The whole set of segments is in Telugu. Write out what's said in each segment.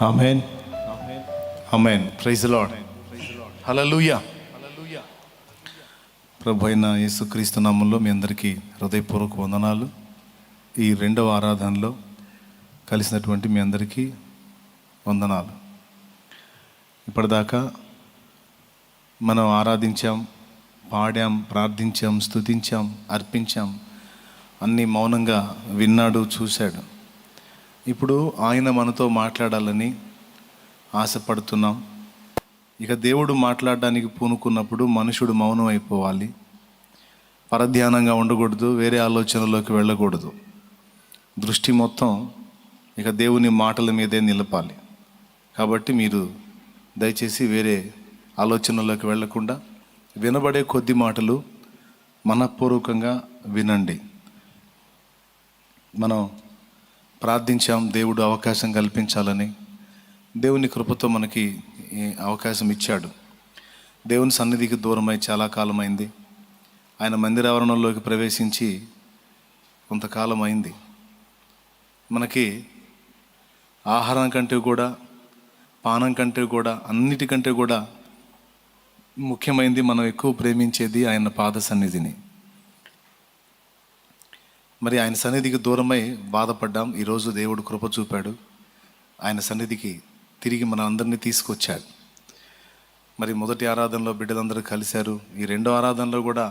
Amen. Amen. Praise the lord. Hallelujah. ప్రభు అయిన యేసుక్రీస్తు నామములో మీ అందరికీ హృదయపూర్వక వందనాలు. ఈ రెండవ ఆరాధనలో కలిసినటువంటి మీ అందరికీ వందనాలు. ఇప్పటిదాకా మనం ఆరాధించాం, పాడాం, ప్రార్థించాం, స్తుతించాం, అర్పించాం. అన్నీ మౌనంగా విన్నాడు, చూశాడు. ఇప్పుడు ఆయన మనతో మాట్లాడాలని ఆశపడుతున్నాం. ఇక దేవుడు మాట్లాడడానికి పూనుకున్నప్పుడు మనుషుడు మౌనం అయిపోవాలి, పరధ్యానంగా ఉండకూడదు, వేరే ఆలోచనలోకి వెళ్ళకూడదు. దృష్టి మొత్తం ఇక దేవుని మాటల మీదే నిలపాలి. కాబట్టి మీరు దయచేసి వేరే ఆలోచనలోకి వెళ్ళకుండా వినబడే కొద్ది మాటలు మనఃపూర్వకంగా వినండి. మనం ప్రార్థించాం, దేవుడు అవకాశం కల్పించాలని. దేవుని కృపతో మనకి ఈ అవకాశం ఇచ్చాడు. దేవుని సన్నిధికి దూరమై చాలా కాలమైంది. ఆయన మందిరావరణంలోకి ప్రవేశించి కొంతకాలం అయింది. మనకి ఆహారం కంటే కూడా, పానం కంటే కూడా, అన్నిటికంటే కూడా ముఖ్యమైనది మనం ఎక్కువ ప్రేమించేది ఆయన పాద సన్నిధిని. మరి ఆయన సన్నిధికి దూరమై బాధపడ్డాం. ఈరోజు దేవుడు కృప చూపాడు, ఆయన సన్నిధికి తిరిగి మన అందరినీ తీసుకొచ్చాడు. మరి మొదటి ఆరాధనలో బిడ్డలందరూ కలిశారు. ఈ రెండో ఆరాధనలో కూడా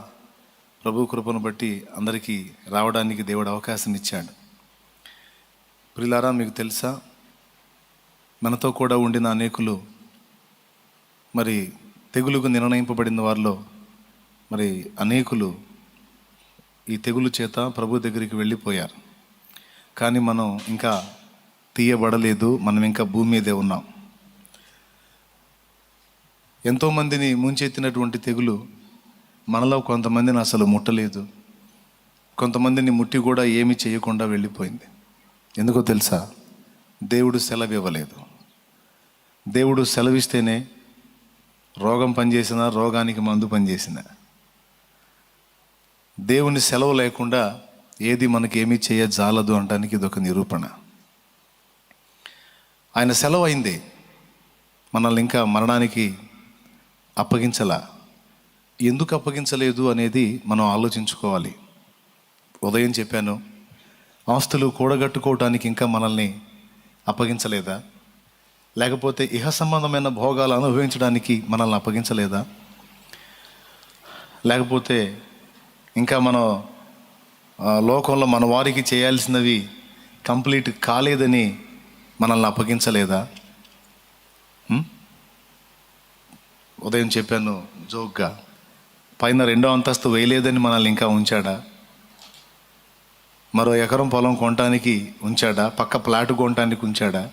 ప్రభు కృపను బట్టి అందరికీ రావడానికి దేవుడు అవకాశం ఇచ్చాడు. ప్రియులారా, మీకు తెలుసా, మనతో కూడా ఉండిన అనేకులు మరి తెగులుకు నిర్ణయింపబడిన వారిలో మరి అనేకులు ఈ తెగులు చేత ప్రభు దగ్గరికి వెళ్ళిపోయారు. కానీ మనం ఇంకా తీయబడలేదు, మనం ఇంకా భూమి మీదే ఉన్నాం. ఎంతోమందిని ముంచెత్తినటువంటి తెగులు మనలో కొంతమందిని అసలు ముట్టలేదు, కొంతమందిని ముట్టి కూడా ఏమీ చేయకుండా వెళ్ళిపోయింది. ఎందుకో తెలుసా? దేవుడు సెలవు ఇవ్వలేదు. దేవుడు సెలవిస్తేనే రోగం పనిచేసినా, రోగానికి మందు పనిచేసినా. దేవుని సెలవు లేకుండా ఏది మనకేమీ చేయజాలదు అనడానికి ఇదొక నిరూపణ. ఆయన సెలవు అయింది, మనల్ని ఇంకా మరణానికి అప్పగించలా. ఎందుకు అప్పగించలేదు అనేది మనం ఆలోచించుకోవాలి. ఉదయం చెప్పాను, ఆస్తులు కూడగట్టుకోవటానికి ఇంకా మనల్ని అప్పగించలేదా? లేకపోతే ఇహ సంబంధమైన భోగాలు అనుభవించడానికి మనల్ని అప్పగించలేదా? లేకపోతే ఇంకా మనం లోకంలో మన వారికి చేయాల్సినవి కంప్లీట్ కాలేదని మనల్ని అప్పగించలేదా? ఉదయం చెప్పాను జోక్గా, పైన 2వ అంతస్తు వేయలేదని మనల్ని ఇంకా ఉంచాడా? మరో ఎకరం పొలం కొనటానికి ఉంచాడా? పక్క ప్లాట్ కొనటానికి ఉంచాడా?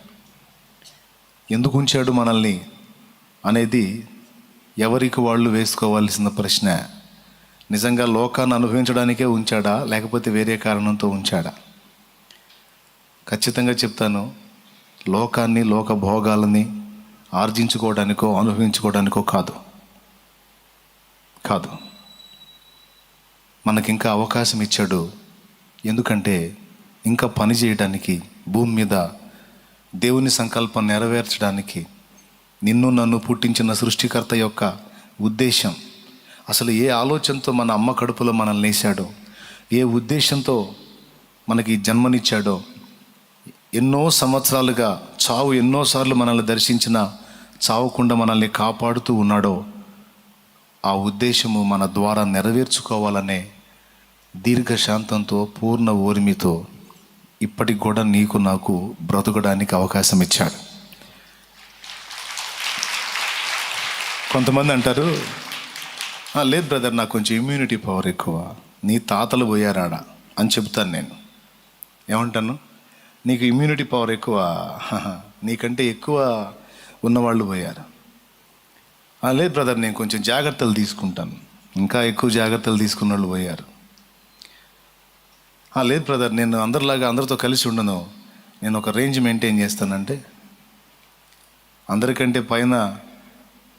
ఎందుకు ఉంచాడు మనల్ని అనేది ఎవరికి వాళ్ళు వేసుకోవాల్సిన ప్రశ్న. నిజంగా లోకాన్ని అనుభవించడానికే ఉంచాడా, లేకపోతే వేరే కారణంతో ఉంచాడా? ఖచ్చితంగా చెప్తాను, లోకాన్ని, లోక భోగాలని ఆర్జించుకోవడానికో అనుభవించుకోవడానికో కాదు. మనకింకా అవకాశం ఇచ్చాడు. ఎందుకంటే ఇంకా పని చేయడానికి, భూమి మీద దేవుని సంకల్పం నెరవేర్చడానికి, నిన్ను నన్ను పుట్టించిన సృష్టికర్త యొక్క ఉద్దేశం, అసలు ఏ ఆలోచనతో మన అమ్మ కడుపులో మనల్ని వేశాడో, ఏ ఉద్దేశంతో మనకి జన్మనిచ్చాడో, ఎన్నో సంవత్సరాలుగా చావు ఎన్నోసార్లు మనల్ని దర్శించిన చావకుండా మనల్ని కాపాడుతూ ఉన్నాడో, ఆ ఉద్దేశము మన ద్వారా నెరవేర్చుకోవాలనే దీర్ఘశాంతంతో, పూర్ణ ఓర్మితో ఇప్పటికి కూడా నీకు నాకు బ్రతకడానికి అవకాశం ఇచ్చాడు. కొంతమంది అంటారు, లేదు బ్రదర్, నాకు కొంచెం ఇమ్యూనిటీ పవర్ ఎక్కువ, నీ తాతలు పోయారాడా అని చెప్తాను. నేను ఏమంటాను, నీకు ఇమ్యూనిటీ పవర్ ఎక్కువ, నీకంటే ఎక్కువ ఉన్నవాళ్ళు పోయారు. లేదు బ్రదర్, నేను కొంచెం జాగ్రత్తలు తీసుకుంటాను, ఇంకా ఎక్కువ జాగ్రత్తలు తీసుకున్న వాళ్ళు పోయారు. లేదు బ్రదర్, నేను అందరిలాగా అందరితో కలిసి ఉండను, నేను ఒక రేంజ్ మెయింటైన్ చేస్తానంటే, అందరికంటే పైన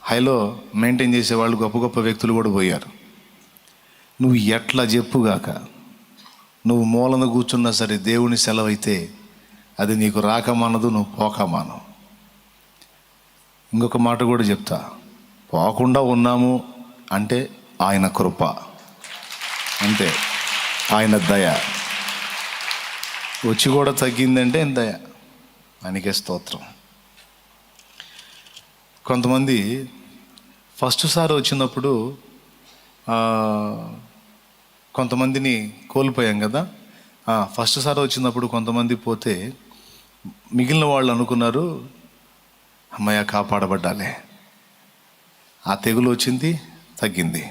హైలో మెయింటైన్ చేసేవాళ్ళు గొప్ప గొప్ప వ్యక్తులు కూడా పోయారు. నువ్వు ఎట్లా చెప్పుగాక, నువ్వు మూలన కూర్చున్నా సరే దేవుని సెలవు అయితే అది నీకు రాకమానదు, నువ్వు పోకమానవు. ఇంకొక మాట కూడా చెప్తా, పోకుండా ఉన్నాము అంటే ఆయన కృప, అంతే, ఆయన దయ. వచ్చి కూడా తగ్గిందంటే దయ, ఆయనకే స్తోత్రం. కొంతమంది ఫస్ట్ సారి వచ్చినప్పుడు కొంతమందిని కోల్పోయాం కదా. ఫస్ట్ సారి వచ్చినప్పుడు కొంతమంది పోతే మిగిలిన వాళ్ళు అనుకున్నారు, అమ్మయ్య కాపాడబడ్డాలే, ఆ తెగులు వచ్చింది తగ్గింది,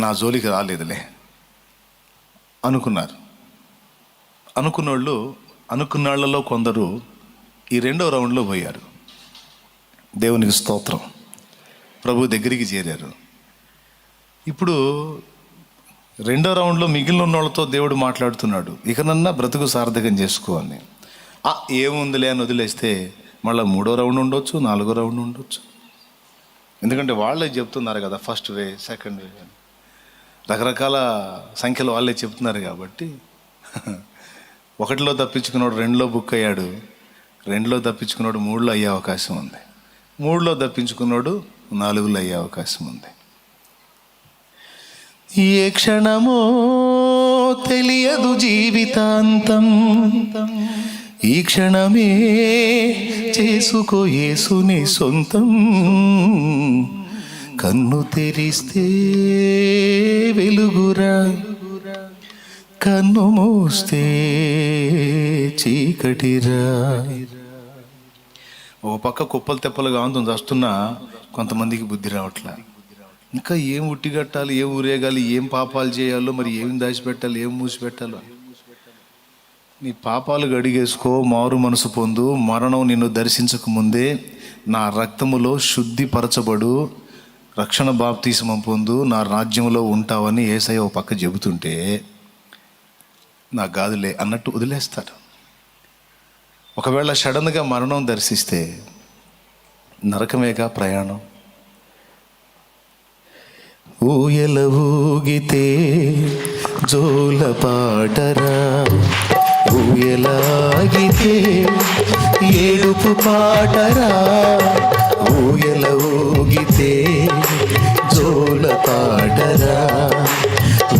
నా జోలికి రాలేదులే అనుకున్నారు. అనుకున్నాళ్ళలో కొందరు ఈ 2వ రౌండ్లో పోయారు. దేవునికి స్తోత్రం. ప్రభు దగ్గరికి చేరారు. ఇప్పుడు 2వ రౌండ్లో మిగిలిన ఉన్న వాళ్ళతో దేవుడు మాట్లాడుతున్నాడు, ఇకనన్నా బ్రతుకు సార్థకం చేసుకోవాలి. ఏముందిలే అని వదిలేస్తే మళ్ళీ 3వ రౌండ్ ఉండొచ్చు, 4వ రౌండ్ ఉండొచ్చు. ఎందుకంటే వాళ్ళే చెప్తున్నారు కదా, ఫస్ట్ వే, సెకండ్ వే అని రకరకాల సంఖ్యలు వాళ్ళే చెప్తున్నారు. కాబట్టి 1లో తప్పించుకున్నాడు 2లో బుక్ అయ్యాడు, 2లో తప్పించుకున్నాడు 3లో అయ్యే అవకాశం ఉంది, 3లో తప్పించుకున్నాడు 4లో అయ్యే అవకాశం ఉంది. ఏ క్షణమో తెలియదు జీవితాంతం, ఈ క్షణమే చేసుకో యేసుని సొంతం. కన్ను తెరిస్తే వెలుగురా, కన్ను మూస్తే చీకటిరా. ఒక పక్క కుప్పలు తెప్పలుగా ఉంటుంది వస్తున్నా, కొంతమందికి బుద్ధి రావట్లా. ఇంకా ఏం ఉట్టిగట్టాలి, ఏం ఊరేగాలి, ఏం పాపాలు చేయాలో, మరి ఏం దాచిపెట్టాలి, ఏం మూసిపెట్టాలో. నీ పాపాలు గడిగేసుకో, మారు మనసు పొందు, మరణం నిన్ను దర్శించక ముందే నా రక్తములో శుద్ధిపరచబడు, రక్షణ బాప్తీసం పొందు, నా రాజ్యంలో ఉంటావని యేసయ్య ఓ పక్క చెబుతుంటే నా గాదులే అన్నట్టు వదిలేస్తారు. ఒకవేళ సడన్గా మరణం దర్శిస్తే నరకమేగా ప్రయాణం. ఊయల ఊగితే జోల పాటరా, ఊయలాగితే ఏడుపు పాటరా, ఊయల ఊగితే జోల పాటరా,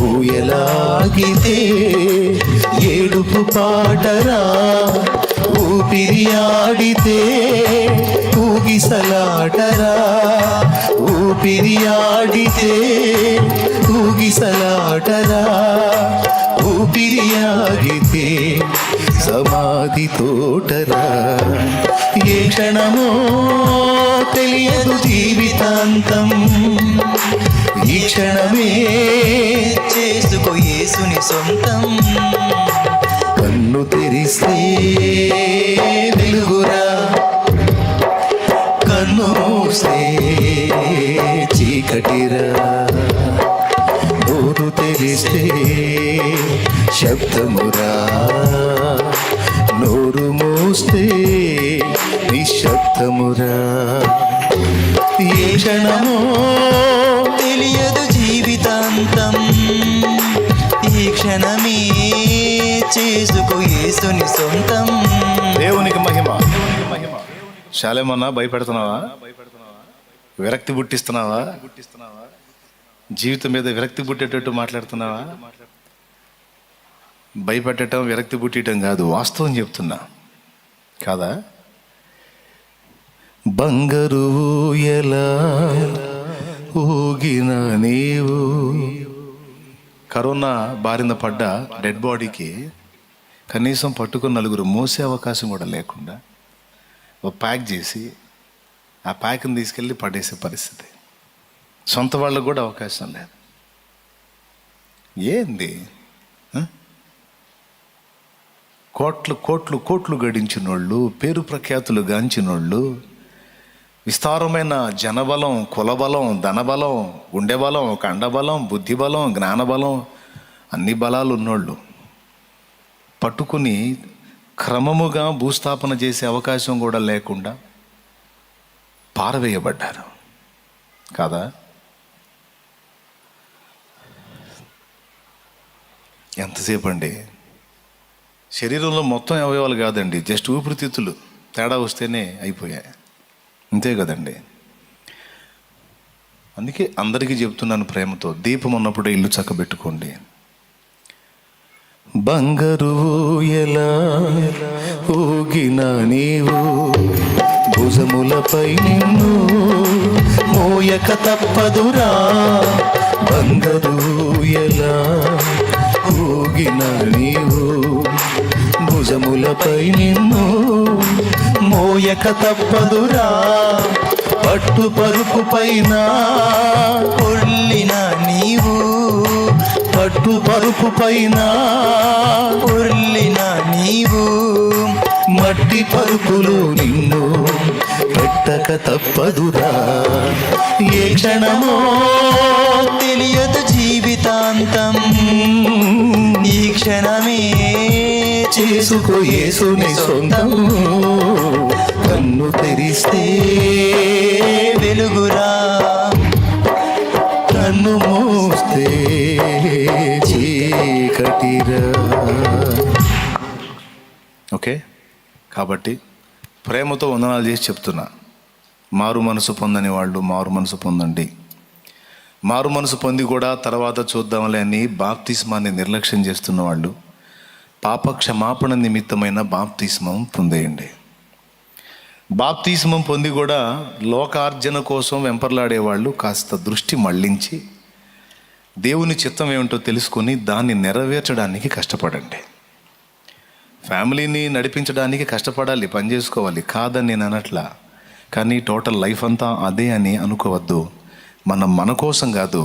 ఊయలాగితే ఏడుపు పాటరా, ఊపిరి ఆడితే ఊగిసలాటరా, ఊపిరి ఆడితే ఊగిసలాటరా, ఊపిరి ఆగితే సమాధి తోటరా. ఏ క్షణమో తెలియదు జీవితాంతం, ఈ క్షణమే చేసుకో యేసుని సొంతం. కన్ను తెరిస్తే వెలుగురా, కన్ను మూస్తే చీకటిరా. నోరు తెరిస్తే శబ్దమురా, నోరు మూస్తే నిశ్శబ్దమురా. ఏ క్షణమో తెలియదు జీవితాంతం, ఈ క్షణమే చేసుకో యేసుని సొంతం. దేవునికి మహిమ. శాలేమన్నా భయపెడుతున్నావా? విరక్తి పుట్టిస్తున్నావా? జీవితం మీద విరక్తి పుట్టేటట్టు మాట్లాడుతున్నావా? భయపెట్టడం విరక్తి పుట్టడం కాదు, వాస్తవం చెప్తున్నా కాదా? బంగారు ఊయలా ఊగిన నీవు. కరోనా బారిన పడ్డ డెడ్ బాడీకి కనీసం పట్టుకుని 4 మోసే అవకాశం కూడా లేకుండా ఒక ప్యాక్ చేసి ఆ ప్యాక్ని తీసుకెళ్ళి పడేసే పరిస్థితి. సొంత వాళ్ళకు కూడా అవకాశం లేదు. ఏంది? కోట్లు కోట్లు కోట్లు గడించిన వాళ్ళు, పేరు ప్రఖ్యాతులు గాంచినోళ్ళు, విస్తారమైన జనబలం, కులబలం, ధనబలం, గుండె బలం, కండబలం, బుద్ధిబలం, జ్ఞానబలం, అన్ని బలాలు ఉన్నోళ్ళు పట్టుకుని క్రమముగా భూస్థాపన చేసే అవకాశం కూడా లేకుండా పారవేయబడ్డారు కాదా? ఎంతసేపు అండి? శరీరంలో మొత్తం అవయవాలు కాదండి, జస్ట్ ఊపిరితిత్తులు తేడా వస్తేనే అయిపోయాయి. అంతే కదండి. అందుకే అందరికీ చెప్తున్నాను ప్రేమతో, దీపం ఉన్నప్పుడే ఇల్లు చక్కబెట్టుకోండి. బంగారు ఎలా ఊగిన నీవు, భుజములపై నిన్ను మోయక తప్పదురా. బంగారు ఎలా ఊగిన నీవు, భుజములపై నిన్ను మోయక తప్పదురా. పట్టు పరుపు పైన పొర్లిన నీవు, పట్టు పరుపు పైన పొర్లిన నీవు, మట్టి పరుపులో నిన్ను పెట్టక తప్పదురా. ఏ క్షణమో తెలియదు జీవితాంతం, ఈ క్షణమే చేసుకో యేసుని సొంతం. కన్ను తెరిస్తే వెలుగురా, కన్ను మూస్తే చీకటిరా. ఓకే, కాబట్టి ప్రేమతో వందనాలు చేసి చెప్తున్నా, మారు మనసు పొందని వాళ్ళు మారు మనసు పొందండి. మారు మనసు పొంది కూడా తర్వాత చూద్దాంలే అని బాప్తిస్మాన్ని నిర్లక్ష్యం చేస్తున్న వాళ్ళు పాప క్షమాపణ నిమిత్తమైన బాప్తిస్మం పొందేయండి. బాప్తిస్మం పొంది కూడా లోకార్జన కోసం వెంపర్లాడేవాళ్ళు కాస్త దృష్టి మళ్ళించి దేవుని చిత్తం ఏమిటో తెలుసుకొని దాన్ని నెరవేర్చడానికి కష్టపడండి. ఫ్యామిలీని నడిపించడానికి కష్టపడాలి, పని చేసుకోవాలి, కాదని నేను అనట్లా. కానీ టోటల్ లైఫ్ అంతా అదే అని అనుకోవద్దు. మనం మన కోసం కాదు,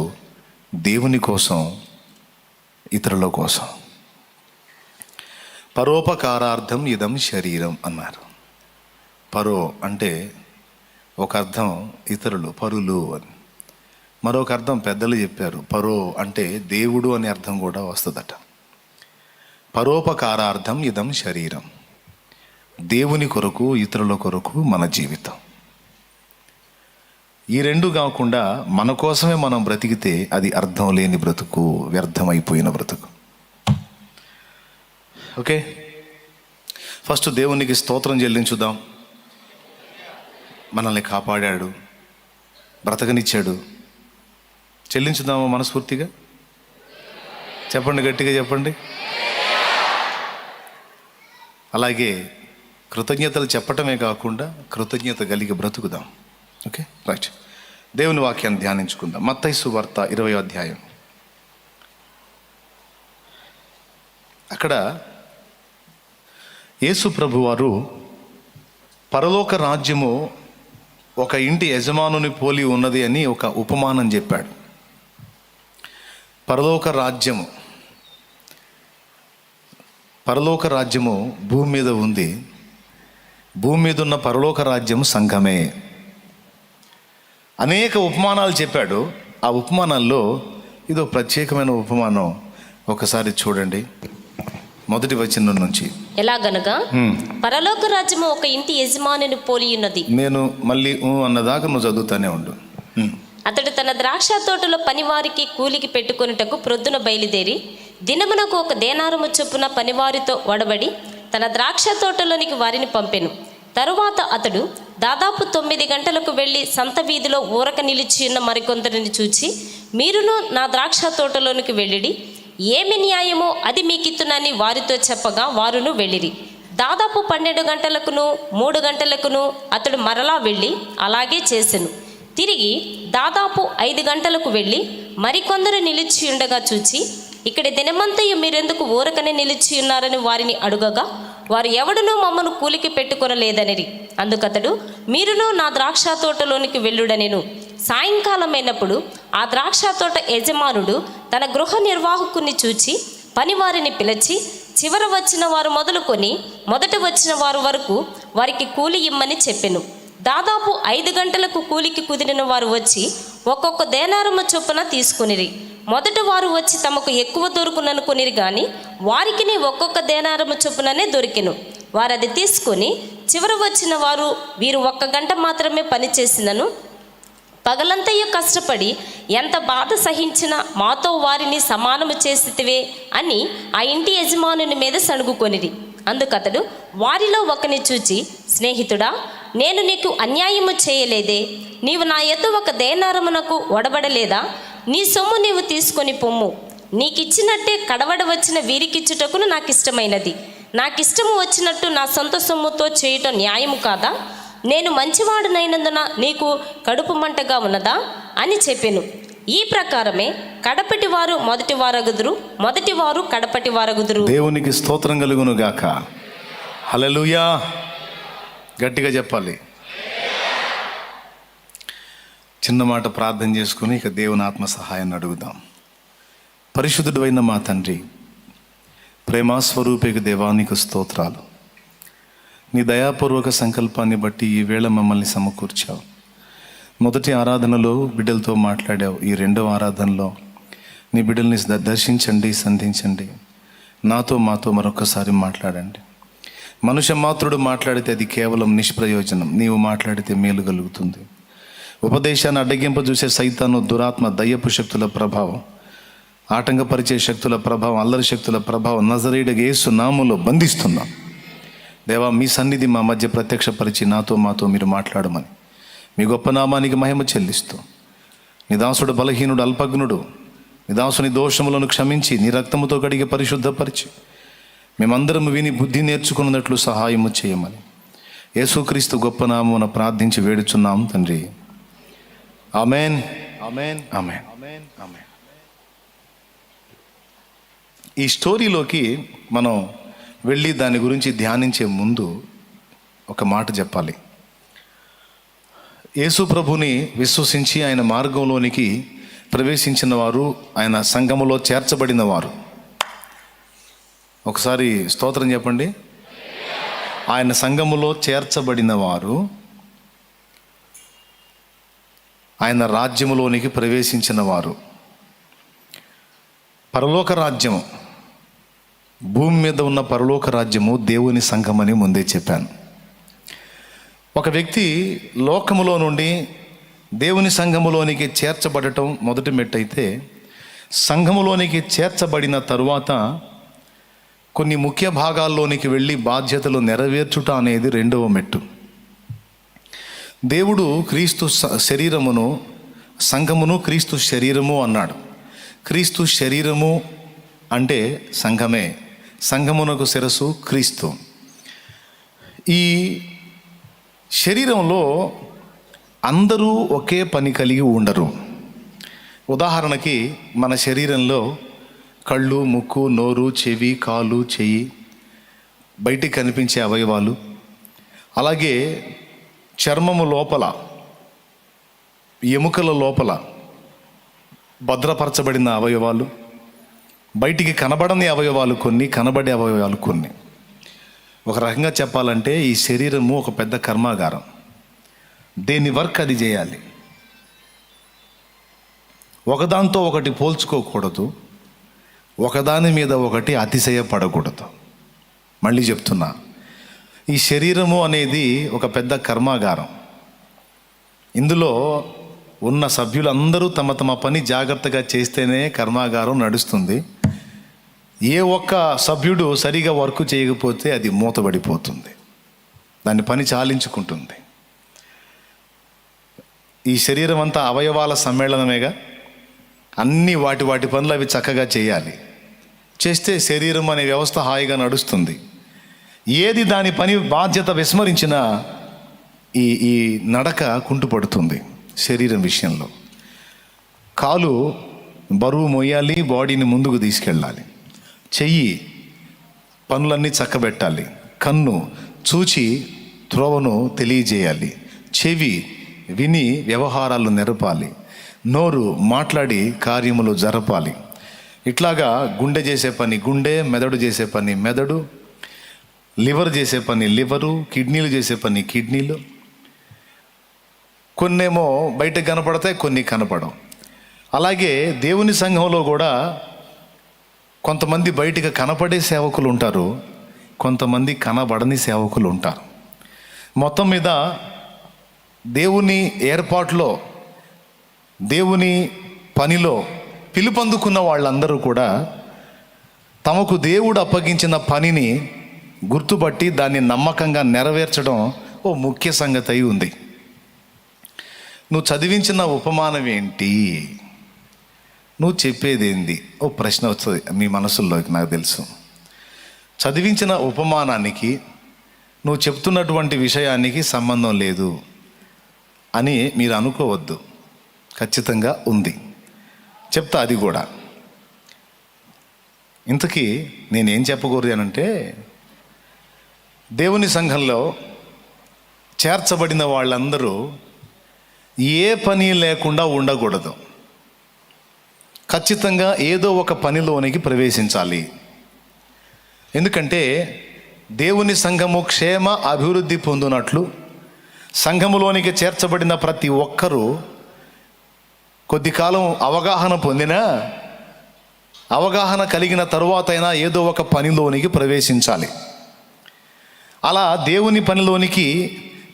దేవుని కోసం, ఇతరుల కోసం. పరోపకారార్థం ఇదం శరీరం అన్నారు. పరో అంటే ఒక అర్థం ఇతరులు, పరులు అని. మరొక అర్థం పెద్దలు చెప్పారు, పరో అంటే దేవుడు అనే అర్థం కూడా వస్తుందట. పరోపకారార్థం ఇదం శరీరం, దేవుని కొరకు, ఇతరుల కొరకు మన జీవితం. ఈ రెండు కాకుండా మన కోసమే మనం బ్రతికితే అది అర్థం లేని బ్రతుకు, వ్యర్థమైపోయిన బ్రతుకు. ఓకే, ఫస్ట్ దేవునికి స్తోత్రం చెల్లించుదాం. మనల్ని కాపాడాడు, బ్రతకనిచ్చాడు. చెల్లించుదామా మనస్ఫూర్తిగా? చెప్పండి, గట్టిగా చెప్పండి. అలాగే కృతజ్ఞతలు చెప్పటమే కాకుండా కృతజ్ఞత కలిగి బ్రతుకుదాం. Okay, right. దేవుని వాక్యాన్ని ధ్యానించుకుందాం. మత్తయి సువార్త 20వ అధ్యాయం. అక్కడ యేసు ప్రభువారు పరలోక రాజ్యము ఒక ఇంటి యజమానుని పోలి ఉన్నది అని ఒక ఉపమానం చెప్పాడు. పరలోక రాజ్యము భూమి మీద ఉంది. భూమి మీద ఉన్న పరలోక రాజ్యం సంఘమే. అనేక ఉపమానాలు చెప్పాడు. ఆ ఉపమానాల్లో ఇదో ప్రత్యేకమైన ఉపమానం. ఒకసారి చూడండి, మొదటి వచనం నుంచి. ఎలాగనగా పరలోక రాజ్యము ఒక ఇంటి యజమానిని పోలి ఉన్నది. నేను మళ్ళీ అన్నదాకా నువ్వు చదువుతానే ఉండు. అతడు తన ద్రాక్ష తోటలో పనివారికి కూలికి పెట్టుకొనుటకు ప్రొద్దున బయలుదేరి దినమునకు 1 దేనారము చొప్పున పనివారితో వడబడి తన ద్రాక్ష తోటలోనికి వారిని పంపెను. తరువాత అతడు దాదాపు 9 గంటలకు వెళ్ళి సంత వీధిలో ఊరక నిలిచి ఉన్న మరికొందరిని చూచి, మీరును నా ద్రాక్ష తోటలోనికి వెళ్ళిడి, ఏమి న్యాయమో అది మీకిత్తునని వారితో చెప్పగా వారును వెళ్ళిరి. దాదాపు 12 గంటలకును 3 గంటలకును అతడు మరలా వెళ్ళి అలాగే చేసెను. తిరిగి దాదాపు 5 గంటలకు వెళ్ళి మరికొందరు నిలిచి ఉండగా చూచి, ఇక్కడ దినమంతయు మీరెందుకు ఊరకనే నిలిచి ఉన్నారని వారిని అడుగగా వారు ఎవడునూ మమ్మను కూలికి పెట్టుకొనలేదనిరి. అందుకతడు, మీరును నా ద్రాక్ష తోటలోనికి వెళ్ళుడనెను. సాయంకాలమైనప్పుడు ఆ ద్రాక్ష తోట యజమానుడు తన గృహ నిర్వాహకుని చూచి పనివారిని పిలిచి, చివర వచ్చిన వారు మొదలుకొని మొదట వచ్చిన వారు వరకు వారికి కూలి ఇమ్మని చెప్పెను. దాదాపు 5 గంటలకు కూలికి కుదిరిన వారు వచ్చి ఒక్కొక్క దేనారము చొప్పున తీసుకొనిరి. మొదట వారు వచ్చి తమకు ఎక్కువ దొరుకుననుకొనిరి కానీ వారికి ఒక్కొక్క దేనారము చొప్పుననే దొరికెను. వారు అది తీసుకొని చివర వచ్చిన వారు, వీరు 1 గంట మాత్రమే పనిచేసినను పగలంతయు కష్టపడి ఎంత బాధ సహించినా మాతో వారిని సమానము చేసితివే అని ఆ ఇంటి యజమానుని మీద సణుగుకొనిరి. అందుకతడు వారిలో ఒకని చూచి, స్నేహితుడా, నేను నీకు అన్యాయము చేయలేదే? నీవు నా యొద్ద ఒక దేనారమునకు ఒడబడలేదా? నీ సొమ్ము నీవు తీసుకొని పొమ్ము. నీకిచ్చినట్టే కడవడ వచ్చిన వీరికిచ్చుటకును నాకు ఇష్టమైనది. నాకిష్టము వచ్చినట్టు నా సొంత సొమ్ముతో చేయటం న్యాయము కాదా? నేను మంచివాడునైనందున నీకు కడుపు మంటగా ఉన్నదా అని చెప్పెను. ఈ ప్రకారమే కడపటి వారు మొదటి వారగుదురు, మొదటి వారు కడపటి వారగుదురు. దేవునికి స్తోత్రం కలుగును గాక. హల్లెలూయా. గట్టిగా చెప్పాలి. చిన్న మాట ప్రార్థన చేసుకుని ఇక దేవుని ఆత్మ సహాయాన్ని అడుగుదాం. పరిశుద్ధుడు అయిన మా తండ్రి, ప్రేమాస్వరూపిక దేవానికి స్తోత్రాలు. నీ దయాపూర్వక సంకల్పాన్ని బట్టి ఈవేళ మమ్మల్ని సమకూర్చావు. మొదటి ఆరాధనలో బిడ్డలతో మాట్లాడావు. ఈ రెండవ ఆరాధనలో నీ బిడ్డల్ని దర్శించండి, సంధించండి. నాతో మాతో మరొకసారి మాట్లాడండి. మనుష్య మాత్రుడు మాట్లాడితే అది కేవలం నిష్ప్రయోజనం. నీవు మాట్లాడితే మేలు కలుగుతుంది. ఉపదేశాన్ని అడ్డగింపజూసే సైతాను, దురాత్మ, దయ్యపు శక్తుల ప్రభావం, ఆటంకపరిచే శక్తుల ప్రభావం, అల్లరి శక్తుల ప్రభావం నజరేయుడైన యేసు నామములో బంధిస్తున్నాం. దేవా, మీ సన్నిధి మా మధ్య ప్రత్యక్షపరిచి నాతో మాతో మీరు మాట్లాడమని మీ గొప్ప నామానికి మహిమ చెల్లిస్తూ, నీ దాసుడు బలహీనుడు, అల్పజ్ఞుడు, నీ దాసుని దోషములను క్షమించి నీ రక్తముతో కడిగి పరిశుద్ధపరిచి మేమందరం విని బుద్ధి నేర్చుకున్నట్లు సహాయము చేయమని యేసుక్రీస్తు గొప్ప నామమున ప్రార్థించి వేడుచున్నాం తండ్రి. ఆమేన్, ఆమేన్, ఆమేన్, ఆమేన్, ఆమేన్. ఈ స్టోరీలోకి మనం వెళ్ళి దాని గురించి ధ్యానించే ముందు ఒక మాట చెప్పాలి. యేసు ప్రభుని విశ్వసించి ఆయన మార్గంలోనికి ప్రవేశించిన వారు, ఆయన సంఘములో చేర్చబడిన వారు, ఒకసారి స్తోత్రం చెప్పండి. ఆయన సంఘములో చేర్చబడిన వారు ఆయన రాజ్యములోనికి ప్రవేశించిన వారు. పరలోక రాజ్యము, భూమి మీద ఉన్న పరలోక రాజ్యము దేవుని సంఘమని ముందే చెప్పాను. ఒక వ్యక్తి లోకములో నుండి దేవుని సంఘములోనికి చేర్చబడటం మొదటి మెట్టయితే, సంఘములోనికి చేర్చబడిన తరువాత కొన్ని ముఖ్య భాగాల్లోనికి వెళ్ళి బాధ్యతలు నెరవేర్చుట అనేది రెండవ మెట్టు. దేవుడు క్రీస్తు శరీరమును, సంఘమును క్రీస్తు శరీరము అన్నాడు. క్రీస్తు శరీరము అంటే సంఘమే. సంఘమునకు శిరస్సు క్రీస్తు. ఈ శరీరంలో అందరూ ఒకే పని కలిగి ఉండరు. ఉదాహరణకి మన శరీరంలో కళ్ళు, ముక్కు, నోరు, చెవి, కాలు, చెయ్యి, బయటికి కనిపించే అవయవాలు, అలాగే చర్మము లోపల, ఎముకల లోపల భద్రపరచబడిన అవయవాలు, బయటికి కనబడని అవయవాలు కొన్ని, కనబడే అవయవాలు కొన్ని. ఒక రకంగా చెప్పాలంటే ఈ శరీరము ఒక పెద్ద కర్మాగారం. దేని వర్క్ అది చేయాలి. ఒకదాంతో ఒకటి పోల్చుకోకూడదు, ఒకదాని మీద ఒకటి అతిశయపడకూడదు. మళ్ళీ చెప్తున్నా, ఈ శరీరము అనేది ఒక పెద్ద కర్మాగారం. ఇందులో ఉన్న సభ్యులందరూ తమ తమ పని జాగ్రత్తగా చేస్తేనే కర్మాగారం నడుస్తుంది. ఏ ఒక్క సభ్యుడు సరిగా వర్క్ చేయకపోతే అది మూతబడిపోతుంది, దాని పని చాలించుకుంటుంది. ఈ శరీరం అంతా అవయవాల సమ్మేళనమేగా. అన్నీ వాటి వాటి పనులు అవి చక్కగా చేయాలి. చేస్తే శరీరం అనే వ్యవస్థ హాయిగా నడుస్తుంది. ఏది దాని పని బాధ్యత విస్మరించినా ఈ నడక కుంటుపడుతుంది. శరీరం విషయంలో కాలు బరువు మోయాలి, బాడీని ముందుకు తీసుకెళ్ళాలి. చెయ్యి పనులన్నీ చక్కబెట్టాలి. కన్ను చూచి త్రోవను తెలియజేయాలి. చెవి విని వ్యవహారాలు నెరపాలి. నోరు మాట్లాడి కార్యములు జరపాలి. ఇట్లాగా గుండె చేసే పని గుండె, మెదడు చేసే పని మెదడు, లివర్ చేసే పని లివరు, కిడ్నీలు చేసే పని కిడ్నీలు. కొన్నేమో బయటకు కనపడతాయి, కొన్ని కనపడవు. అలాగే దేవుని సంఘంలో కూడా కొంతమంది బయటికి కనపడే సేవకులు ఉంటారు, కొంతమంది కనబడని సేవకులు ఉంటారు. మొత్తం మీద దేవుని ఏర్పాటులో, దేవుని పనిలో పిలుపొందుకున్న వాళ్ళందరూ కూడా తమకు దేవుడు అప్పగించిన పనిని గుర్తుపట్టి దాన్ని నమ్మకంగా నెరవేర్చడం ఓ ముఖ్య సంగతి అయి ఉంది. నువ్వు చదివించిన ఉపమానం ఏంటి, నువ్వు చెప్పేదేంది, ఓ ప్రశ్న వస్తుంది మీ మనసుల్లోకి. నాకు తెలుసు చదివించిన ఉపమానానికి నువ్వు చెప్తున్నటువంటి విషయానికి సంబంధం లేదు అని మీరు అనుకోవద్దు. ఖచ్చితంగా ఉంది, చెప్తా అది కూడా. ఇంతకీ నేనేం చెప్పకూడదానంటే, దేవుని సంఘంలో చేర్చబడిన వాళ్ళందరూ ఏ పని లేకుండా ఉండకూడదు. ఖచ్చితంగా ఏదో ఒక పనిలోనికి ప్రవేశించాలి. ఎందుకంటే దేవుని సంఘము క్షేమ అభివృద్ధి పొందినట్లు సంఘములోనికి చేర్చబడిన ప్రతి ఒక్కరూ కొద్ది కాలం అవగాహన పొందినా, అవగాహన కలిగిన తరువాతైనా ఏదో ఒక పనిలోనికి ప్రవేశించాలి. అలా దేవుని పనిలోనికి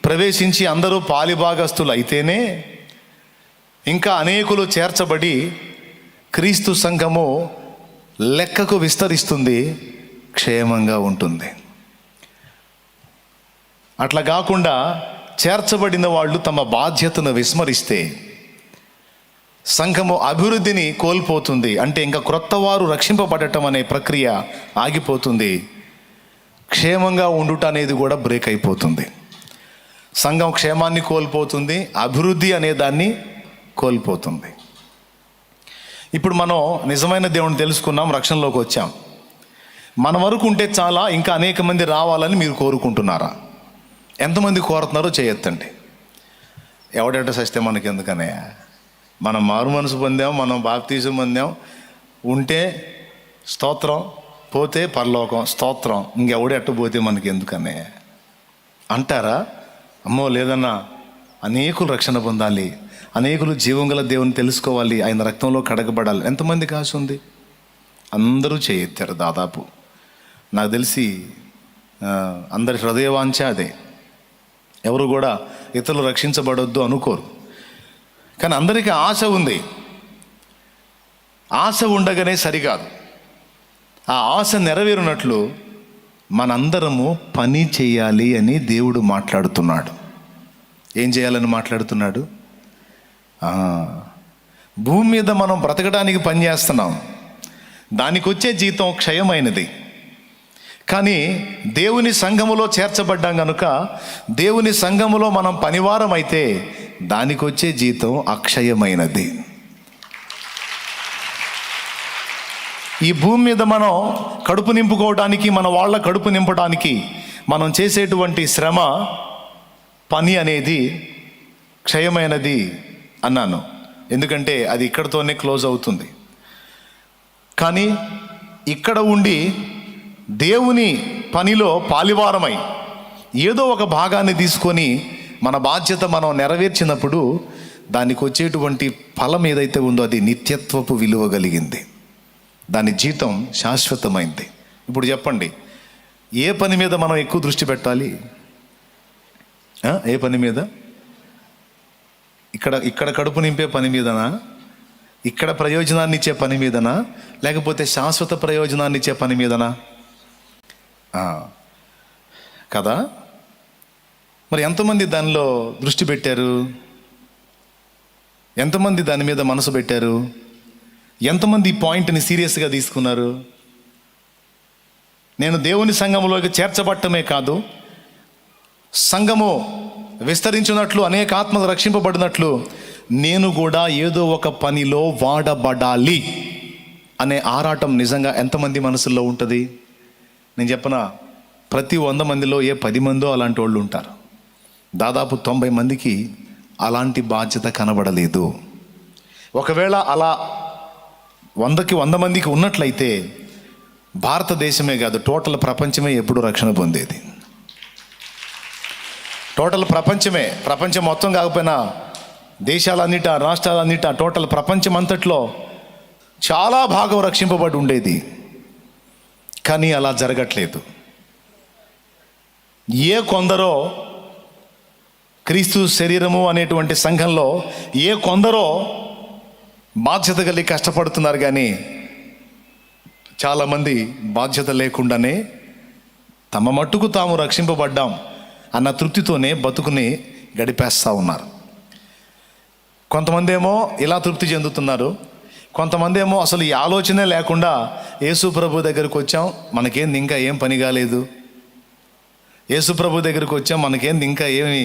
ప్రవేశించి అందరూ పాలిభాగస్తులు అయితేనే ఇంకా అనేకులు చేర్చబడి క్రీస్తు సంఘము లెక్కకు విస్తరిస్తుంది, క్షేమంగా ఉంటుంది. అట్లా కాకుండా చేర్చబడిన వాళ్ళు తమ బాధ్యతను విస్మరిస్తే సంఘము అభివృద్ధిని కోల్పోతుంది. అంటే ఇంకా క్రొత్త వారు రక్షింపబడటం అనే ప్రక్రియ ఆగిపోతుంది. క్షేమంగా ఉండుట అనేది కూడా బ్రేక్ అయిపోతుంది. సంఘం క్షేమాన్ని కోల్పోతుంది, అభివృద్ధి అనే దాన్ని కోల్పోతుంది. ఇప్పుడు మనం నిజమైన దేవుని తెలుసుకున్నాం, రక్షణలోకి వచ్చాం. మన వరకు ఉంటే చాలా, ఇంకా అనేక మంది రావాలని మీరు కోరుకుంటున్నారా? ఎంతమంది కోరుతున్నారో చేయొద్దండి. ఎవడెట సస్తే మనకి ఎందుకనే? మనం మారు మనసు పొందాం, మనం బాప్తీసం పొందాం, ఉంటే స్తోత్రం, పోతే పరలోకం, స్తోత్రం. ఇంకెవడెట్ట పోతే మనకి ఎందుకనే అంటారా? అమ్మో లేదన్నా, అనేకులు రక్షణ పొందాలి, అనేకులు జీవం గల దేవుని తెలుసుకోవాలి, ఆయన రక్తంలో కడగబడాలి. ఎంతమందికి ఆశ ఉంది? అందరూ చేయెత్తారు దాదాపు. నాకు తెలిసి అందరి హృదయవాంఛ అదే. ఎవరు కూడా ఇతరులు రక్షించబడొద్దు అనుకోరు. కానీ అందరికీ ఆశ ఉంది. ఆశ ఉండగానే సరికాదు. ఆ ఆశ నెరవేరునట్లు మనందరము పని చేయాలి అని దేవుడు మాట్లాడుతున్నాడు. ఏం చేయాలని మాట్లాడుతున్నాడు? భూమి మీద మనం బ్రతకడానికి పని చేస్తున్నాం, దానికి వచ్చే జీతం క్షయమైనది. కానీ దేవుని సంఘములో చేర్చబడ్డాం కనుక దేవుని సంఘములో మనం పనివారం అయితే దానికి వచ్చే జీతం అక్షయమైనది. ఈ భూమి మీద మనం కడుపు నింపుకోవడానికి, మన వాళ్ళ కడుపు నింపడానికి మనం చేసేటువంటి శ్రమ, పని అనేది క్షయమైనది అన్నాను. ఎందుకంటే అది ఇక్కడతోనే క్లోజ్ అవుతుంది. కానీ ఇక్కడ ఉండి దేవుని పనిలో పాలివారమై ఏదో ఒక భాగాన్ని తీసుకొని మన బాధ్యత మనం నెరవేర్చినప్పుడు దానికి వచ్చేటువంటి ఫలం ఏదైతే ఉందో అది నిత్యత్వపు విలువ కలిగింది. దాని జీతం శాశ్వతమైంది. ఇప్పుడు చెప్పండి, ఏ పని మీద మనం ఎక్కువ దృష్టి పెట్టాలి? ఏ పని మీద? ఇక్కడ కడుపు నింపే పని మీదనా? ఇక్కడ ప్రయోజనాన్ని ఇచ్చే పని మీదనా? లేకపోతే శాశ్వత ప్రయోజనాన్ని ఇచ్చే పని మీదనా? కదా. మరి ఎంతమంది దానిలో దృష్టి పెట్టారు? ఎంతమంది దాని మీద మనసు పెట్టారు? ఎంతమంది ఈ పాయింట్ని సీరియస్గా తీసుకున్నారు? నేను దేవుని సంఘములోకి చేర్చబట్టమే కాదు, సంఘము విస్తరించినట్లు, అనేక ఆత్మలు రక్షింపబడినట్లు నేను కూడా ఏదో ఒక పనిలో వాడబడాలి అనే ఆరాటం నిజంగా ఎంతమంది మనసుల్లో ఉంటుంది? నేను చెప్పనా, ప్రతి 100 మందిలో 10 మందో అలాంటి వాళ్ళు ఉంటారు. దాదాపు 90 మందికి అలాంటి బాధ్యత కనబడలేదు. ఒకవేళ అలా 100కి 100 మందికి ఉన్నట్లయితే భారతదేశమే కాదు, టోటల్ ప్రపంచమే ఎప్పుడు రక్షణ పొందేది. టోటల్ ప్రపంచమే, ప్రపంచం మొత్తం కాకపోయినా దేశాలన్నిట, రాష్ట్రాలన్నిట, టోటల్ ప్రపంచం అంతట్లో చాలా భాగం రక్షింపబడి ఉండేది. కానీ అలా జరగట్లేదు. ఏ కొందరో క్రీస్తు శరీరము అనేటువంటి సంఘంలో కొందరో బాధ్యత కలిగి కష్టపడుతున్నారు. కానీ చాలామంది బాధ్యత లేకుండానే తమ మట్టుకు తాము రక్షింపబడ్డాం అన్న తృప్తితోనే బతుకుని గడిపేస్తూ ఉన్నారు. కొంతమంది ఏమో ఇలా తృప్తి చెందుతున్నారు, కొంతమంది ఏమో అసలు ఈ ఆలోచనే లేకుండా యేసు ప్రభు దగ్గరికి వచ్చాం, మనకేంది ఇంకా ఏం పని కాలేదు, యేసు ప్రభు దగ్గరికి వచ్చాం, మనకేంది ఇంకా ఏమి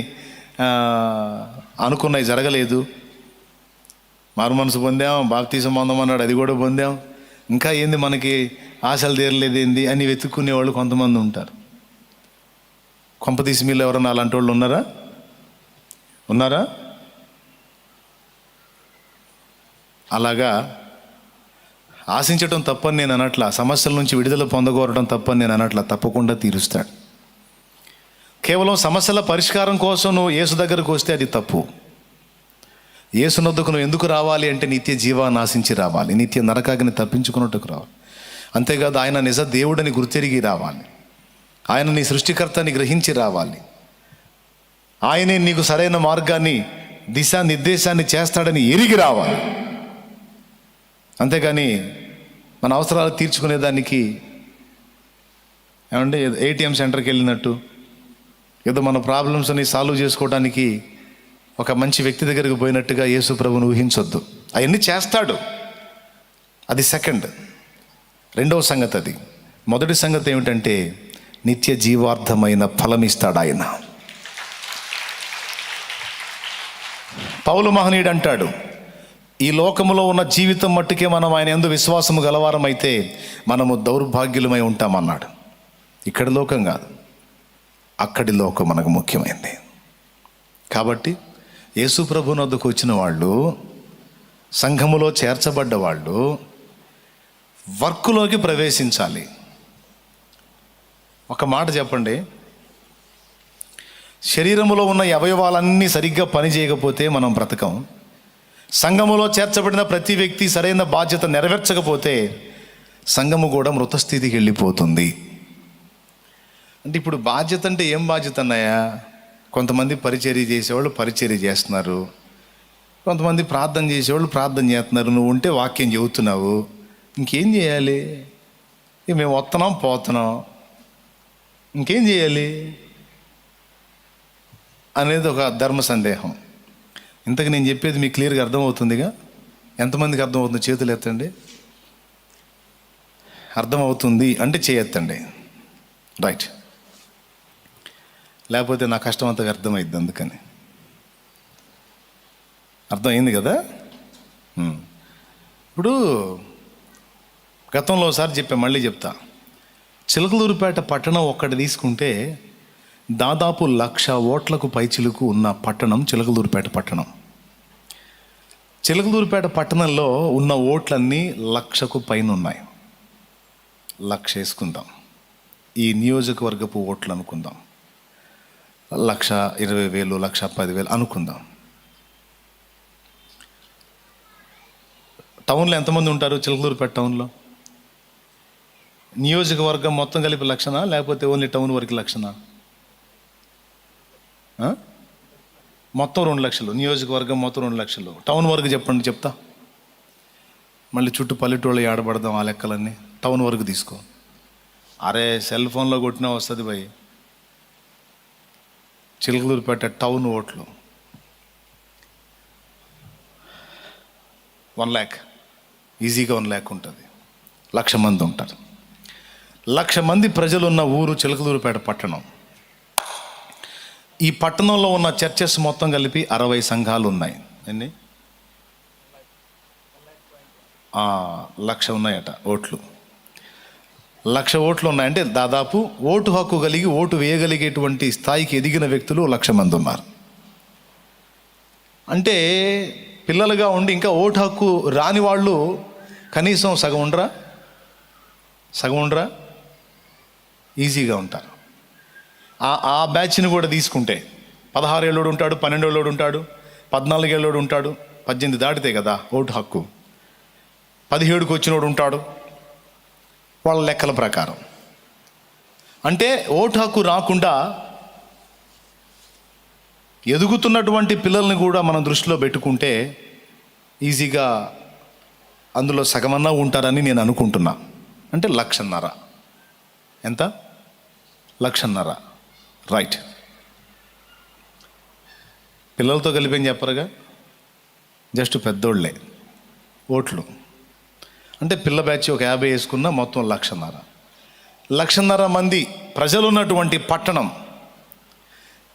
అనుకున్నవి జరగలేదు, మారు మనసు పొందాం, బాప్తీసం పొందమన్నాడు అది కూడా పొందాం, ఇంకా ఏంది మనకి ఆశలు తీరలేదు ఏంది అని వెతుక్కునే వాళ్ళు కొంతమంది ఉంటారు. కొంపతీసి మీలో ఎవరన్నా అలాంటి వాళ్ళు ఉన్నారా? అలాగా ఆశించటం తప్పని నేను అనట్లా, సమస్యల నుంచి విడుదల పొందగోరడం తప్పని నేను అనట్లా, తప్పకుండా తీరుస్తాడు. కేవలం సమస్యల పరిష్కారం కోసం నువ్వు యేసు దగ్గరకు వస్తే అది తప్పు. యేసునొద్దకు నువ్వు ఎందుకు రావాలి అంటే నిత్య జీవాన్ని ఆశించి రావాలి, నిత్య నరకాగ్ని తప్పించుకున్నట్టుకు రావాలి. అంతేకాదు ఆయన నిజ దేవుడని గుర్తెరిగి రావాలి, ఆయన నీ సృష్టికర్తని గ్రహించి రావాలి, ఆయనే నీకు సరైన మార్గాన్ని దిశానిర్దేశాన్ని చేస్తాడని ఎరిగి రావాలి. అంతేగాని మన అవసరాలు తీర్చుకునేదానికి ఏమంటే ఏటీఎం సెంటర్కి వెళ్ళినట్టు, ఏదో మన ప్రాబ్లమ్స్ని సాల్వ్ చేసుకోవడానికి ఒక మంచి వ్యక్తి దగ్గరికి పోయినట్టుగా యేసు ప్రభువును ఊహించొద్దు. అవన్నీ చేస్తాడు, అది సెకండ్. రెండవ సంగతి అది. మొదటి సంగతి ఏమిటంటే నిత్య జీవార్థమైన ఫలం ఇస్తాడు ఆయన. పౌలు మహనీయుడు అంటాడు, ఈ లోకములో ఉన్న జీవితం మట్టుకే మనం ఆయన యందు విశ్వాసము గలవారమైతే మనము దౌర్భాగ్యులమై ఉంటామన్నాడు. ఇక్కడి లోకం కాదు, అక్కడి లోకం మనకు ముఖ్యమైనది. కాబట్టి యేసు ప్రభువుని వద్దకు వచ్చిన వాళ్ళు, సంఘములో చేర్చబడ్డ వాళ్ళు వర్కులోకి ప్రవేశించాలి. ఒక మాట చెప్పండి, శరీరములో ఉన్న అవయవాలన్నీ సరిగ్గా పని చేయకపోతే మనం బ్రతకం. సంఘములో చేర్చబడిన ప్రతి వ్యక్తి సరైన బాధ్యత నెరవేర్చకపోతే సంఘము కూడా మృతస్థితికి వెళ్ళిపోతుంది. అంటే ఇప్పుడు బాధ్యత అంటే ఏం బాధ్యత అన్నాయా? కొంతమంది పరిచర్య చేసేవాళ్ళు పరిచర్య చేస్తున్నారు, కొంతమంది ప్రార్థన చేసేవాళ్ళు ప్రార్థన చేస్తున్నారు, నువ్వు ఉంటే వాక్యం చెబుతున్నావు, ఇంకేం చేయాలి? మేము వస్తున్నాం పోతున్నాం, ఇంకేం చేయాలి అనేది ఒక ధర్మ సందేహం. ఇంతకు నేను చెప్పేది మీకు క్లియర్గా అర్థమవుతుందిగా? ఎంతమందికి అర్థమవుతుంది? చేతులు ఎత్తండి. అర్థమవుతుంది అంటే చేయెత్తండి. రైట్, లేకపోతే నా కష్టం అంతగా అర్థమైద్ది. అందుకని అర్థమైంది కదా? ఇప్పుడు గతంలో ఒకసారి చెప్పా, మళ్ళీ చెప్తా. చిలకలూరుపేట పట్టణం ఒక్కటి తీసుకుంటే దాదాపు 1,00,000 ఓట్లకు పైచిలుకు ఉన్న పట్టణం చిలకలూరుపేట పట్టణం. చిలకలూరుపేట పట్టణంలో ఉన్న ఓట్లన్నీ 1,00,000కు పైన ఉన్నాయి. 1,00,000 వేసుకుందాం, ఈ నియోజకవర్గపు ఓట్లు అనుకుందాం, 1,20,000, 1,10,000 అనుకుందాం. టౌన్లో ఎంతమంది ఉంటారు? చిలకలూరుపేట టౌన్లో నియోజకవర్గం మొత్తం కలిపి 1,00,000 లేకపోతే ఓన్లీ టౌన్ వరకు 1,00,000? మొత్తం 2,00,000. నియోజకవర్గం మొత్తం 2,00,000. టౌన్ వరకు చెప్పండి, చెప్తా. మళ్ళీ చుట్టూ పల్లెటూళ్ళు ఆడబడదాం ఆ లెక్కలన్నీ. టౌన్ వరకు తీసుకో. అరే సెల్ ఫోన్లో కొట్టినా వస్తుంది భయ్. చిలకలూరుపేట టౌన్ ఓట్లు 1,00,000, ఈజీగా 1,00,000 ఉంటుంది. 1,00,000 మంది ఉంటారు. 1,00,000 మంది ప్రజలున్న ఊరు చిలకలూరుపేట పట్టణం. ఈ పట్టణంలో ఉన్న చర్చెస్ మొత్తం కలిపి 60 సంఘాలు ఉన్నాయి. ఎన్ని? 1,00,000 ఉన్నాయట ఓట్లు. 1,00,000 ఓట్లు ఉన్నాయంటే దాదాపు ఓటు హక్కు కలిగి ఓటు వేయగలిగేటువంటి స్థాయికి ఎదిగిన వ్యక్తులు 1,00,000 మంది ఉన్నారు. అంటే పిల్లలుగా ఉండి ఇంకా ఓటు హక్కు రాని వాళ్ళు కనీసం సగం ఉండరా? ఈజీగా ఉంటారు. ఆ బ్యాచ్ని కూడా తీసుకుంటే 16 ఏళ్ళోడు ఉంటాడు, 12 ఏళ్ళోడు ఉంటాడు, 14 ఏళ్ళోడు ఉంటాడు, 18 దాటితే కదా ఓటు హక్కు, 17కు వచ్చినోడు ఉంటాడు వాళ్ళ లెక్కల ప్రకారం. అంటే ఓటు హక్కు రాకుండా ఎదుగుతున్నటువంటి పిల్లల్ని కూడా మనం దృష్టిలో పెట్టుకుంటే ఈజీగా అందులో సగమన్నా ఉంటారని నేను అనుకుంటున్నా. అంటే 1,50,000. ఎంత? 1,50,000. రైట్. పిల్లలతో కలిపి ఏం చెప్పరుగా, జస్ట్ పెద్దోళ్ళే ఓట్లు. అంటే పిల్ల బ్యాచ్ ఒక 50 వేసుకున్న మొత్తం 1,50,000 మంది ప్రజలు ఉన్నటువంటి పట్టణం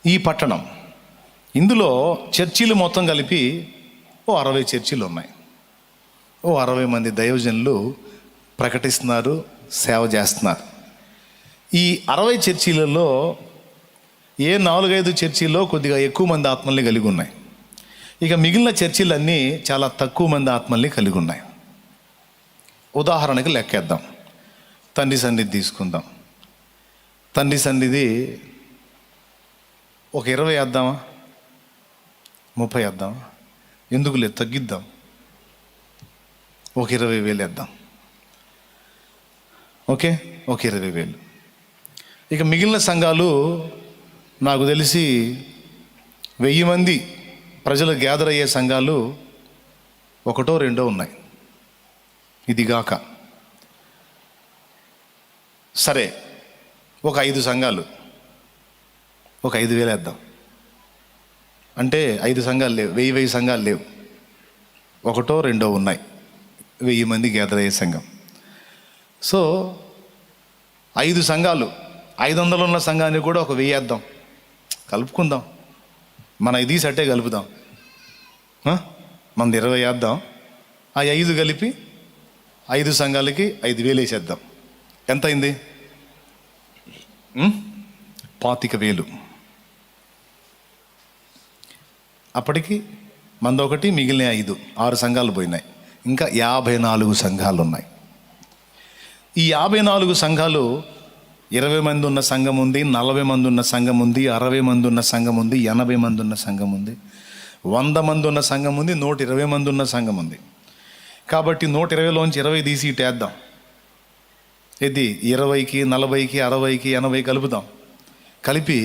ఈ పట్టణం. ఇందులో చర్చీలు మొత్తం కలిపి 60 చర్చీలు ఉన్నాయి. 60 మంది దైవజనులు ప్రకటిస్తున్నారు, సేవ చేస్తున్నారు. ఈ 60 చర్చీలలో ఏ 4-5 చర్చీల్లో కొద్దిగా ఎక్కువ మంది ఆత్మల్ని కలిగి ఉన్నాయి. ఇక మిగిలిన చర్చీలన్నీ చాలా తక్కువ మంది ఆత్మల్ని కలిగి ఉన్నాయి. ఉదాహరణకి లెక్కేద్దాం. తండ్రి సన్నిధి తీసుకుందాం. తండ్రి సన్నిధి ఒక 20 వేద్దామా, 30 వేద్దామా? ఎందుకు లేదు, తగ్గిద్దాం, ఒక 20,000 వేద్దాం. ఓకే, ఒక 20,000. ఇక మిగిలిన సంఘాలు నాకు తెలిసి 1000 మంది ప్రజలు గ్యాదర్ అయ్యే సంఘాలు 1-2 ఉన్నాయి. ఇదిగాక సరే, ఒక 5 సంఘాలు, ఒక 5,000 వేద్దాం. అంటే 5 సంఘాలు లేవు, 1000 సంఘాలు లేవు, 1-2 ఉన్నాయి 1000 మంది గ్యాదర్ అయ్యే సంఘం. సో 5 సంఘాలు, 500 ఉన్న సంఘాన్ని కూడా ఒక 1000 వేద్దాం, కలుపుకుందాం. మన ఇది సట్టే కలుపుదాం, మనది 20 వేద్దాం. ఆ 5 కలిపి 5 సంఘాలకి 5,000 వేసేద్దాం. ఎంత అయింది? 25,000. అప్పటికి మందొకటి, మిగిలిన 6 సంఘాలు పోయినాయి. ఇంకా 54 సంఘాలు ఉన్నాయి. ఈ 54 సంఘాలు 20 మంది ఉన్న సంఘం ఉంది, 40 మంది ఉన్న సంఘం ఉంది, 60 మంది ఉన్న సంఘం ఉంది, 80 మంది ఉన్న సంఘం ఉంది, 100 మంది ఉన్న సంఘం ఉంది, 120 మంది ఉన్న సంఘం ఉంది. కాబట్టి 120లోంచి 20 తీసి ఇటేద్దాం. ఇది 20కి, 40కి, 60కి, 80 కలుపుదాం. కలిపి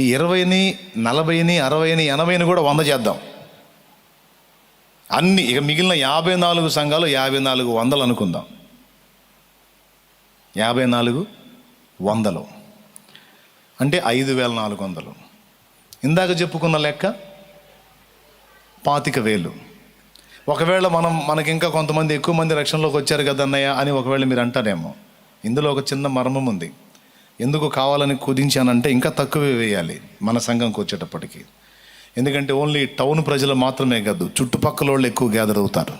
ఈ 20ని, 40ని, 60ని, 80ని కూడా 100 చేద్దాం. అన్ని ఇక మిగిలిన 54 సంఘాలు 54,100 అనుకుందాం. 54,100 అంటే 5,400. ఇందాక చెప్పుకున్న లెక్క 25,000. ఒకవేళ మనకి ఇంకా కొంతమంది ఎక్కువ మంది రక్షణలోకి వచ్చారు కదన్నయ్య అని ఒకవేళ మీరు అంటారేమో. ఇందులో ఒక చిన్న మర్మం ఉంది. ఎందుకు కావాలని కుదించానంటే ఇంకా తక్కువే వేయాలి మన సంఘంకి వచ్చేటప్పటికి. ఎందుకంటే ఓన్లీ టౌన్ ప్రజలు మాత్రమే కాదు, చుట్టుపక్కల వాళ్ళు ఎక్కువ గ్యాదర్ అవుతారు.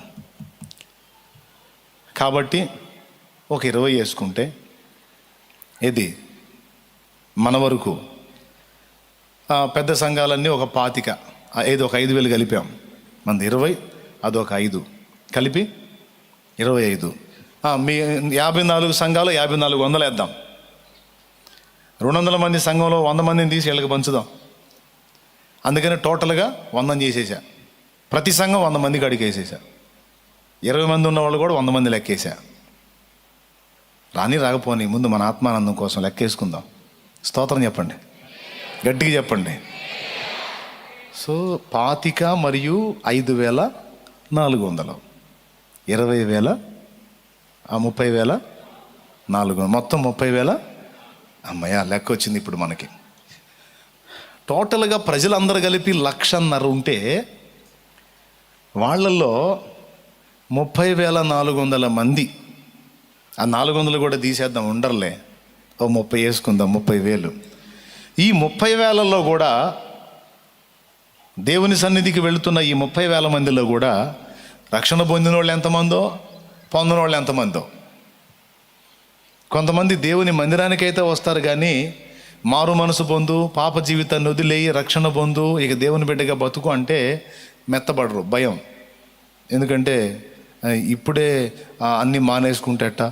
కాబట్టి ఒక 20 వేసుకుంటే ఇది మన వరకు. పెద్ద సంఘాలన్నీ ఒక 25, ఏదో ఒక 5,000 కలిపాం. మనది 20, అదొక 5 కలిపి 25. మీ 54 సంఘాలు 54,100 వేద్దాం. 200 మంది సంఘంలో 100 మందిని తీసి వీళ్ళకి పంచుదాం. అందుకని టోటల్గా 100 చేసేసా. ప్రతి సంఘం 100 మందికి అడిగేసేసా. 20 మంది ఉన్నవాళ్ళు కూడా 100 మంది లెక్కేసా. రాకపోని ముందు మన ఆత్మానందం కోసం లెక్కేసుకుందాం. స్తోత్రం చెప్పండి, గట్టిగా చెప్పండి. సో 25 మరియు 5,400, 20,000, 30,400, మొత్తం 30,000. అమ్మయ్య, లెక్క వచ్చింది ఇప్పుడు మనకి. టోటల్గా ప్రజలందరూ కలిపి 1,50,000 ఉంటే వాళ్ళల్లో 30,400 మంది. ఆ 400 కూడా తీసేద్దాం, ఉండర్లే, ఓ 30 వేసుకుందాం, 30,000. ఈ 30,000లో కూడా దేవుని సన్నిధికి వెళుతున్న ఈ 30,000 మందిలో కూడా రక్షణ పొందిన వాళ్ళు ఎంతమందో, పొందిన వాళ్ళు ఎంతమందో. కొంతమంది దేవుని మందిరానికైతే వస్తారు కానీ మారు మనసు పొందు, పాప జీవితాన్ని వదిలేయి రక్షణ పొందు, ఇక దేవుని బిడ్డగా బతుకు అంటే మెత్తబడరు, భయం. ఎందుకంటే ఇప్పుడే అన్నీ మానేసుకుంటేట,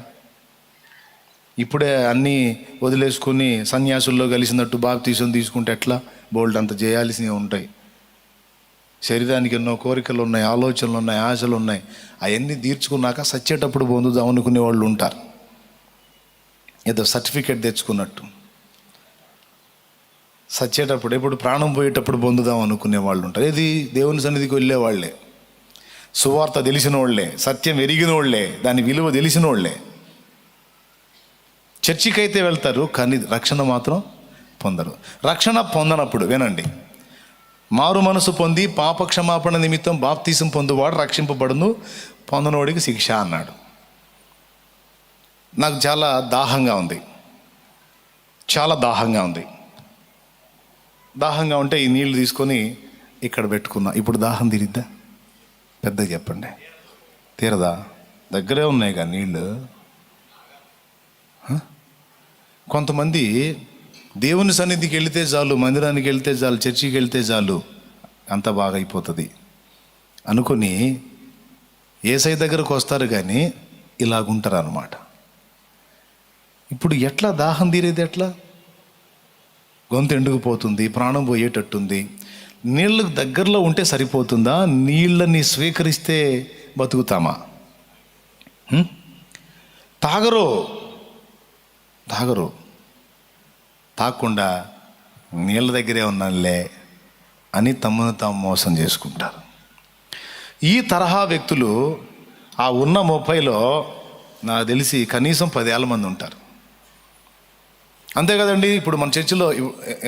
ఇప్పుడే అన్నీ వదిలేసుకుని సన్యాసుల్లో కలిసినట్టు బాప్తీసం తీసుకుంటే ఎట్లా, బోల్డ్ అంత చేయాల్సినవి ఉంటాయి. శరీరానికి ఎన్నో కోరికలు ఉన్నాయి, ఆలోచనలు ఉన్నాయి, ఆశలు ఉన్నాయి. అవన్నీ తీర్చుకున్నాక సచ్చేటప్పుడు పొందుదాం అనుకునే వాళ్ళు ఉంటారు, ఏదో సర్టిఫికేట్ తెచ్చుకున్నట్టు. సచ్చేటప్పుడు, ఎప్పుడు ప్రాణం పోయేటప్పుడు పొందుదాం అనుకునే వాళ్ళు ఉంటారు. ఇది దేవుని సన్నిధికి వెళ్ళే వాళ్ళే, సువార్త తెలిసిన వాళ్ళే, సత్యం ఎరిగిన వాళ్ళే, దాని విలువ తెలిసిన వాళ్ళే చర్చికి అయితే వెళ్తారు, కానీ రక్షణ మాత్రం పొందరు. రక్షణ పొందనప్పుడు వినండి, మారు మనసు పొంది పాపక్షమాపణ నిమిత్తం బాప్తీసం పొందువాడు రక్షింపబడును, పొందనోడికి శిక్ష అన్నాడు. నాకు చాలా దాహంగా ఉంది, చాలా దాహంగా ఉంది. దాహంగా ఉంటే ఈ నీళ్లు తీసుకొని ఇక్కడ పెట్టుకున్నా. ఇప్పుడు దాహం తీరిద్దా? పెద్దగా చెప్పండి. తీరదా? దగ్గరే ఉన్నాయి కదా నీళ్ళు. కొంతమంది దేవుని సన్నిధికి వెళితే చాలు, మందిరానికి వెళితే చాలు, చర్చికి వెళితే చాలు, అంత బాగా అయిపోతుంది అనుకుని యేసయ్య దగ్గరకు వస్తారు, కానీ ఇలాగుంటారు అన్నమాట. ఇప్పుడు ఎట్లా దాహం తీరేది? ఎట్లా? గొంతు ఎండుకుపోతుంది, ప్రాణం పోయేటట్టుంది. నీళ్ళకు దగ్గరలో ఉంటే సరిపోతుందా? నీళ్ళని స్వీకరిస్తే బతుకుతామా? తాగరు. తాగకుండా నీళ్ళ దగ్గరే ఉన్నానులే అని తమను తాము మోసం చేసుకుంటారు. ఈ తరహా వ్యక్తులు ఆ ఉన్న 30లో నాకు తెలిసి కనీసం 10,000 మంది ఉంటారు. అంతే కదండి. ఇప్పుడు మన చర్చిలో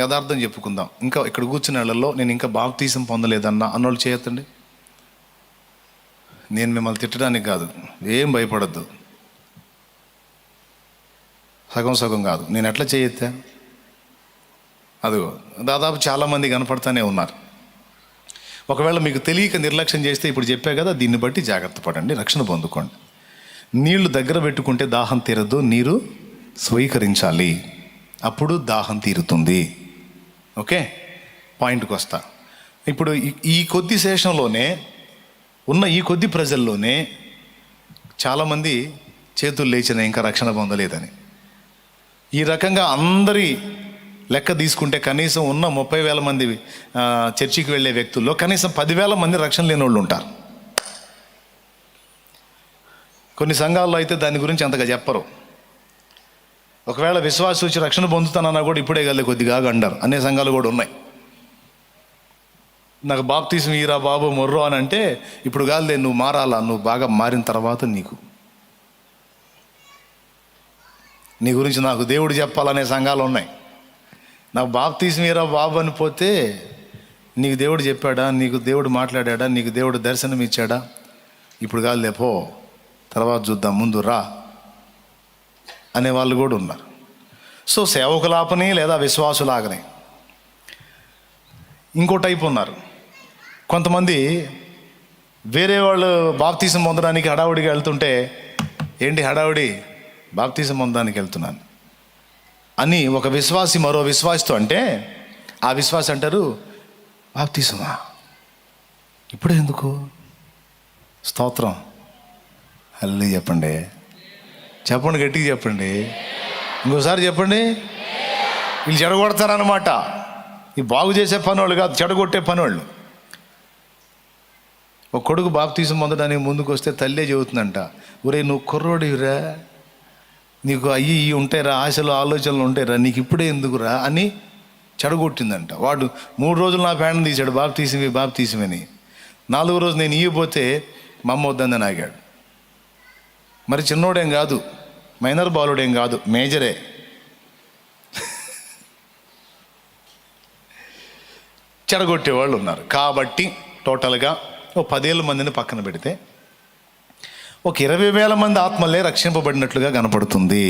యథార్థం చెప్పుకుందాం, ఇంకా ఇక్కడ కూర్చున్న వాళ్ళలో నేను ఇంకా బాప్తీసం పొందలేదన్నా అన్నోళ్ళు చేయొద్దండి. నేను మిమ్మల్ని తిట్టడానికి కాదు, ఏం భయపడద్దు, సగం కాదు. నేను ఎట్లా చేయొచ్చా? అదిగో దాదాపు చాలామంది కనపడతానే ఉన్నారు. ఒకవేళ మీకు తెలియక నిర్లక్ష్యం చేస్తే ఇప్పుడు చెప్పా కదా, దీన్ని బట్టి జాగ్రత్త పడండి, రక్షణ పొందుకోండి. నీళ్లు దగ్గర పెట్టుకుంటే దాహం తీరదు, నీరు స్వీకరించాలి, అప్పుడు దాహం తీరుతుంది. ఓకే, పాయింట్కి వస్తా. ఇప్పుడు ఈ కొద్ది శేషంలోనే ఉన్న ఈ కొద్ది ప్రజల్లోనే చాలామంది చేతులు లేచిన ఇంకా రక్షణ పొందలేదని. ఈ రకంగా అందరి లెక్క తీసుకుంటే కనీసం ఉన్న 30,000 మంది చర్చికి వెళ్ళే వ్యక్తుల్లో కనీసం 10,000 మంది రక్షణ లేని వాళ్ళు ఉంటారు. కొన్ని సంఘాల్లో అయితే దాని గురించి అంతగా చెప్పరు. ఒకవేళ విశ్వాస వచ్చి రక్షణ పొందుతానన్నా కూడా ఇప్పుడే కదా కొద్దిగా అంటారు అనే సంఘాలు కూడా ఉన్నాయి. నాకు బాప్తీసం ఈరా బాబు మొర్రో అని అంటే, ఇప్పుడు కాదులే, నువ్వు మారాలా, నువ్వు బాగా మారిన తర్వాత నీ గురించి నాకు దేవుడు చెప్పాలనే సంఘాలు ఉన్నాయి. నాకు బాప్తీసం ఈరా బాబు అని పోతే, నీకు దేవుడు చెప్పాడా, నీకు దేవుడు మాట్లాడా, నీకు దేవుడు దర్శనం ఇచ్చాడా, ఇప్పుడు కాదులే పో, తర్వాత చూద్దాం, ముందు రా అనే వాళ్ళు కూడా ఉన్నారు. సో సేవకులాపని లేదా విశ్వాసులాగని ఇంకో టైప్ ఉన్నారు. కొంతమంది వేరే వాళ్ళు బాప్తీసం పొందడానికి హడావుడిగా వెళ్తుంటే, ఏంటి హడావుడి, బాప్తీసం పొందడానికి వెళ్తున్నాను అని ఒక విశ్వాసి మరో విశ్వాసితో అంటే, ఆ విశ్వాసి అంటారు, బాప్తీసమా ఇప్పుడే ఎందుకు? స్తోత్రం, హల్లెలూయా చెప్పండి, చెప్పండి, గట్టిగా చెప్పండి, ఇంకోసారి చెప్పండి. వీళ్ళు చెడగొడతారనమాట. ఈ బాగు చేసే పనివాళ్ళు కాదు, చెడగొట్టే పనివాళ్ళు. ఒక కొడుకు బాప్తీసం పొందడానికి ముందుకు వస్తే తల్లే చెబుతుందంట, ఒరే నువ్వు కుర్రోడివిరా, నీకు అయ్యి ఉంటాయిరా, ఆశలు ఆలోచనలు ఉంటాయిరా, నీకు ఇప్పుడే ఎందుకురా అని చెడగొట్టిందంట. వాడు 3 రోజులు నా ప్యాంట్ తీశాడు, బాప్తీసమని. 4వ రోజు నేను ఇయ్యపోతే మా అమ్మ వద్దని ఆగాడు. మరి చిన్నోడేం కాదు, మైనర్ బాలుడేం కాదు, మేజరే. చెడగొట్టేవాళ్ళు ఉన్నారు. కాబట్టి టోటల్గా ఓ 10,000 మందిని పక్కన పెడితే ఒక 20,000 మంది ఆత్మలే రక్షింపబడినట్లుగా కనపడుతుంది.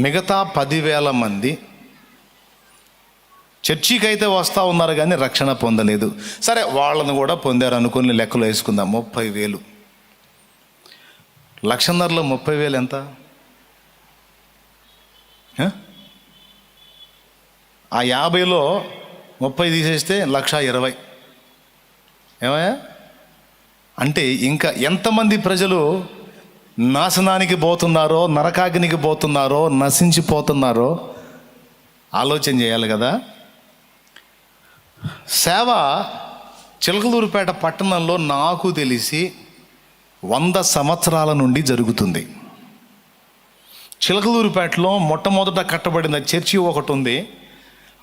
మిగతా 10,000 మంది చర్చికి అయితే వస్తూ ఉన్నారు కానీ రక్షణ పొందలేదు. సరే, వాళ్ళను కూడా పొందారు అనుకుని లెక్కలు వేసుకుందాం. 30,000, 1,50,000లో 30,000 ఎంత? ఆ 50లో 30 తీసేస్తే 1,20,000. ఏమయ్యా అంటే ఇంకా ఎంతమంది ప్రజలు నాశనానికి పోతున్నారో, నరకాగ్నికి పోతున్నారో, నశించిపోతున్నారో ఆలోచన చేయాలి కదా. సేవ చిలకలూరుపేట పట్టణంలో నాకు తెలిసి 100 సంవత్సరాల నుండి జరుగుతుంది. చిలకలూరుపేటలో మొట్టమొదట కట్టబడిన చర్చి ఒకటి ఉంది.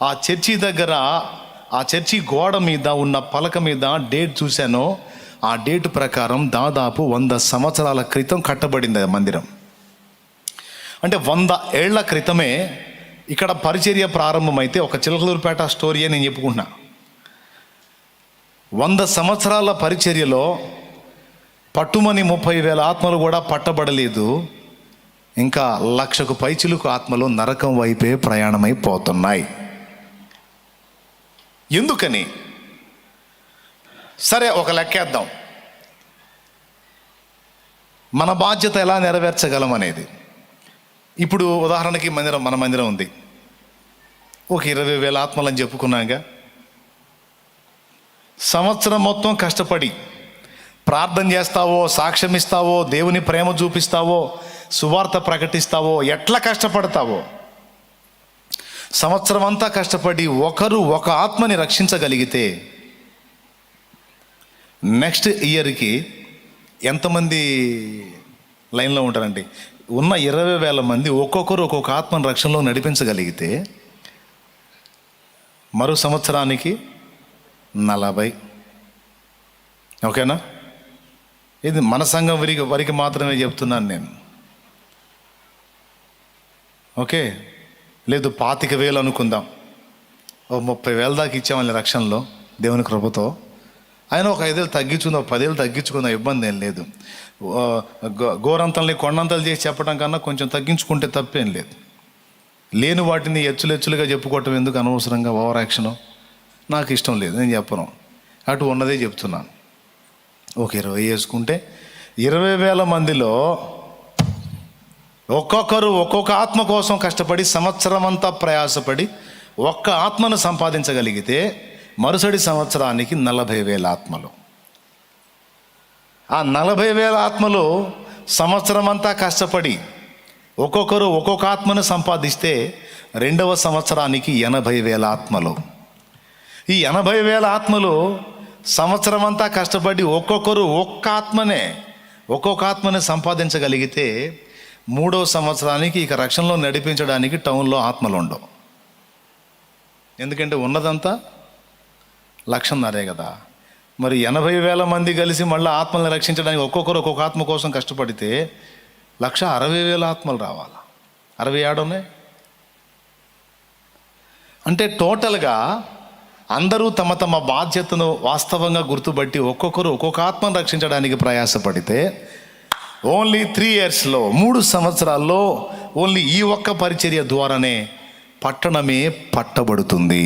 ఆ చర్చి దగ్గర, ఆ చర్చి గోడ మీద ఉన్న పలక మీద డేట్ చూశాను. ఆ డేట్ ప్రకారం దాదాపు 100 సంవత్సరాల క్రితం కట్టబడింది ఆ మందిరం. అంటే 100 ఏళ్ల క్రితమే ఇక్కడ పరిచర్య ప్రారంభమైతే ఒక చిలకలూరుపేట స్టోరీయే నేను చెప్పుకుంటున్నా. 100 సంవత్సరాల పరిచర్యలో పట్టుమని 30,000 ఆత్మలు కూడా పట్టబడలేదు. ఇంకా 1,00,000కు పైచిలుకు ఆత్మలు నరకం వైపే ప్రయాణమైపోతున్నాయి. ఎందుకని? సరే, ఒక లెక్కేద్దాం. మన బాధ్యత ఎలా నెరవేర్చగలం అనేది. ఇప్పుడు ఉదాహరణకి మన మందిరం ఉంది. ఒక 20,000 ఆత్మలని చెప్పుకున్నాక సంవత్సరం మొత్తం కష్టపడి ప్రార్థన చేస్తావో, సాక్ష్యం ఇస్తావో, దేవుని ప్రేమ చూపిస్తావో, సువార్త ప్రకటిస్తావో, ఎట్లా కష్టపడతావో, సంవత్సరం అంతా కష్టపడి ఒక ఆత్మని రక్షించగలిగితే నెక్స్ట్ ఇయర్కి ఎంతమంది లైన్లో ఉంటారండి? ఉన్న 20,000 మంది ఒక్కొక్కరు ఒక్కొక్క ఆత్మను రక్షణలో నడిపించగలిగితే మరో సంవత్సరానికి 40. ఓకేనా? ఇది మన సంఘం వరికి మాత్రమే చెప్తున్నాను నేను. ఓకే, లేదు 25,000 అనుకుందాం. 30,000 దాకా ఇచ్చామని రక్షణలో దేవుని కృపతో. ఆయన ఒక 5,000 తగ్గించుకుందాం, 10,000 తగ్గించుకుందాం, ఇబ్బంది ఏం లేదు. గోరంతల్ని కొండంతలు చేసి చెప్పడం కన్నా కొంచెం తగ్గించుకుంటే తప్పేం లేదు. లేని వాటిని ఎచ్చులుగా చెప్పుకోవటం ఎందుకు అనవసరంగా ఓవర్ యాక్షను? నాకు ఇష్టం లేదు, నేను చెప్పను. అటు ఉన్నదే చెప్తున్నాను. ఒక 20 వేసుకుంటే 20,000 మందిలో ఒక్కొక్కరు ఒక్కొక్క ఆత్మ కోసం కష్టపడి సంవత్సరం అంతా ప్రయాసపడి ఒక్క ఆత్మను సంపాదించగలిగితే మరుసటి సంవత్సరానికి 40,000 ఆత్మలు. ఆ 40,000 ఆత్మలు సంవత్సరం అంతా కష్టపడి ఒక్కొక్కరు ఒక్కొక్క ఆత్మను సంపాదిస్తే రెండవ సంవత్సరానికి 80,000 ఆత్మలు. ఈ 80,000 ఆత్మలు సంవత్సరం అంతా కష్టపడి ఒక్కొక్కరు ఒక్కొక్క ఆత్మని సంపాదించగలిగితే మూడో సంవత్సరానికి ఇక రక్షణలో నడిపించడానికి టౌన్లో ఆత్మలు ఉండవు. ఎందుకంటే ఉన్నదంతా 1,50,000 కదా. మరి 80,000 మంది కలిసి మళ్ళీ ఆత్మల్ని రక్షించడానికి ఒక్కొక్కరు ఒక్కొక్క ఆత్మ కోసం కష్టపడితే 1,60,000 ఆత్మలు రావాలి. 67 ఉన్నాయి. అంటే టోటల్గా అందరూ తమ తమ బాధ్యతను వాస్తవంగా గుర్తుపట్టి ఒక్కొక్కరు ఒక్కొక్క ఆత్మను రక్షించడానికి ప్రయాసపడితే ఓన్లీ 3 ఇయర్స్లో 3 సంవత్సరాల్లో ఓన్లీ ఈ ఒక్క పరిచర్య ద్వారానే పట్టణమే పట్టబడుతుంది.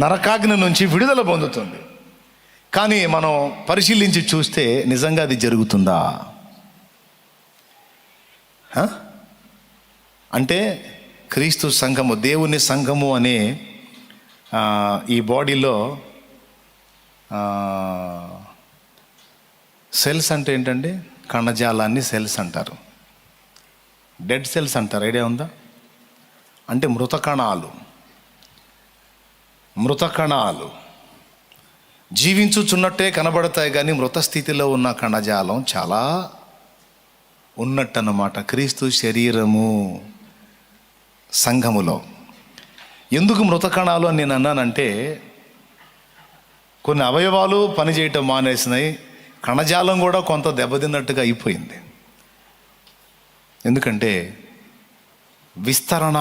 నరకాగ్ని నుంచి విడుదల పొందుతుంది. కానీ మనం పరిశీలించి చూస్తే నిజంగా అది జరుగుతుందా? అంటే క్రీస్తు సంఘము, దేవుని సంఘము అనే ఈ బాడీలో సెల్స్ అంటే ఏంటండి? కణజాలాన్ని సెల్స్ అంటారు. డెడ్ సెల్స్ అంటారు. ఐడియా ఉందా? అంటే మృత కణాలు జీవించుచున్నట్టే కనబడతాయి, కానీ మృత స్థితిలో ఉన్న కణజాలం చాలా ఉన్నట్టన్నమాట. క్రీస్తు శరీరము సంఘములో ఎందుకు మృత కణాలు అని నేను అన్నానంటే, కొన్ని అవయవాలు పనిచేయటం మానేసినాయి, కణజాలం కూడా కొంత దెబ్బతిన్నట్టుగా అయిపోయింది. ఎందుకంటే విస్తరణ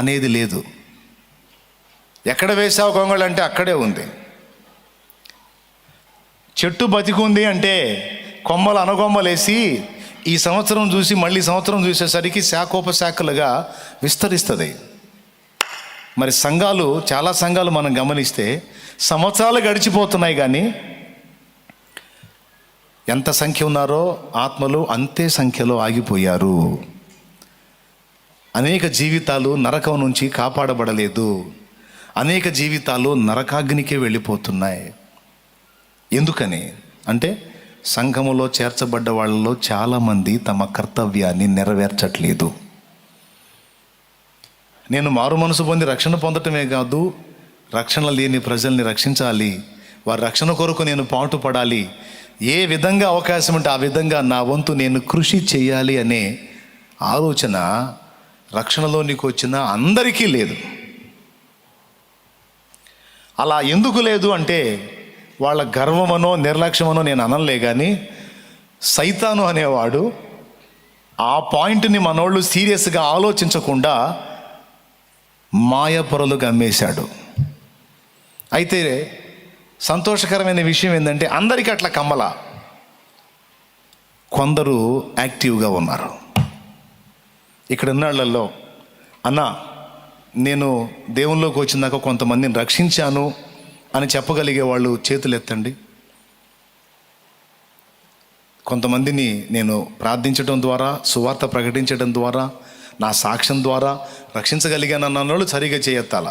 అనేది లేదు. ఎక్కడ వేసావు గొంగళి అంటే అక్కడే ఉంది. చెట్టు బతికుంది అంటే కొమ్మలు అనగొమ్మలేసి ఈ సంవత్సరం చూసి మళ్ళీ సంవత్సరం చూసేసరికి శాఖోపశాఖలుగా విస్తరిస్తుంది. మరి చాలా సంఘాలు మనం గమనిస్తే సంవత్సరాలు గడిచిపోతున్నాయి, కానీ ఎంత సంఖ్య ఉన్నారో ఆత్మలు అంతే సంఖ్యలో ఆగిపోయారు. అనేక జీవితాలు నరకం నుంచి కాపాడబడలేదు. అనేక జీవితాలు నరకాగ్నికే వెళ్ళిపోతున్నాయి. ఎందుకని అంటే సంఘములో చేర్చబడ్డ వాళ్ళలో చాలామంది తమ కర్తవ్యాన్ని నెరవేర్చట్లేదు. నేను మారు మనసు పొంది రక్షణ పొందటమే కాదు, రక్షణ లేని ప్రజల్ని రక్షించాలి, వారి రక్షణ కొరకు నేను పాటుపడాలి, ఏ విధంగా అవకాశం ఉంటే ఆ విధంగా నా వంతు నేను కృషి చేయాలి అనే ఆలోచన రక్షణలోనికి వచ్చిన అందరికీ లేదు. అలా ఎందుకు లేదు అంటే వాళ్ళ గర్వమనో నిర్లక్ష్యమనో నేను అనలే, కానీ సైతాను అనేవాడు ఆ పాయింట్ని మనోళ్ళు సీరియస్గా ఆలోచించకుండా మాయపొరలుగా అమ్మేశాడు. అయితే సంతోషకరమైన విషయం ఏంటంటే అందరికీ అట్లా కమ్మల, కొందరు యాక్టివ్గా ఉన్నారు. ఇక్కడ ఉన్నాళ్ళల్లో అన్న నేను దేవునిలోకి వచ్చినాక కొంతమందిని రక్షించాను అని చెప్పగలిగే వాళ్ళు చేతులు ఎత్తండి. కొంతమందిని నేను ప్రార్థించడం ద్వారా, సువార్త ప్రకటించడం ద్వారా, నా సాక్ష్యం ద్వారా రక్షించగలిగానన్న వాళ్ళు సరిగా చేయెత్తాల.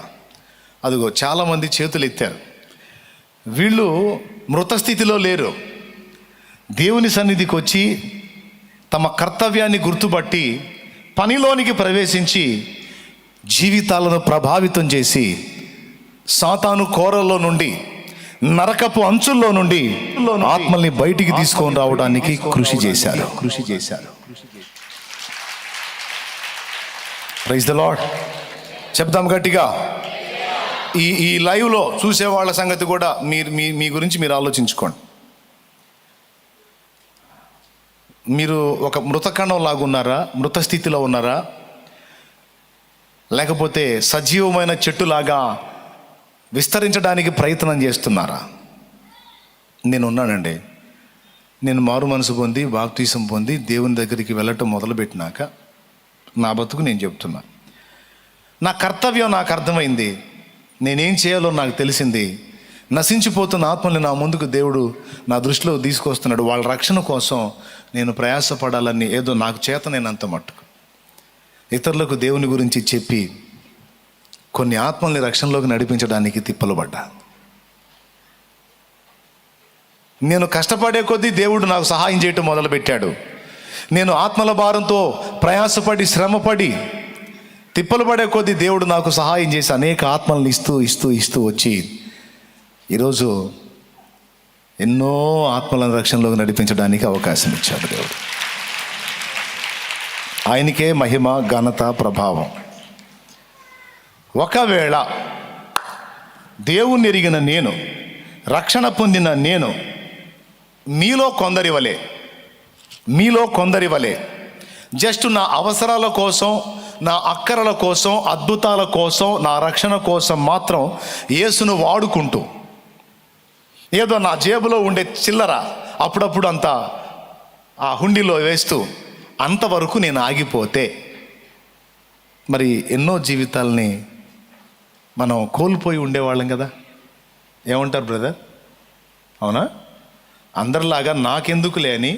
అదిగో చాలామంది చేతులు ఎత్తారు. వీళ్ళు మృత స్థితిలో లేరు. దేవుని సన్నిధికి వచ్చి తమ కర్తవ్యాన్ని గుర్తుపట్టి పనిలోనికి ప్రవేశించి జీవితాలను ప్రభావితం చేసి సాతాను కోరల్లో నుండి, నరకపు అంచుల్లో నుండి ఆత్మల్ని బయటికి తీసుకొని రావడానికి కృషి చేశారు. Praise the Lord. చెప్దాం గట్టిగా. ఈ లైవ్లో చూసే వాళ్ళ సంగతి కూడా మీ గురించి మీరు ఆలోచించుకోండి. మీరు ఒక మృతకణం లాగున్నారా, మృత స్థితిలో ఉన్నారా, లేకపోతే సజీవమైన చెట్టులాగా విస్తరించడానికి ప్రయత్నం చేస్తున్నారా? నేను ఉన్నానండి. నేను మారు మనసు పొంది బాప్తీసం పొంది దేవుని దగ్గరికి వెళ్ళటం మొదలుపెట్టినాక నా బతుకు నేను చెప్తున్నా. నా కర్తవ్యం నాకు అర్థమైంది, నేనేం చేయాలో నాకు తెలిసింది. నశించిపోతున్న ఆత్మల్ని నా ముందుకు దేవుడు నా దృష్టిలో తీసుకొస్తున్నాడు. వాళ్ళ రక్షణ కోసం నేను ప్రయాసపడాలని ఏదో నాకు చేతనైనంత మట్టుకు ఇతరులకు దేవుని గురించి చెప్పి కొన్ని ఆత్మల్ని రక్షణలోకి నడిపించడానికి తిప్పలు పడ్డా. నేను కష్టపడే కొద్దీ దేవుడు నాకు సహాయం చేయటం మొదలుపెట్టాడు. నేను ఆత్మల భారంతో ప్రయాసపడి శ్రమపడి తిప్పలు పడే కొద్దీ దేవుడు నాకు సహాయం చేసి అనేక ఆత్మలను ఇస్తూ వచ్చి ఈరోజు ఎన్నో ఆత్మలను రక్షణలోకి నడిపించడానికి అవకాశం ఇచ్చాడు దేవుడు. ఆయనకే మహిమ, ఘనత, ప్రభావం. ఒకవేళ దేవుణ్ణి ఎరిగిన నేను, రక్షణ పొందిన నేను మీలో కొందరి వలె జస్ట్ నా అవసరాల కోసం, నా అక్కరల కోసం, అద్భుతాల కోసం, నా రక్షణ కోసం మాత్రం యేసును వాడుకుంటూ ఏదో నా జేబులో ఉండే చిల్లర అప్పుడప్పుడు అంత ఆ హుండీలో వేస్తూ అంతవరకు నేను ఆగిపోతే మరి ఎన్నో జీవితాలని మనం కోల్పోయి ఉండేవాళ్ళం కదా. ఏమంటారు బ్రదర్? అవునా? అందరిలాగా నాకెందుకులే అని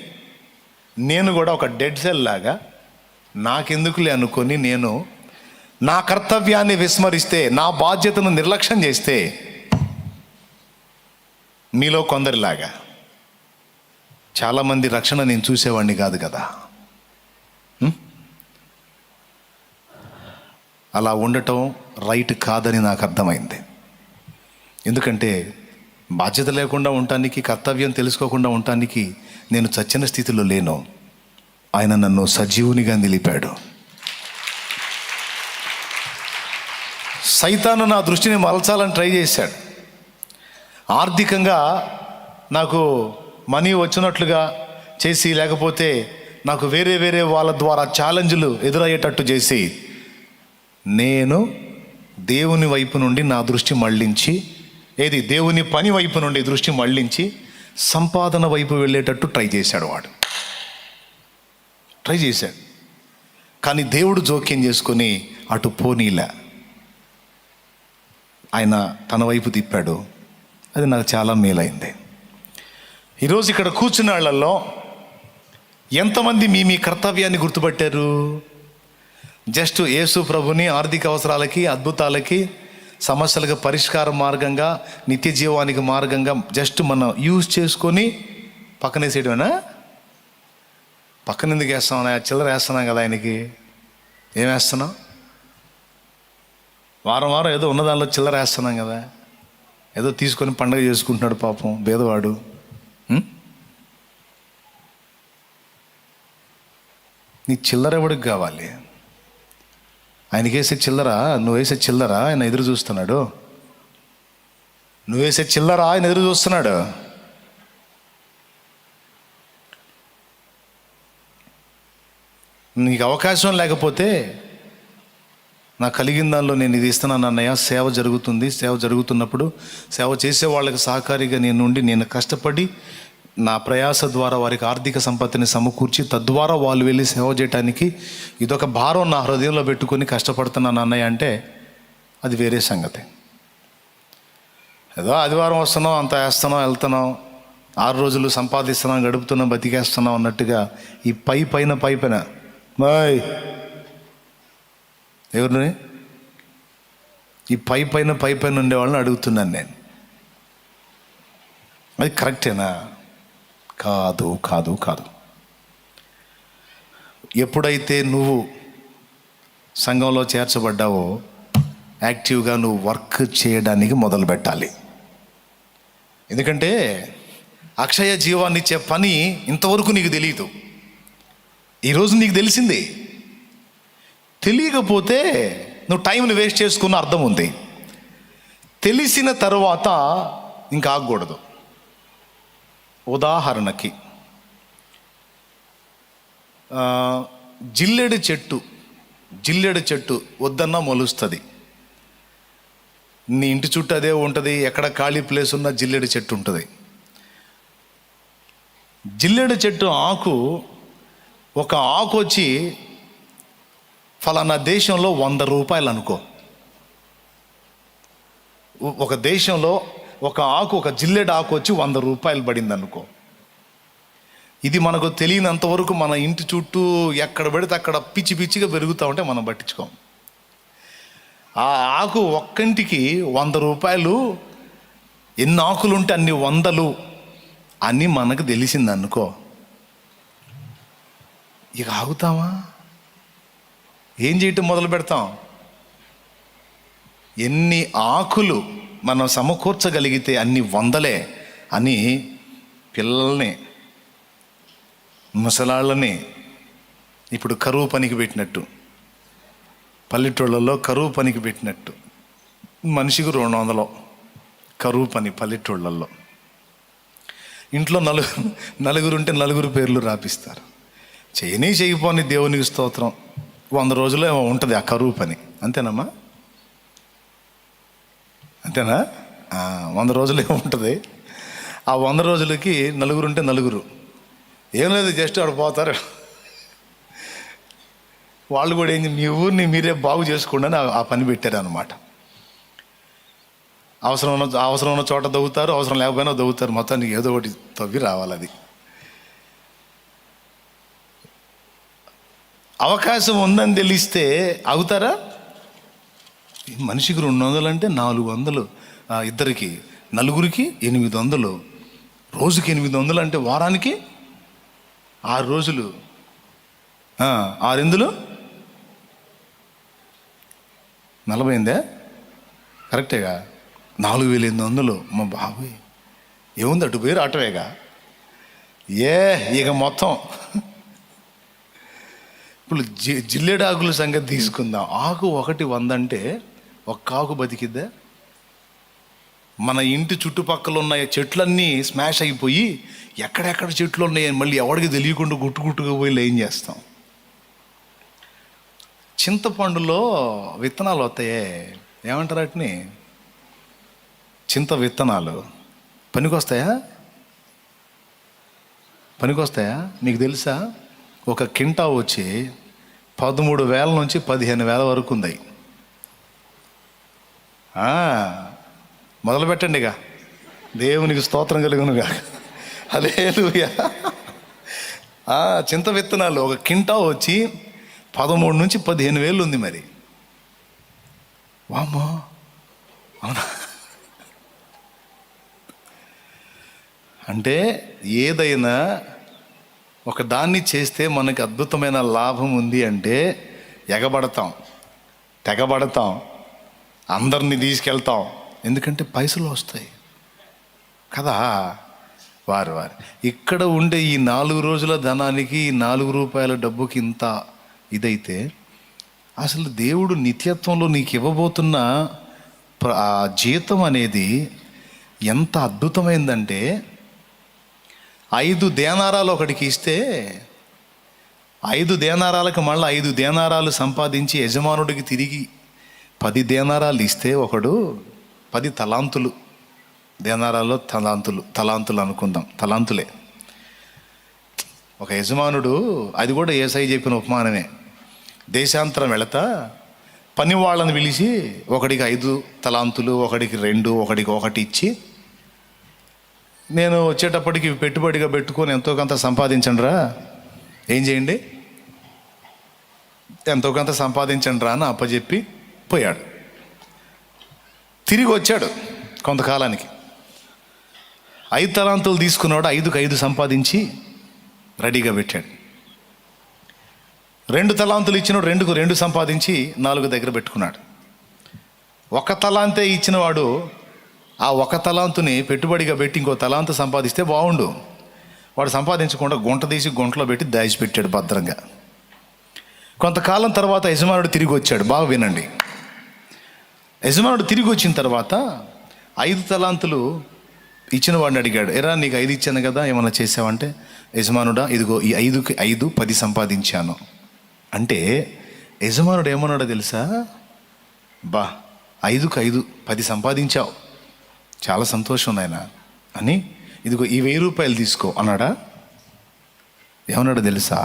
నేను కూడా ఒక డెడ్ సెల్ లాగా నాకెందుకులే అనుకొని నేను నా కర్తవ్యాన్ని విస్మరిస్తే, నా బాధ్యతను నిర్లక్ష్యం చేస్తే మీలో కొందరిలాగా చాలామంది రక్షణ నేను చూసేవాడిని కాదు కదా. అలా ఉండటం రైట్ కాదని నాకు అర్థమైంది. ఎందుకంటే బాధ్యత లేకుండా ఉండటానికి, కర్తవ్యం తెలుసుకోకుండా ఉండటానికి నేను చచ్చిన స్థితిలో లేను. ఆయన నన్ను సజీవునిగా నిలిపాడు. సైతాను నా దృష్టిని మలచాలని ట్రై చేశాడు. ఆర్థికంగా నాకు మనీ వచ్చినట్లుగా చేసి, లేకపోతే నాకు వేరే వాళ్ళ ద్వారా ఛాలెంజ్లు ఎదురయ్యేటట్టు చేసి, నేను దేవుని వైపు నుండి నా దృష్టి మళ్ళించి, దేవుని పని వైపు నుండి దృష్టి మళ్ళించి సంపాదన వైపు వెళ్ళేటట్టు ట్రై చేశాడు. కానీ దేవుడు జోక్యం చేసుకొని అటు పోనీలా, ఆయన తన వైపు తిప్పాడు. అది నాకు చాలా మేలైంది. ఈరోజు ఇక్కడ కూర్చున్న వాళ్ళల్లో ఎంతమంది మీ కర్తవ్యాన్ని గుర్తుపట్టారు? జస్ట్ యేసు ప్రభుని ఆర్థిక అవసరాలకి, అద్భుతాలకి, సమస్యలకు పరిష్కార మార్గంగా, నిత్య జీవానికి మార్గంగా జస్ట్ మనం యూజ్ చేసుకొని పక్కనేసేయడమేనా? పక్కన ఎందుకు వేస్తాం? చిల్లర వేస్తున్నాం కదా ఆయనకి. ఏం వేస్తున్నాం? వారం ఏదో ఉన్నదానిలో చిల్లర వేస్తున్నాం కదా. ఏదో తీసుకొని పండగ చేసుకుంటున్నాడు పాపం పేదవాడు. నీ చిల్లర ఎవడికి కావాలి? ఆయనకి వేసే చిల్లర, నువ్వు వేసే చిల్లర ఆయన ఎదురు చూస్తున్నాడు. నువ్వేసే చిల్లర ఆయన ఎదురు చూస్తున్నాడు. నీకు అవకాశం లేకపోతే నాకు కలిగిన దానిలో నేను ఇది ఇస్తున్నాను అన్నయ్య, సేవ జరుగుతుంది, సేవ జరుగుతున్నప్పుడు సేవ చేసే వాళ్ళకి సహకారిగా నేను ఉండి నేను కష్టపడి నా ప్రయాస ద్వారా వారికి ఆర్థిక సంపత్తిని సమకూర్చి తద్వారా వాళ్ళు వెళ్ళి సేవ చేయడానికి ఇదొక భారం నా హృదయంలో పెట్టుకొని కష్టపడుతున్నాను అన్నయ్య అంటే అది వేరే సంగతి. ఏదో ఆదివారం వస్తున్నాం, అంత వేస్తున్నాం, వెళ్తున్నాం, 6 రోజులు సంపాదిస్తున్నాం, గడుపుతున్నాం, బతికేస్తున్నాం అన్నట్టుగా ఈ పైన బాయ్ ఎవరిని ఈ పైన ఉండేవాళ్ళని అడుగుతున్నాను నేను. అది కరెక్టేనా? కాదు కాదు కాదు. ఎప్పుడైతే నువ్వు సంఘంలో చేర్చబడ్డావో యాక్టివ్గా నువ్వు వర్క్ చేయడానికి మొదలు పెట్టాలి. ఎందుకంటే అక్షయ జీవాన్ని ఇచ్చే పని ఇంతవరకు నీకు తెలియదు. ఈరోజు నీకు తెలిసింది. తెలియకపోతే నువ్వు టైంని వేస్ట్ చేసుకున్న అర్థం ఉంది. తెలిసిన తర్వాత ఇంకా ఆగకూడదు. ఉదాహరణకి జిల్లెడు చెట్టు వద్దన్నా మొలుస్తుంది. నీ ఇంటి చుట్టూ అదే ఉంటుంది, ఎక్కడ ఖాళీ ప్లేస్ ఉన్నా జిల్లెడు చెట్టు ఉంటుంది. జిల్లెడు చెట్టు ఒక ఆకు వచ్చి ఫలానా దేశంలో 100 రూపాయలు అనుకో. ఒక దేశంలో ఒక జిల్లెడు ఆకు వచ్చి 100 రూపాయలు పడింది అనుకో. ఇది మనకు తెలియనంత వరకు మన ఇంటి చుట్టూ ఎక్కడ పడితే అక్కడ పిచ్చిగా పెరుగుతూ ఉంటే మనం పట్టించుకోం. ఆ ఆకు ఒక్కంటికి 100 రూపాయలు, ఎన్ని ఆకులు ఉంటే అన్ని 100 అని మనకు తెలిసింది అనుకో. ఇక ఆగుతామా? ఏం చేయటం మొదలు పెడతాం? ఎన్ని ఆకులు మనం సమకూర్చగలిగితే అన్ని 100 అని పిల్లల్ని, ముసలాళ్ళని ఇప్పుడు కరువు పనికి పెట్టినట్టు, పల్లెటూళ్ళలో కరువు పనికి పెట్టినట్టు మనిషికి 200 కరువు పని. పల్లెటూళ్ళల్లో ఇంట్లో నలుగురుంటే 4 పేర్లు రాపిస్తారు. చేయకపోని దేవునికి స్తోత్రం, 100 రోజులు ఏమో ఉంటుంది ఆ కరువు పని. అంతేనమ్మా? అంతేనా? 100 రోజులు ఏమో ఉంటుంది. ఆ 100 రోజులకి 4 ఉంటే 4 ఏం లేదు, జస్ట్ ఆడ పోతారు. వాళ్ళు కూడా మీ ఊరిని మీరే బాగు చేసుకోండి అని ఆ పని పెట్టారు అనమాట. అవసరం ఉన్న చోట దవ్వుతారు, అవసరం లేకపోయినా దవ్వుతారు. మొత్తానికి ఏదో ఒకటి తవ్వి రావాలి. అది అవకాశం ఉందని తెలిస్తే ఆగుతారా? మనిషికి 200 అంటే 400, ఇద్దరికి 4కి 800, రోజుకి 800 అంటే వారానికి 6 రోజులు, 6 ఎందులు 40 కరెక్టేగా? 4800. మా బాబోయ్, ఏముంది అటు పోయి రావటమేగా. ఇక మొత్తం ఇప్పుడు జిల్లెడు ఆకుల సంగతి తీసుకుందాం. ఆకు ఒకటి 100 అంటే ఒక్క ఆకు బతికిద్దా? మన ఇంటి చుట్టుపక్కల ఉన్న చెట్లన్నీ స్మాష్ అయిపోయి ఎక్కడెక్కడ చెట్లు ఉన్నాయని మళ్ళీ ఎవరికి తెలియకుండా గుట్టుగా పోయి ఏం చేస్తాం? చింతపండులో విత్తనాలు వస్తాయే, ఏమంటారు వాటిని? చింత విత్తనాలు. పనికొస్తాయా? మీకు తెలుసా? ఒక కింటా వచ్చి 13,000 నుంచి 15,000 వరకు ఉంది. మొదలు పెట్టండి ఇక. దేవునికి స్తోత్రం కలుగునుగా. హల్లెలూయా. చింత విత్తనాలు ఒక కింటా వచ్చి 13 నుంచి 15,000 ఉంది. మరి వామ్మో, అవునా? అంటే ఏదైనా ఒక దాన్ని చేస్తే మనకి అద్భుతమైన లాభం ఉంది అంటే ఎగబడతాం, తెగబడతాం, అందరినీ తీసుకెళ్తాం. ఎందుకంటే పైసలు వస్తాయి కదా. వారు ఇక్కడ ఉండే ఈ 4 రోజుల ధనానికి, ఈ 4 రూపాయల డబ్బుకి ఇంత ఇదైతే అసలు దేవుడు నిత్యత్వంలో నీకు ఇవ్వబోతున్న ఆ జీతం అనేది ఎంత అద్భుతమైందంటే 5 దేనారాలు ఒకడికి ఇస్తే 5 దేనారాలకు మళ్ళీ 5 దేనారాలు సంపాదించి యజమానుడికి తిరిగి 10 దేనారాలు ఇస్తే ఒకడు 10 తలాంతులు, దేనారాల్లో తలాంతులు అనుకుందాం, తలాంతులే. ఒక యజమానుడు, అది కూడా యేసయ్య చెప్పిన ఉపమానమే, దేశాంతరం వెళతా పని వాళ్ళని పిలిచి ఒకడికి 5 తలాంతులు, ఒకడికి 2, ఒకడికి 1 ఇచ్చి, నేను వచ్చేటప్పటికి పెట్టుబడిగా పెట్టుకొని ఎంతో కొంత సంపాదించండి రా, ఏం చేయండి, ఎంతో కొంత సంపాదించండి రా అని అప్పచెప్పి పోయాడు. తిరిగి వచ్చాడు కొంతకాలానికి. 5 తలాంతులు తీసుకున్నాడు, 5కి 5 సంపాదించి రెడీగా పెట్టాడు. 2 తలాంతులు ఇచ్చినాడు, 2కు 2 సంపాదించి 4 దగ్గర పెట్టుకున్నాడు. 1 తలాంతే ఇచ్చినవాడు ఆ 1 తలాంతుని పెట్టుబడిగా పెట్టి ఇంకో తలాంతు సంపాదిస్తే బాగుండు. వాడు సంపాదించకుండా గుంట తీసి గుంటలో పెట్టి దాచిపెట్టాడు భద్రంగా. కొంతకాలం తర్వాత యజమానుడు తిరిగి వచ్చాడు. బాగా వినండి. యజమానుడు తిరిగి వచ్చిన తర్వాత 5 తలాంతులు ఇచ్చిన వాడిని అడిగాడు, ఎరా నీకు 5 ఇచ్చాను కదా, ఏమన్నా చేసావంటే, యజమానుడా ఇదిగో ఈ 5కి 5 10 సంపాదించాను అంటే, యజమానుడు ఏమన్నాడో తెలుసా, బా 5కి 5 10 సంపాదించావు, చాలా సంతోషం నాయన అని, ఇదిగో ఈ 1000 రూపాయలు తీసుకో అన్నాడా? ఏమన్నాడో తెలుసా,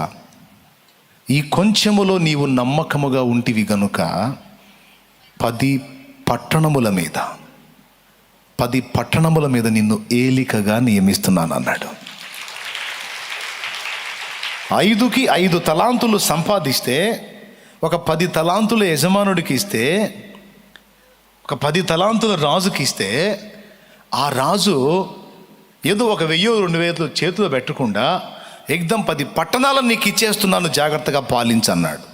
ఈ కొంచెములో నీవు నమ్మకముగా ఉంటివి గనుక 10 పట్టణముల మీద నిన్ను ఏలికగా నియమిస్తున్నాను అన్నాడు. 5కి 5 తలాంతులు సంపాదిస్తే, ఒక 10 తలాంతులు యజమానుడికి ఇస్తే, ఒక 10 తలాంతులు రాజుకి ఇస్తే, ఆ రాజు ఏదో ఒక 1000-2000 చేతిలో పెట్టకుండా ఎగ్దం 10 పట్టణాలను నీకు ఇచ్చేస్తున్నాను, జాగ్రత్తగా పాలించన్నాడు.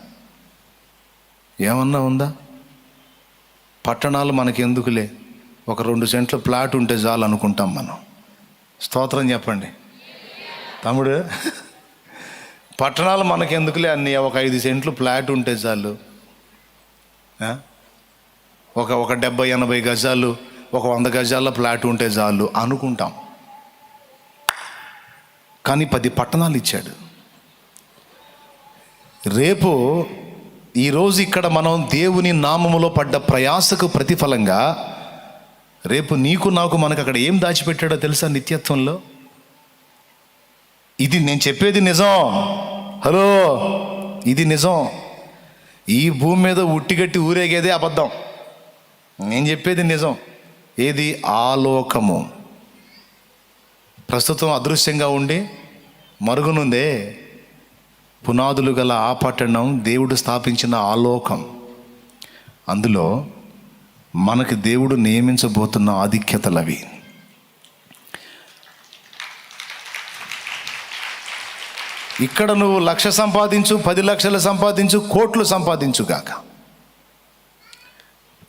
ఏమన్నా ఉందా? పట్టణాలు మనకి ఎందుకులే, ఒక 2 సెంట్ల ప్లాట్ ఉంటే చాలు అనుకుంటాం మనం. స్తోత్రం చెప్పండి తమ్ముడు. పట్టణాలు మనకెందుకులే అన్నీ, ఒక 5 సెంట్లు ప్లాట్ ఉంటే చాలు, ఒక 70-80 గజాలు, ఒక 100 గజాల ప్లాట్ ఉంటే చాలు అనుకుంటాం. కానీ 10 పట్టణాలు ఇచ్చాడు. రేపు ఈరోజు ఇక్కడ మనం దేవుని నామములో పడ్డ ప్రయాసకు ప్రతిఫలంగా రేపు నీకు నాకు మనకు అక్కడ ఏం దాచిపెట్టాడో తెలుసా? నిత్యత్వంలో. ఇది నేను చెప్పేది నిజం. హలో, ఇది నిజం. ఈ భూమి మీద ఉట్టిగట్టి ఊరేగేదే అబద్ధం. నేను చెప్పేది నిజం. ఏది? ఆలోకము. ప్రస్తుతం అదృశ్యంగా ఉండి మరుగునుందే, పునాదులు గల ఆ పట్టణం దేవుడు స్థాపించిన ఆలోకం. అందులో మనకి దేవుడు నియమించబోతున్న ఆధిక్యతలవి. ఇక్కడ నువ్వు 1,00,000 సంపాదించు, 10 లక్షలు సంపాదించు, కోట్లు సంపాదించు గాక.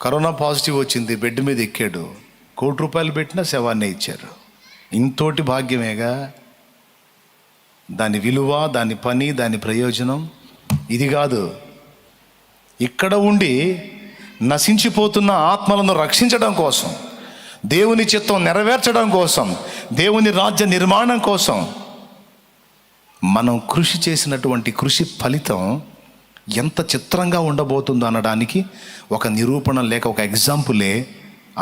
కరోనా పాజిటివ్ వచ్చింది, బెడ్ మీద ఎక్కాడు, 1 కోటి రూపాయలు పెట్టినా శవాన్నే ఇచ్చారు. ఇంతోటి భాగ్యమేగా. దాని విలువ, దాని పని, దాని ప్రయోజనం ఇది కాదు. ఇక్కడ ఉండి నశించిపోతున్న ఆత్మలను రక్షించడం కోసం, దేవుని చిత్తం నెరవేర్చడం కోసం, దేవుని రాజ్య నిర్మాణం కోసం మనం కృషి చేసినటువంటి కృషి ఫలితం ఎంత చిత్రంగా ఉండబోతుందో అనడానికి ఒక నిరూపణ లేక ఒక ఎగ్జాంపులే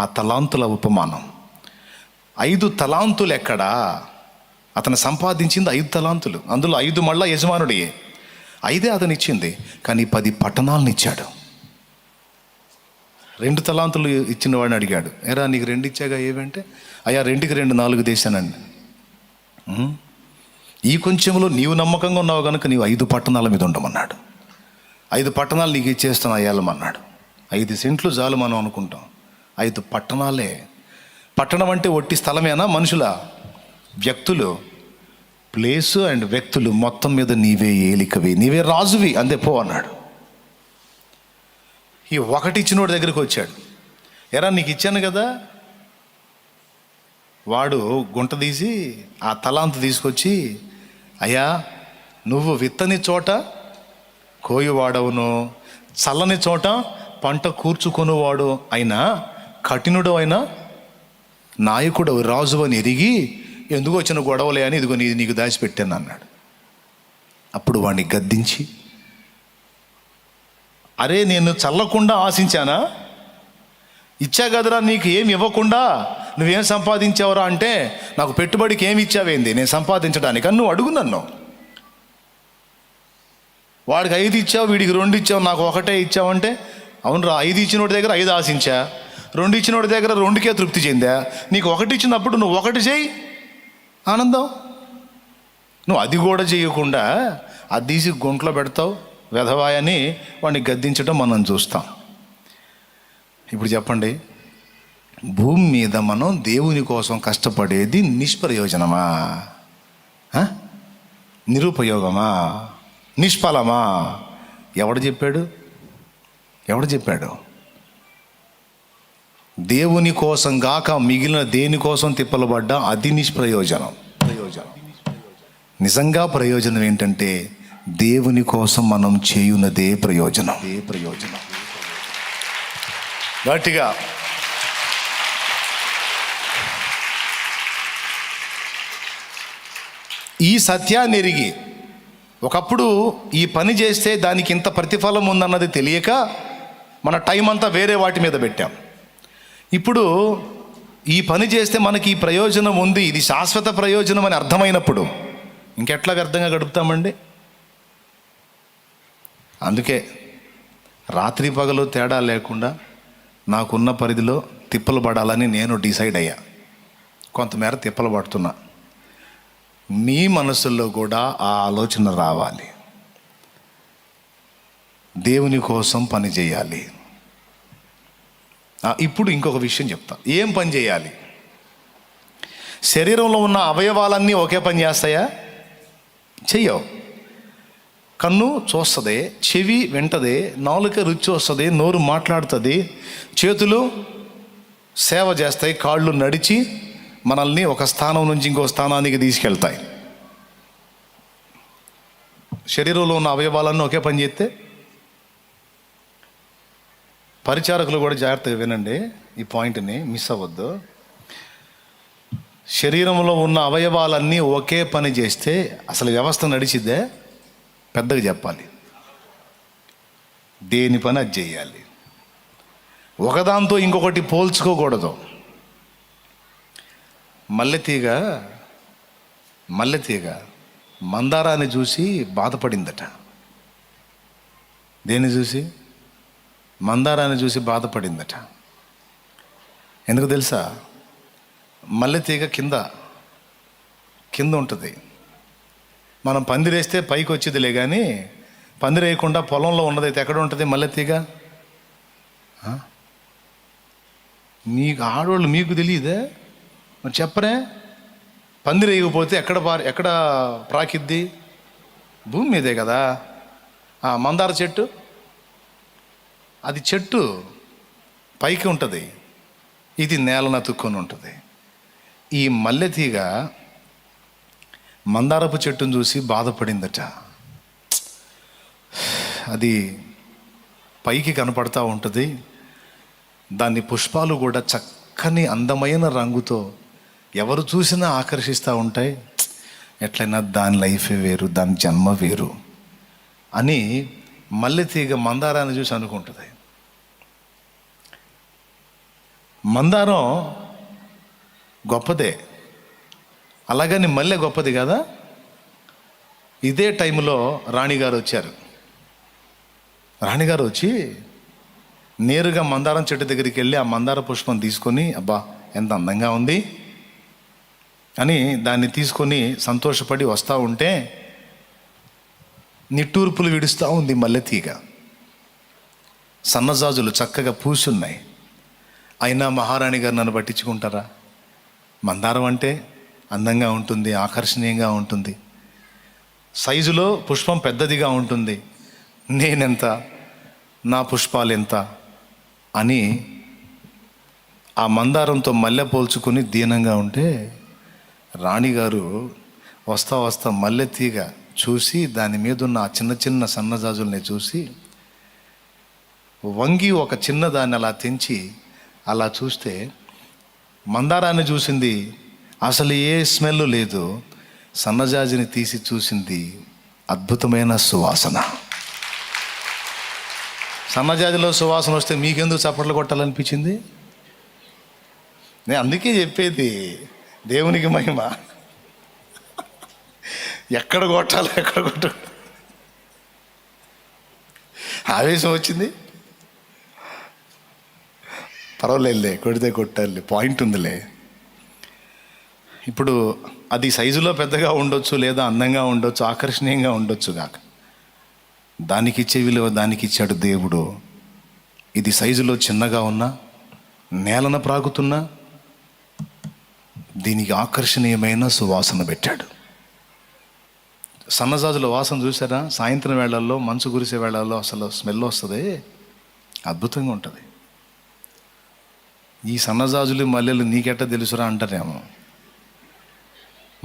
ఆ తలాంతుల ఉపమానం. 5 తలాంతులు ఎక్కడా? అతను సంపాదించింది 5 తలాంతులు. అందులో 5 మళ్ళా యజమానుడియే. 5 అతను ఇచ్చింది, కానీ 10 పట్టణాలను ఇచ్చాడు. 2 తలాంతులు ఇచ్చిన వాడిని అడిగాడు, ఎరా నీకు 2 ఇచ్చాగా ఏవంటే, అయ్యా 2కి 2 4 దేశానండి. ఈ కొంచెంలో నీవు నమ్మకంగా ఉన్నావు కనుక నీవు 5 పట్టణాల మీద ఉండమన్నాడు. 5 పట్టణాలు నీకు ఇచ్చేస్తాను అయ్యాలమన్నాడు. 5 సెంట్లు చాలు మనం అనుకుంటాం, 5 పట్టణాలే. పట్టణం అంటే ఒట్టి స్థలమేనా? మనుషుల, వ్యక్తులు, ప్లేసు అండ్ వ్యక్తులు మొత్తం మీద నీవే ఏలికవి, నీవే రాజువి, అంతే పో అన్నాడు. ఈ 1 ఇచ్చినోడి దగ్గరికి వచ్చాడు, ఎరా నీకు ఇచ్చాను కదా. వాడు గుంట తీసి ఆ తలాంతు తీసుకొచ్చి, అయ్యా నువ్వు విత్తని చోట కోయువాడవును, చల్లని చోట పంట కూర్చుకొనువాడు అయినా, కఠినుడు అయినా నాయకుడు రాజు అని ఎరిగి ఎందుకు వచ్చిన గొడవలే అని ఇదిగో నీకు దాచిపెట్టాను అన్నాడు. అప్పుడు వాడిని గద్దించి, అరే నేను చల్లకుండా ఆశించానా? ఇచ్చా కదరా, నీకు ఏమి ఇవ్వకుండా నువ్వేం సంపాదించావురా అంటే, నాకు పెట్టుబడికి ఏమి ఇచ్చావేంది నేను సంపాదించడానికి అని నువ్వు అడుగు నన్ను. వాడికి 5 ఇచ్చావు, వీడికి 2 ఇచ్చావు, నాకు 1 ఇచ్చావంటే, అవునరా 5 ఇచ్చినోడి దగ్గర 5 ఆశించా, 2 ఇచ్చినోడి దగ్గర 2కే తృప్తి చెందా, నీకు 1 ఇచ్చినప్పుడు నువ్వు 1 చేయి, ఆనందం. నువ్వు అది కూడా చేయకుండా అది తీసి గుంట్లో పెడతావు వెధవాయని వాడిని గద్దించడం మనం చూస్తాం. ఇప్పుడు చెప్పండి, భూమి మీద మనం దేవుని కోసం కష్టపడేది నిష్ప్రయోజనమా, నిరుపయోగమా, నిష్ఫలమా? ఎవడు చెప్పాడు? దేవుని కోసం గాక మిగిలిన దేనికోసం తిప్పలబడ్డా అది నిష్ప్రయోజనం. నిజంగా ప్రయోజనం ఏంటంటే దేవుని కోసం మనం చేయునదే ప్రయోజనం. గట్టిగా ఈ సత్యాన్ని ఎరిగి, ఒకప్పుడు ఈ పని చేస్తే దానికి ఇంత ప్రతిఫలం ఉందన్నది తెలియక మన టైం అంతా వేరే వాటి మీద పెట్టాం. ఇప్పుడు ఈ పని చేస్తే మనకి ఈ ప్రయోజనం ఉంది, ఇది శాశ్వత ప్రయోజనం అని అర్థమైనప్పుడు ఇంకెట్లా వ్యర్థంగా గడుపుతామండి? అందుకే రాత్రి పగలు తేడా లేకుండా నాకున్న పరిధిలో తిప్పలు పడాలని నేను డిసైడ్ అయ్యా. కొంతమేర తిప్పలు పడుతున్నా. మీ మనసుల్లో కూడా ఆ ఆలోచన రావాలి. దేవుని కోసం పని చేయాలి. ఇప్పుడు ఇంకొక విషయం చెప్తా. ఏం పని చేయాలి? శరీరంలో ఉన్న అవయవాలన్నీ ఒకే పని చేస్తాయా? చెయ్యవు. కన్ను చూస్తుంది, చెవి వింటది, నాలుక రుచి వస్తుంది, నోరు మాట్లాడుతుంది, చేతులు సేవ చేస్తాయి, కాళ్ళు నడిచి మనల్ని ఒక స్థానం నుంచి ఇంకో స్థానానికి తీసుకెళ్తాయి. శరీరంలో ఉన్న అవయవాలన్నీ ఒకే పని చేస్తే, పరిచారకులు కూడా జాగ్రత్తగా వినండి, ఈ పాయింట్ని మిస్ అవ్వద్దు. శరీరంలో ఉన్న అవయవాలన్నీ ఒకే పని చేస్తే అసలు వ్యవస్థ నడిచిద్దే? పెద్దగా చెప్పాలి. దేని పని అది చేయాలి. ఒకదాంతో ఇంకొకటి పోల్చుకోకూడదు. మల్లెతీగ మందారాన్ని చూసి బాధపడిందట. దేన్ని చూసి? మందారాన్ని చూసి బాధపడిందట. ఎందుకు తెలుసా? మల్లెతీగ కింద ఉంటుంది. మనం పందిరేస్తే పైకి వచ్చేదిలే, కానీ పందిరేయకుండా పొలంలో ఉన్నదైతే ఎక్కడ ఉంటుంది మల్లెతీగ? మీకు ఆడవాళ్ళు మీకు తెలియదే? మరి చెప్పరే? పందిరేయకపోతే ఎక్కడ ప్రాకిద్ది? భూమి మీదే కదా. మందార చెట్టు, అది చెట్టు పైకి ఉంటుంది, ఇది నేలను అతుక్కొని ఉంటుంది. ఈ మల్లెతీగ మందారపు చెట్టును చూసి బాధపడిందట. అది పైకి కనపడతా ఉంటుంది, దాని పుష్పాలు కూడా చక్కని అందమైన రంగుతో ఎవరు చూసినా ఆకర్షిస్తూ ఉంటాయి. ఎట్లయినా దాని లైఫే వేరు, దాని జన్మ వేరు అని మల్లెతీగ మందారాన్ని చూసి అనుకుంటుంది. మందారం గొప్పదే, అలాగని మల్లె గొప్పది కదా. ఇదే టైంలో రాణిగారు వచ్చారు. రాణిగారు వచ్చి నేరుగా మందారం చెట్టు దగ్గరికి వెళ్ళి ఆ మందార పుష్పం తీసుకొని, అబ్బా ఎంత అందంగా ఉంది అని దాన్ని తీసుకొని సంతోషపడి వస్తూ ఉంటే నిట్టూర్పులు విడుస్తూ ఉంది మల్లెతీగ. సన్నజాజులు చక్కగా పూసున్నాయి. అయినా మహారాణి గారు నన్ను పట్టించుకుంటారా? మందారం అంటే అందంగా ఉంటుంది, ఆకర్షణీయంగా ఉంటుంది, సైజులో పుష్పం పెద్దదిగా ఉంటుంది, నేనెంత, నా పుష్పాలు ఎంత అని ఆ మందారంతో మల్లె పోల్చుకొని దీనంగా ఉంటే రాణిగారు వస్తా మల్లెతీగ చూసి దాని మీద ఉన్న ఆ చిన్న చిన్న సన్నజాజుల్ని చూసి వంగి ఒక చిన్నదాన్ని అలా తెంచి అలా చూస్తే మందారాన్ని చూసింది, అసలు ఏ స్మెల్ లేదు. సన్నజాజిని తీసి చూసింది, అద్భుతమైన సువాసన. సన్నజాజిలో సువాసన వస్తే మీకెందుకు చప్పట్లు కొట్టాలనిపించింది? నేను అందుకే చెప్పేది, దేవునికి మహిమ. ఎక్కడ కొట్టాలి, ఎక్కడ కొట్టాలి, ఆవేశం వచ్చింది, పర్వాలేదులే, కొడితే కొట్టాలి, పాయింట్ ఉందిలే. ఇప్పుడు అది సైజులో పెద్దగా ఉండొచ్చు, లేదా అందంగా ఉండొచ్చు, ఆకర్షణీయంగా ఉండొచ్చు కాక, దానికి ఇచ్చే విలువ దానికి ఇచ్చాడు దేవుడు. ఇది సైజులో చిన్నగా ఉన్నా, నేలన ప్రాగుతున్నా, దీనికి ఆకర్షణీయమైన సువాసన పెట్టాడు. సన్నజాజుల వాసన చూసారా? సాయంత్రం వేళల్లో, మంచు కురిసే వేళల్లో అసలు స్మెల్ వస్తుంది, అద్భుతంగా ఉంటుంది. ఈ సన్నజాజులు మల్లెలు నీకెట్ట తెలుసురా అంటారేమో.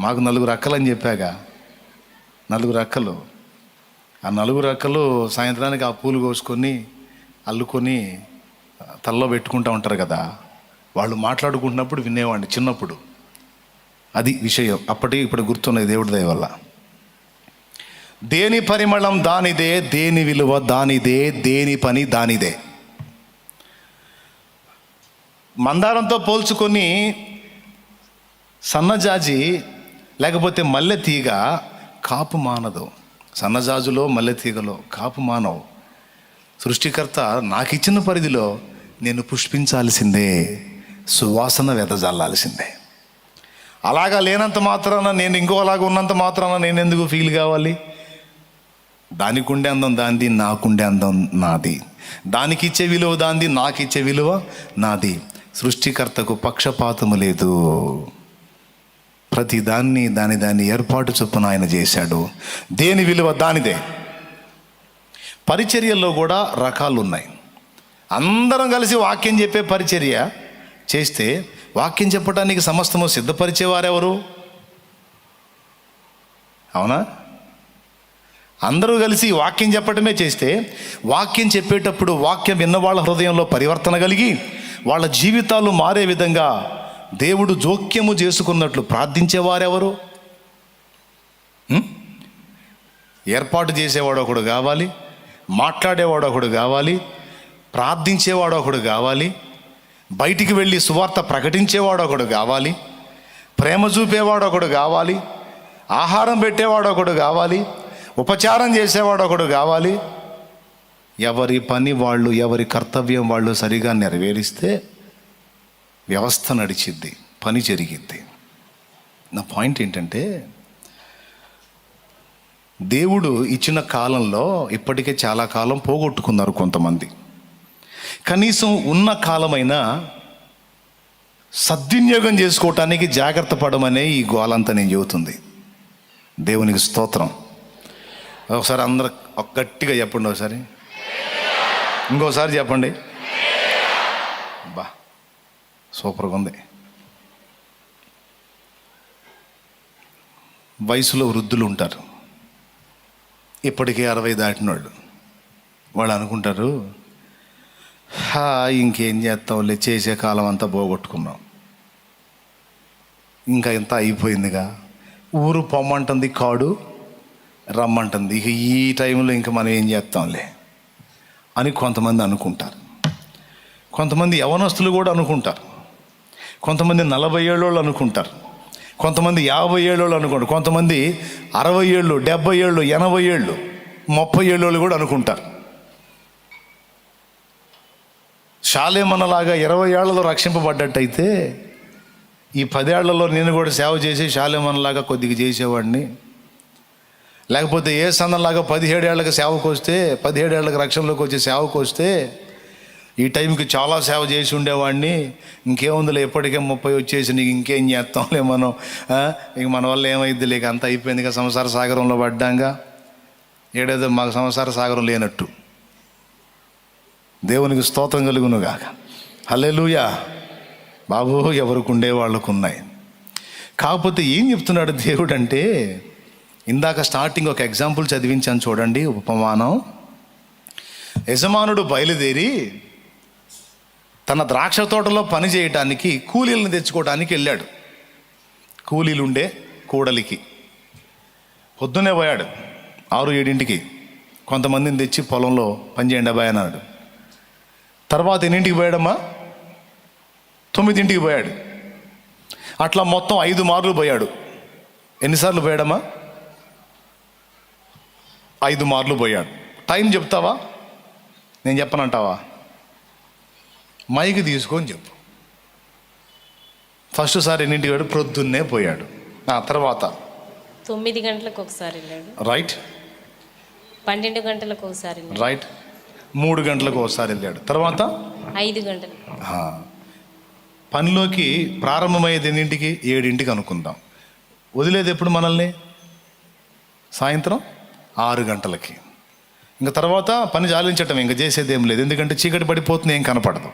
మాకు 4 అక్కలని చెప్పాగా, 4 అక్కలు. ఆ 4 అక్కలు సాయంత్రానికి ఆ పూలు కోసుకొని అల్లుకొని తలలో పెట్టుకుంటూ ఉంటారు కదా, వాళ్ళు మాట్లాడుకుంటున్నప్పుడు వినేవాడిని చిన్నప్పుడు. అది విషయం. ఇప్పుడు గుర్తున్నది దేవుడి దయ వల్ల. దేని పరిమళం దానిదే, దేని విలువ దానిదే, దేని పని దానిదే. మందారంతో పోల్చుకొని సన్నజాజి లేకపోతే మల్లె తీగ కాపు మానదు. సన్నజాజులో మల్లె తీగలో కాపు మానవు. సృష్టికర్త నాకు ఇచ్చిన పరిధిలో నేను పుష్పించాల్సిందే, సువాసన వెదజల్లాల్సిందే. అలాగా లేనంత మాత్రాన, నేను ఇంకోలాగా ఉన్నంత మాత్రాన నేను ఎందుకు ఫీల్ కావాలి? దానికి ఉండే అందం దాంది, నాకుండే అందం నాది. దానికి ఇచ్చే విలువ దాంది, నాకు ఇచ్చే విలువ నాది. సృష్టికర్తకు పక్షపాతము లేదు. ప్రతి దాన్ని దాని ఏర్పాటు చొప్పున ఆయన చేశాడు. దేని విలువ దానిదే. పరిచర్యల్లో కూడా రకాలు ఉన్నాయి. అందరం కలిసి వాక్యం చెప్పే పరిచర్య చేస్తే, వాక్యం చెప్పడానికి సమస్తము సిద్ధపరిచేవారెవరు? అవునా? అందరూ కలిసి వాక్యం చెప్పటమే చేస్తే, వాక్యం చెప్పేటప్పుడు వాక్యం విన్న వాళ్ళ హృదయంలో పరివర్తన కలిగి వాళ్ళ జీవితాలు మారే విధంగా దేవుడు జోక్యము చేసుకున్నట్లు ప్రార్థించేవారెవరు? ఏర్పాటు చేసేవాడు ఒకడు కావాలి, మాట్లాడేవాడు ఒకడు కావాలి, ప్రార్థించేవాడు ఒకడు కావాలి, బయటికి వెళ్ళి సువార్త ప్రకటించేవాడు ఒకడు కావాలి, ప్రేమ చూపేవాడు ఒకడు కావాలి, ఆహారం పెట్టేవాడు ఒకడు కావాలి, ఉపచారం చేసేవాడు ఒకడు కావాలి. ఎవరి పని వాళ్ళు, ఎవరి కర్తవ్యం వాళ్ళు సరిగా నెరవేరిస్తే వ్యవస్థ నడిచిద్ది, పని జరిగిద్ది. నా పాయింట్ ఏంటంటే, దేవుడు ఇచ్చిన కాలంలో ఇప్పటికే చాలా కాలం పోగొట్టుకున్నారు కొంతమంది. కనీసం ఉన్న కాలమైనా సద్వినియోగం చేసుకోవటానికి జాగ్రత్త పడమనే ఈ గోలంతా నేను చెబుతుంది. దేవునికి స్తోత్రం. ఒకసారి అందరు గట్టిగా చెప్పండి, ఒకసారి ఇంకోసారి చెప్పండి. బా, సూపర్గా ఉంది. వయసులో వృద్ధులు ఉంటారు, ఇప్పటికే 60 దాటిన వాళ్ళు అనుకుంటారు, ఇంకేం చేస్తాంలే, చేసే కాలం అంతా పోగొట్టుకున్నాం, ఇంకా ఇంత అయిపోయిందిగా, ఊరు పొమ్మంటుంది, కాడు రమ్మంటుంది, ఇక ఈ టైంలో ఇంకా మనం ఏం చేస్తాంలే అని కొంతమంది అనుకుంటారు. కొంతమంది యవనస్తులు కూడా అనుకుంటారు. కొంతమంది 40 ఏళ్ళోళ్ళు అనుకుంటారు. కొంతమంది 50 ఏళ్ళోళ్ళు అనుకుంటారు. కొంతమంది 60 ఏళ్ళు, 70 ఏళ్ళు, 80 ఏళ్ళు, 30 ఏళ్ళోళ్ళు కూడా అనుకుంటారు. షాలేమన్నలాగా 20 ఏళ్లలో రక్షింపబడ్డట్టయితే, ఈ 10 ఏళ్లలో నేను కూడా సేవ చేసి షాలేమన్నలాగా కొద్దిగా చేసేవాడిని, లేకపోతే ఏ సందలాగా 17 ఏళ్ళకి సేవకు వస్తే, 17 ఏళ్ళకి రక్షణలోకి వచ్చి సేవకు వస్తే ఈ టైంకి చాలా సేవ చేసి ఉండేవాడిని, ఇంకేముందిలే ఎప్పటికే 30 వచ్చేసి నీకు ఇంకేం చేస్తాంలే మనం, ఇంక మన వల్ల ఏమైద్ది లేక అంత అయిపోయిందిగా, సంసార సాగరంలో పడ్డాంగా, ఏడేదో మాకు సంసార సాగరం లేనట్టు. దేవునికి స్తోత్రం కలుగునుగాక. హల్లెలూయా. బాబు, ఎవరికి ఉండే వాళ్ళకు ఉన్నాయి. కాకపోతే ఏం చెప్తున్నాడు దేవుడు అంటే, ఇందాక స్టార్టింగ్ ఒక ఎగ్జాంపుల్ చదివించాను చూడండి, ఉపమానం. యజమానుడు బయలుదేరి తన ద్రాక్ష తోటలో పని చేయటానికి కూలీలను తెచ్చుకోవడానికి వెళ్ళాడు. కూలీలుండే కూడలికి పొద్దునే పోయాడు. 6-7 కొంతమందిని తెచ్చి పొలంలో పనిచేయండి అబ్బాయి అన్నాడు. తర్వాత ఎన్నింటికి పోయాడమ్మా? 9 పోయాడు. అట్లా మొత్తం 5 మార్లు పోయాడు. ఎన్నిసార్లు పోయాడమ్మా? 5 మార్లు పోయాడు. టైం చెప్తావా? నేను చెప్పనంటావా? మైకి తీసుకొని చెప్పు. ఫస్ట్ సారి ఎన్నింటికి పోయాడు? ప్రొద్దున్నే పోయాడు. తర్వాత 9 గంటలకు ఒకసారి వెళ్ళాడు. రైట్. 12 గంటలకు ఒకసారి వెళ్ళాడు. రైట్. 3 గంటలకు ఒకసారి వెళ్ళాడు. తర్వాత 5 గంటలకు. పనిలోకి ప్రారంభమయ్యేది ఎన్నింటికి? 7 అనుకుందాం. వదిలేది ఎప్పుడు మనల్ని? సాయంత్రం 6 గంటలకి. ఇంకా తర్వాత పని చాలించటం, ఇంకా చేసేది ఏం లేదు, ఎందుకంటే చీకటి పడిపోతుంది, ఏం కనపడదు.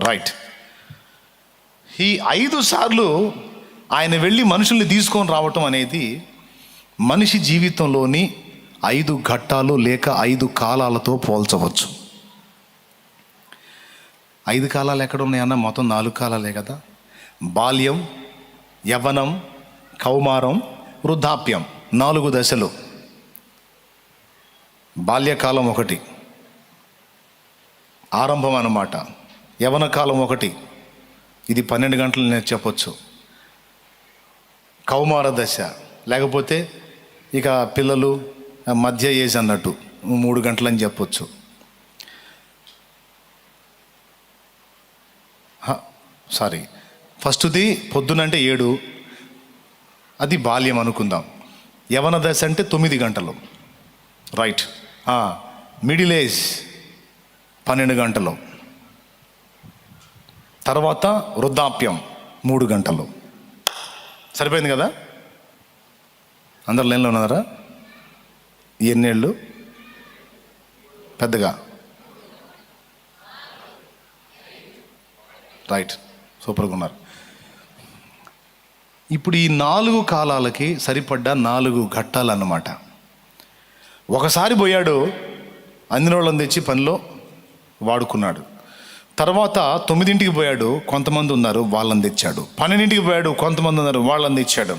రైట్. ఈ 5 సార్లు ఆయన వెళ్ళి మనుషుల్ని తీసుకొని రావటం అనేది మనిషి జీవితంలోని 5 ఘట్టాలు లేక 5 కాలాలతో పోల్చవచ్చు. 5 కాలాలు ఎక్కడ ఉన్నాయన్న? మొత్తం 4 కాలాలే కదా. బాల్యం, యవ్వనం, కౌమారం, వృద్ధాప్యం, 4 దశలు. బాల్యకాలం 1, ఆరంభం అన్నమాట. యవ్వన కాలం 1, ఇది 12 గంటలు నేను చెప్పొచ్చు. కౌమార దశ, లేకపోతే ఇక పిల్లలు మధ్య ఏజ్ అన్నట్టు 3 గంటలని చెప్పొచ్చు. సారీ, ఫస్ట్ది పొద్దునంటే 7, అది బాల్యం అనుకుందాం. యవన దశ అంటే 9 గంటలు. రైట్. మిడిల్ ఏజ్ 12 గంటలు. తర్వాత వృద్ధాప్యం 3 గంటలు. సరిపోయింది కదా? అందరు లైన్లో ఉన్నారా? ఎన్నేళ్ళు? పెద్దగా. రైట్, సూపర్గా ఉన్నారు. ఇప్పుడు ఈ 4 కాలాలకి సరిపడ్డ 4 ఘట్టాలు అన్నమాట. ఒకసారి పోయాడు, అందినోళ్ళని తెచ్చి పనిలో వాడుకున్నాడు. తర్వాత 9 పోయాడు, కొంతమంది ఉన్నారు, వాళ్ళని తెచ్చాడు. 12 పోయాడు, కొంతమంది ఉన్నారు, వాళ్ళని తెచ్చాడు.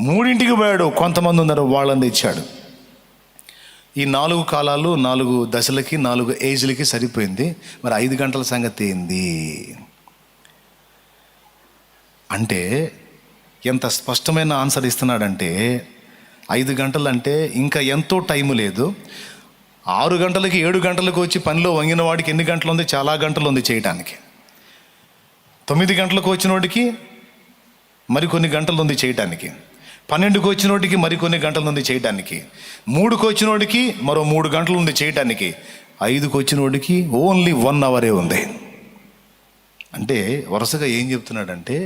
3 పోయాడు, కొంతమంది ఉన్నారు, వాళ్ళని తెచ్చాడు. ఈ 4 కాలాలు 4 దశలకి 4 ఏజ్లకి సరిపోయింది. మరి 5 గంటల సంగతి ఏంది అంటే, ఎంత స్పష్టమైన ఆన్సర్ ఇస్తున్నాడంటే, 5 గంటలు అంటే ఇంకా ఎంతో టైము లేదు. 6 గంటలకి 7 గంటలకు వచ్చి పనిలో వంగిన వాడికి ఎన్ని గంటలు ఉంది? చాలా గంటలు ఉంది చేయటానికి. 9 గంటలకు వచ్చిన వాడికి మరికొన్ని గంటలు ఉంది చేయటానికి. 12కు వచ్చిన వాడికి మరికొన్ని గంటలు ఉంది చేయటానికి. 3కు వచ్చిన వాడికి మరో 3 గంటలు ఉంది చేయటానికి. 5కు వచ్చిన వాడికి ఓన్లీ 1 అవరే ఉంది. అంటే వరుసగా ఏం చెప్తున్నాడంటే,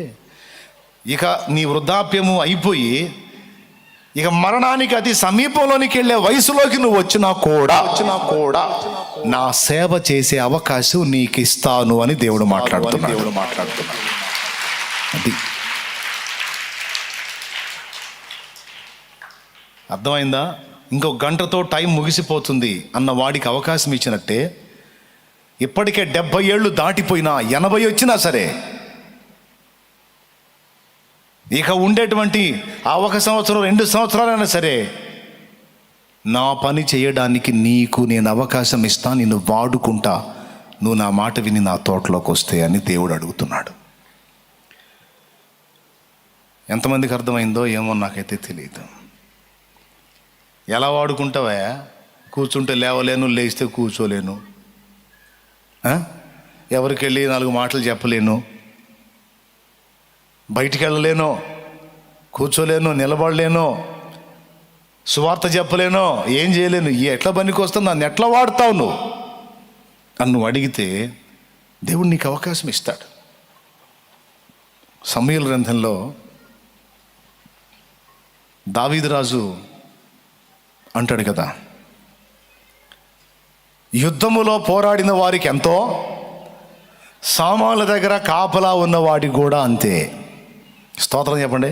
ఇక నీ వృద్ధాప్యము అయిపోయి ఇక మరణానికి అతి సమీపంలోనికి వెళ్ళే వయసులోకి నువ్వు వచ్చినా కూడా నా సేవ చేసే అవకాశం నీకు ఇస్తాను అని దేవుడు మాట్లాడుతున్నాడు. అది అర్థమైందా? ఇంకో గంటతో టైం ముగిసిపోతుంది అన్న వాడికి అవకాశం ఇచ్చినట్టే, ఇప్పటికే 70 ఏళ్ళు దాటిపోయినా 80 వచ్చినా సరే, ఇక ఉండేటువంటి ఆ 1 సంవత్సరం 2 సంవత్సరాలైనా సరే, నా పని చేయడానికి నీకు నేను అవకాశం ఇస్తా, నిన్ను వాడుకుంటా, నువ్వు నా మాట విని నా తోటలోకి వస్తే అని దేవుడు అడుగుతున్నాడు. ఎంతమందికి అర్థమైందో ఏమో నాకైతే తెలియదు. ఎలా వాడుకుంటావా? కూర్చుంటే లేవలేను, లేస్తే కూర్చోలేను, ఎవరికి వెళ్ళి 4 మాటలు చెప్పలేను, బయటికి వెళ్ళలేను, కూర్చోలేను, నిలబడలేను, సువార్త చెప్పలేను, ఏం చేయలేను. ఎట్లా పనికి వస్తుంది? నన్ను ఎట్లా వాడతావు నువ్వు అని నువ్వు అడిగితే దేవుడు నీకు అవకాశం ఇస్తాడు. సమూయేలు గ్రంథంలో దావీదు రాజు అంటాడు కదా, యుద్ధములో పోరాడిన వారికి ఎంతో, సామాన్ల దగ్గర కాపలా ఉన్నవాడికి కూడా అంతే. స్తోత్రం చెప్పండి,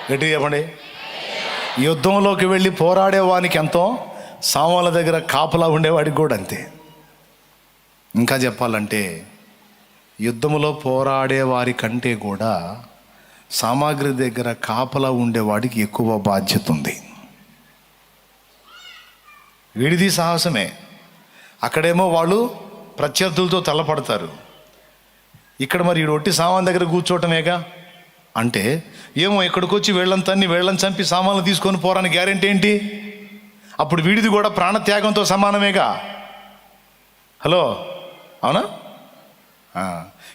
గట్టిగా చెప్పండి. యుద్ధంలోకి వెళ్ళి పోరాడేవానికి ఎంతో, సామాన్ల దగ్గర కాపలా ఉండేవాడికి కూడా అంతే. ఇంకా చెప్పాలంటే, యుద్ధంలో పోరాడే వారి కంటే కూడా సామాగ్రి దగ్గర కాపలా ఉండేవాడికి ఎక్కువ బాధ్యత ఉంది. వీడిది సాహసమే. అక్కడేమో వాళ్ళు ప్రత్యర్థులతో తలపడతారు, ఇక్కడ మరి వీడు ఒట్టి సామాన్ దగ్గర కూర్చోవటమేగా. అంటే ఏమో ఇక్కడికి వచ్చి వీళ్ళని చంపి సామాన్లు తీసుకొని పోరాని గ్యారెంటీ ఏంటి? అప్పుడు వీడిది కూడా ప్రాణత్యాగంతో సమానమేగా. హలో, అవునా?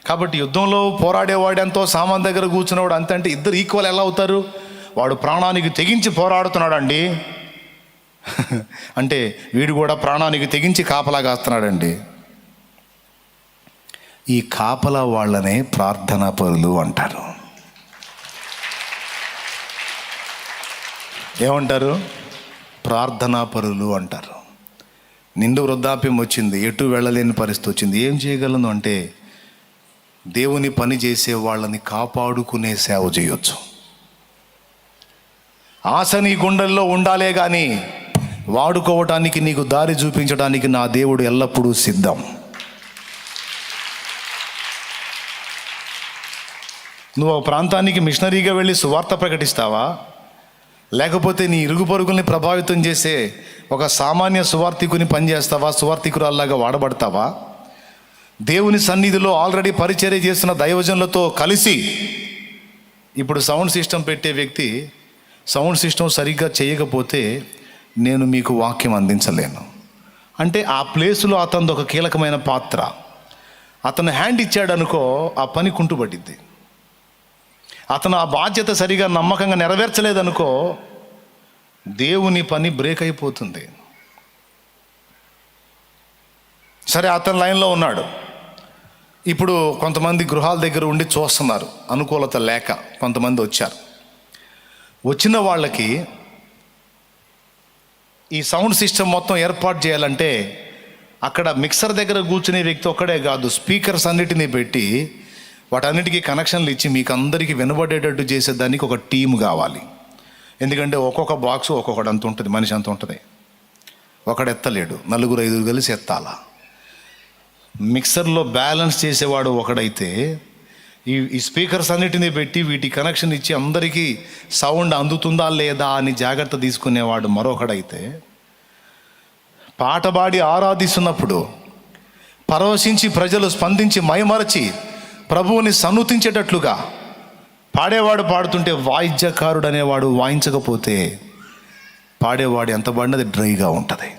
కాబట్టి యుద్ధంలో పోరాడేవాడు ఎంతో, సామాన్ దగ్గర కూర్చున్నవాడు అంతే. అంటే ఇద్దరు ఈక్వల్ ఎలా అవుతారు? వాడు ప్రాణానికి తెగించి పోరాడుతున్నాడండి, అంటే వీడు కూడా ప్రాణానికి తెగించి కాపలా కాస్తున్నాడండి. ఈ కాపలా వాళ్ళనే ప్రార్థనా పరులు అంటారు. ఏమంటారు? ప్రార్థనా పరులు అంటారు. నిండు వృద్ధాప్యం వచ్చింది, ఎటు వెళ్ళలేని పరిస్థితి వచ్చింది, ఏం చేయగలను అంటే దేవుని పని చేసే వాళ్ళని కాపాడుకునే సేవ చేయొచ్చు. ఆశ నీ గుండెల్లో ఉండాలే కానీ వాడుకోవటానికి, నీకు దారి చూపించడానికి నా దేవుడు ఎల్లప్పుడూ సిద్ధం. నువ్వు ఒక ప్రాంతానికి మిషనరీగా వెళ్ళి సువార్త ప్రకటిస్తావా, లేకపోతే నీ ఇరుగు పొరుగుల్ని ప్రభావితం చేసే ఒక సామాన్య సువార్థికుని పనిచేస్తావా, సువార్థికురాల్లాగా వాడబడతావా? దేవుని సన్నిధిలో ఆల్రెడీ పరిచర్య చేస్తున్న దైవజనులతో కలిసి, ఇప్పుడు సౌండ్ సిస్టమ్ పెట్టే వ్యక్తి సౌండ్ సిస్టమ్ సరిగ్గా చేయకపోతే నేను మీకు వాక్యం అందించలేను అంటే ఆ ప్లేసులో అతనిది ఒక కీలకమైన పాత్ర. అతను హ్యాండ్ ఇచ్చాడు అనుకో, ఆ పని కుంటుపట్టిద్ది. అతను ఆ బాధ్యత సరిగా నమ్మకంగా నెరవేర్చలేదనుకో, దేవుని పని బ్రేక్ అయిపోతుంది. సరే, అతను లైన్లో ఉన్నాడు. ఇప్పుడు కొంతమంది గృహాల దగ్గర ఉండి చూస్తున్నారు, అనుకూలత లేక కొంతమంది వచ్చారు. వచ్చిన వాళ్ళకి ఈ సౌండ్ సిస్టమ్ మొత్తం ఏర్పాటు చేయాలంటే అక్కడ మిక్సర్ దగ్గర కూర్చునే వ్యక్తి ఒక్కడే కాదు, స్పీకర్స్ అన్నిటినీ పెట్టి వాటన్నిటికీ కనెక్షన్లు ఇచ్చి మీకు అందరికీ వినబడేటట్టు చేసేదానికి ఒక టీం కావాలి. ఎందుకంటే ఒక్కొక్క బాక్స్ ఒక్కొక్కటి అంత ఉంటుంది, మనిషి అంత ఉంటుంది. ఒకడు ఎత్తలేడు, 4-5 కలిసి ఎత్తాలా. మిక్సర్లో బ్యాలెన్స్ చేసేవాడు ఒకడైతే, ఈ స్పీకర్స్ అన్నిటినీ పెట్టి వీటి కనెక్షన్ ఇచ్చి అందరికీ సౌండ్ అందుతుందా లేదా అని జాగ్రత్త తీసుకునేవాడు మరొకడైతే, పాట పాడి ఆరాధిస్తున్నప్పుడు పరవశించి ప్రజలు స్పందించి మైమరచి ప్రభువుని సన్నుతించేటట్లుగా పాడేవాడు పాడుతుంటే వాయిద్యకారుడు అనేవాడు వాయించకపోతే పాడేవాడు ఎంత పాడినది డ్రైగా ఉంటుంది.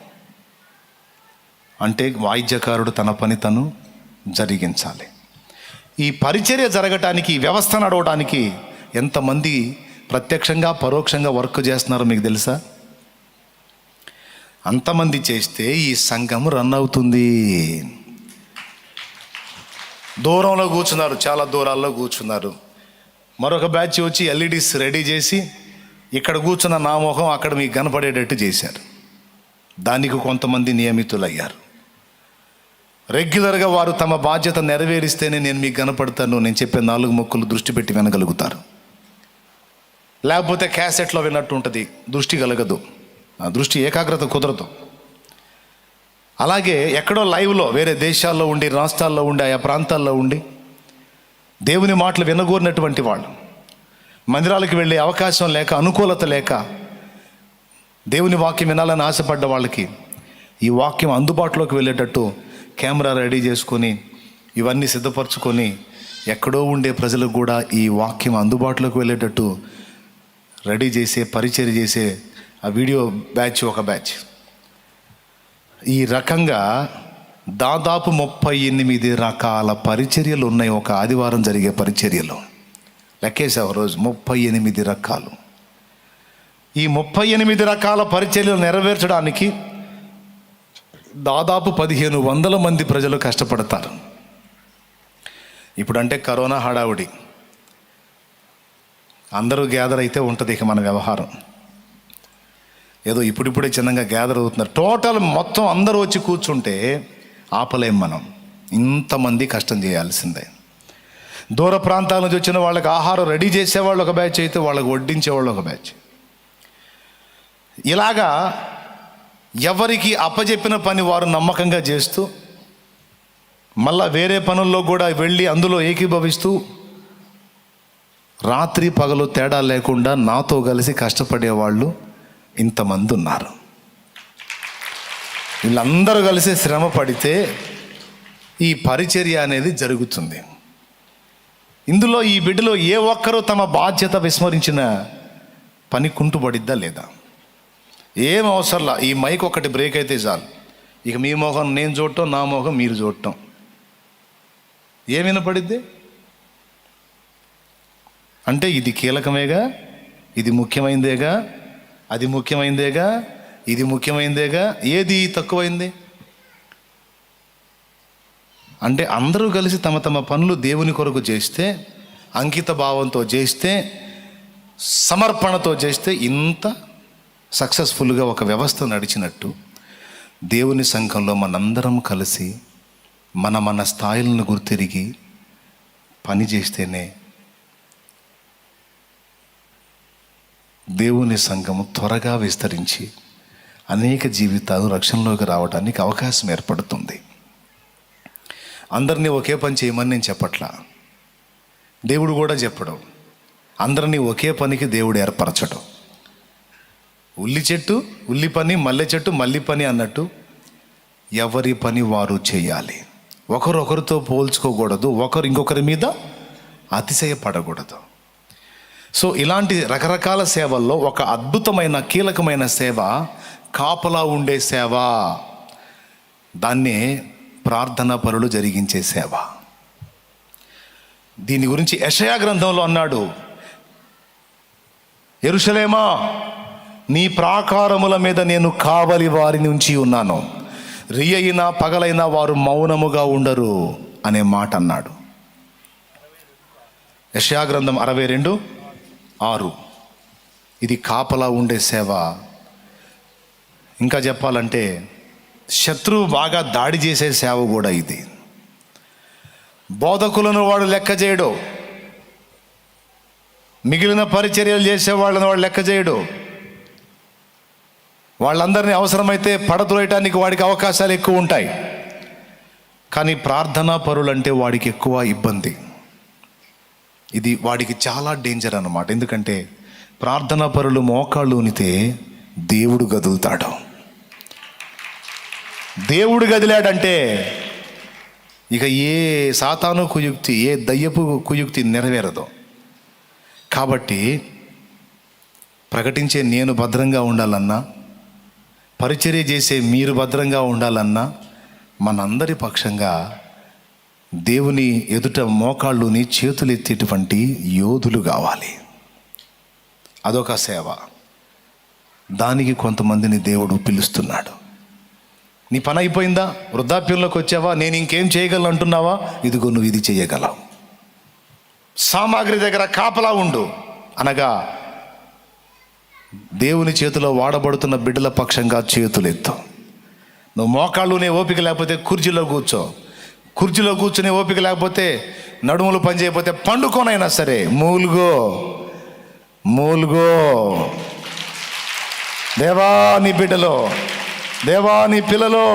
అంటే వాయిద్యకారుడు తన పని తను జరిగించాలి. ఈ పరిచర్య జరగటానికి, వ్యవస్థ నడవడానికి ఎంతమంది ప్రత్యక్షంగా పరోక్షంగా వర్క్ చేస్తున్నారో మీకు తెలుసా? అంతమంది చేస్తే ఈ సంఘం రన్ అవుతుంది. దూరంలో కూర్చున్నారు, చాలా దూరాల్లో కూర్చున్నారు. మరొక బ్యాచ్ వచ్చి ఎల్ఈడీస్ రెడీ చేసి ఇక్కడ కూర్చున్న నా ముఖం అక్కడ మీకు కనపడేటట్టు చేశారు. దానికి కొంతమంది నియమితులయ్యారు. రెగ్యులర్గా వారు తమ బాధ్యత నెరవేరిస్తేనే నేను మీకు కనపడతాను, నేను చెప్పే 4 ముక్కలు దృష్టి పెట్టి వినగలుగుతారు. లేకపోతే క్యాసెట్లో విన్నట్టు ఉంటుంది, దృష్టి కలగదు, దృష్టి ఏకాగ్రత కుదరదు. అలాగే ఎక్కడో లైవ్లో వేరే దేశాల్లో ఉండి, రాష్ట్రాల్లో ఉండి, ఆయా ప్రాంతాల్లో ఉండి దేవుని మాటలు వినగోరినటువంటి వాళ్ళు, మందిరాలకు వెళ్ళే అవకాశం లేక, అనుకూలత లేక దేవుని వాక్యం వినాలని ఆశపడ్డ వాళ్ళకి ఈ వాక్యం అందుబాటులోకి వెళ్ళేటట్టు కెమెరా రెడీ చేసుకొని, ఇవన్నీ సిద్ధపరచుకొని, ఎక్కడో ఉండే ప్రజలకు కూడా ఈ వాక్యం అందుబాటులోకి వెళ్ళేటట్టు రెడీ చేసే, పరిచర్య చేసే ఆ వీడియో బ్యాచ్ ఒక బ్యాచ్. ఈ రకంగా దాదాపు 38 రకాల పరిచర్యలు ఉన్నాయి ఒక ఆదివారం జరిగే పరిచర్యలో. లెక్కేసావు రోజు 38 రకాలు. ఈ 38 రకాల పరిచర్యలు నెరవేర్చడానికి దాదాపు 1500 మంది ప్రజలు కష్టపడతారు. ఇప్పుడంటే కరోనా హడావుడి, అందరూ గ్యాదర్ అయితే ఉంటుంది ఇక మన వ్యవహారం. ఏదో ఇప్పుడిప్పుడే చిన్నగా గ్యాదర్ అవుతున్నారు. టోటల్ మొత్తం అందరూ వచ్చి కూర్చుంటే ఆపలేం మనం, ఇంతమంది కష్టం చేయాల్సిందే. దూర ప్రాంతాల నుంచి వచ్చిన వాళ్ళకి ఆహారం రెడీ చేసేవాళ్ళు ఒక బ్యాచ్ అయితే వాళ్ళకి వడ్డించేవాళ్ళు ఒక బ్యాచ్. ఇలాగా ఎవరికి అప్పజెప్పిన పని వారు నమ్మకంగా చేస్తూ, మళ్ళా వేరే పనుల్లో కూడా వెళ్ళి అందులో ఏకీభవిస్తూ, రాత్రి పగలు తేడా లేకుండా నాతో కలిసి కష్టపడేవాళ్ళు ఇంతమంది ఉన్నారు. వీళ్ళందరూ కలిసి శ్రమ పడితే ఈ పరిచర్య అనేది జరుగుతుంది. ఇందులో ఈ బిడ్డలో ఏ ఒక్కరూ తమ బాధ్యత విస్మరించిన పని కుంటుపడిద్దా లేదా? ఏం అవసరంలా, ఈ మైక్ ఒకటి బ్రేక్ అయితే చాలు, ఇక మీ మొహం నేను చూడటం, నా మొహం మీరు చూడటం. ఏం వినపడిద్ది అంటే ఇది కీలకమేగా, ఇది ముఖ్యమైందేగా, అది ముఖ్యమైందేగా, ఇది ముఖ్యమైందేగా, ఏది తక్కువైంది అంటే అందరూ కలిసి తమ తమ పనులు దేవుని కొరకు చేస్తే, అంకిత భావంతో చేస్తే, సమర్పణతో చేస్తే ఇంత సక్సెస్ఫుల్గా ఒక వ్యవస్థ నడిచినట్టు దేవుని సంఘంలో మనందరం కలిసి మన స్థాయిలను గుర్తిరిగి పని చేస్తేనే దేవుని సంఘము త్వరగా విస్తరించి అనేక జీవితాలు రక్షణలోకి రావడానికి అవకాశం ఏర్పడుతుంది. అందరినీ ఒకే పని చేయమని నేను చెప్పట్లా, దేవుడు కూడా చెప్పడం. అందరినీ ఒకే పనికి దేవుడు ఏర్పరచడం. ఉల్లి చెట్టు ఉల్లి పని, మల్లె చెట్టు మల్లి పని అన్నట్టు ఎవరి పని వారు చేయాలి. ఒకరొకరితో పోల్చుకోకూడదు, ఒకరు ఇంకొకరి మీద అతిశయపడకూడదు. సో ఇలాంటి రకరకాల సేవల్లో ఒక అద్భుతమైన కీలకమైన సేవ కాపలా ఉండే సేవ. దాన్నే ప్రార్థనా పరులు జరిగించే సేవ. దీని గురించి యెషయా గ్రంథంలో అన్నాడు, యెరూషలేమా నీ ప్రాకారముల మీద నేను కావలి వారిని ఉంచి ఉన్నాను, రియైనా పగలైనా వారు మౌనముగా ఉండరు అనే మాట అన్నాడు. యెషయా గ్రంథం 62:6. ఇది కాపలా ఉండే సేవ. ఇంకా చెప్పాలంటే శత్రువు బాగా దాడి చేసే సేవ కూడా ఇది. బోధకులను వాడు లెక్క చేయడు, మిగిలిన పరిచర్యలు చేసే వాళ్ళని వాడు లెక్క చేయడు. వాళ్ళందరినీ అవసరమైతే పడద్రోయటానికి వాడికి అవకాశాలు ఎక్కువ ఉంటాయి. కానీ ప్రార్థనా పరులంటే వాడికి ఎక్కువ ఇబ్బంది. ఇది వాడికి చాలా డేంజర్ అన్నమాట. ఎందుకంటే ప్రార్థనా పరులు మోకాళ్ళు ఉనితే దేవుడు గదులుతాడు. దేవుడు గదిలాడంటే ఇక ఏ సాతాను కుయుక్తి, ఏ దయ్యపు కుయుక్తి నెరవేరదు. కాబట్టి ప్రకటించే నేను భద్రంగా ఉండాలన్నా, పరిచర్య చేసే మీరు భద్రంగా ఉండాలన్నా, మనందరి పక్షంగా దేవుని ఎదుట మోకాళ్ళుని చేతులెత్తేటువంటి యోధులు కావాలి. అదొక సేవ. దానికి కొంతమందిని దేవుడు పిలుస్తున్నాడు. నీ పని అయిపోయిందా? వృద్ధాప్యంలోకి వచ్చావా? నేను ఇంకేం చేయగలను అంటున్నావా? ఇదిగో నువ్వు ఇది చేయగలవు. సామాగ్రి దగ్గర కాపలా ఉండు అనగా దేవుని చేతిలో వాడబడుతున్న బిడ్డల పక్షంగా చేతులెత్తు. నువ్వు మోకాళ్ళునే ఓపిక లేకపోతే కుర్చీలో కూర్చో. కుర్చీలో కూర్చునే ఓపిక లేకపోతే, నడుములు పని చేయకపోతే పండుకోనైనా సరే మూలుగో. దేవా నీ బిడ్డలో, దేవా నీ పిల్లలో,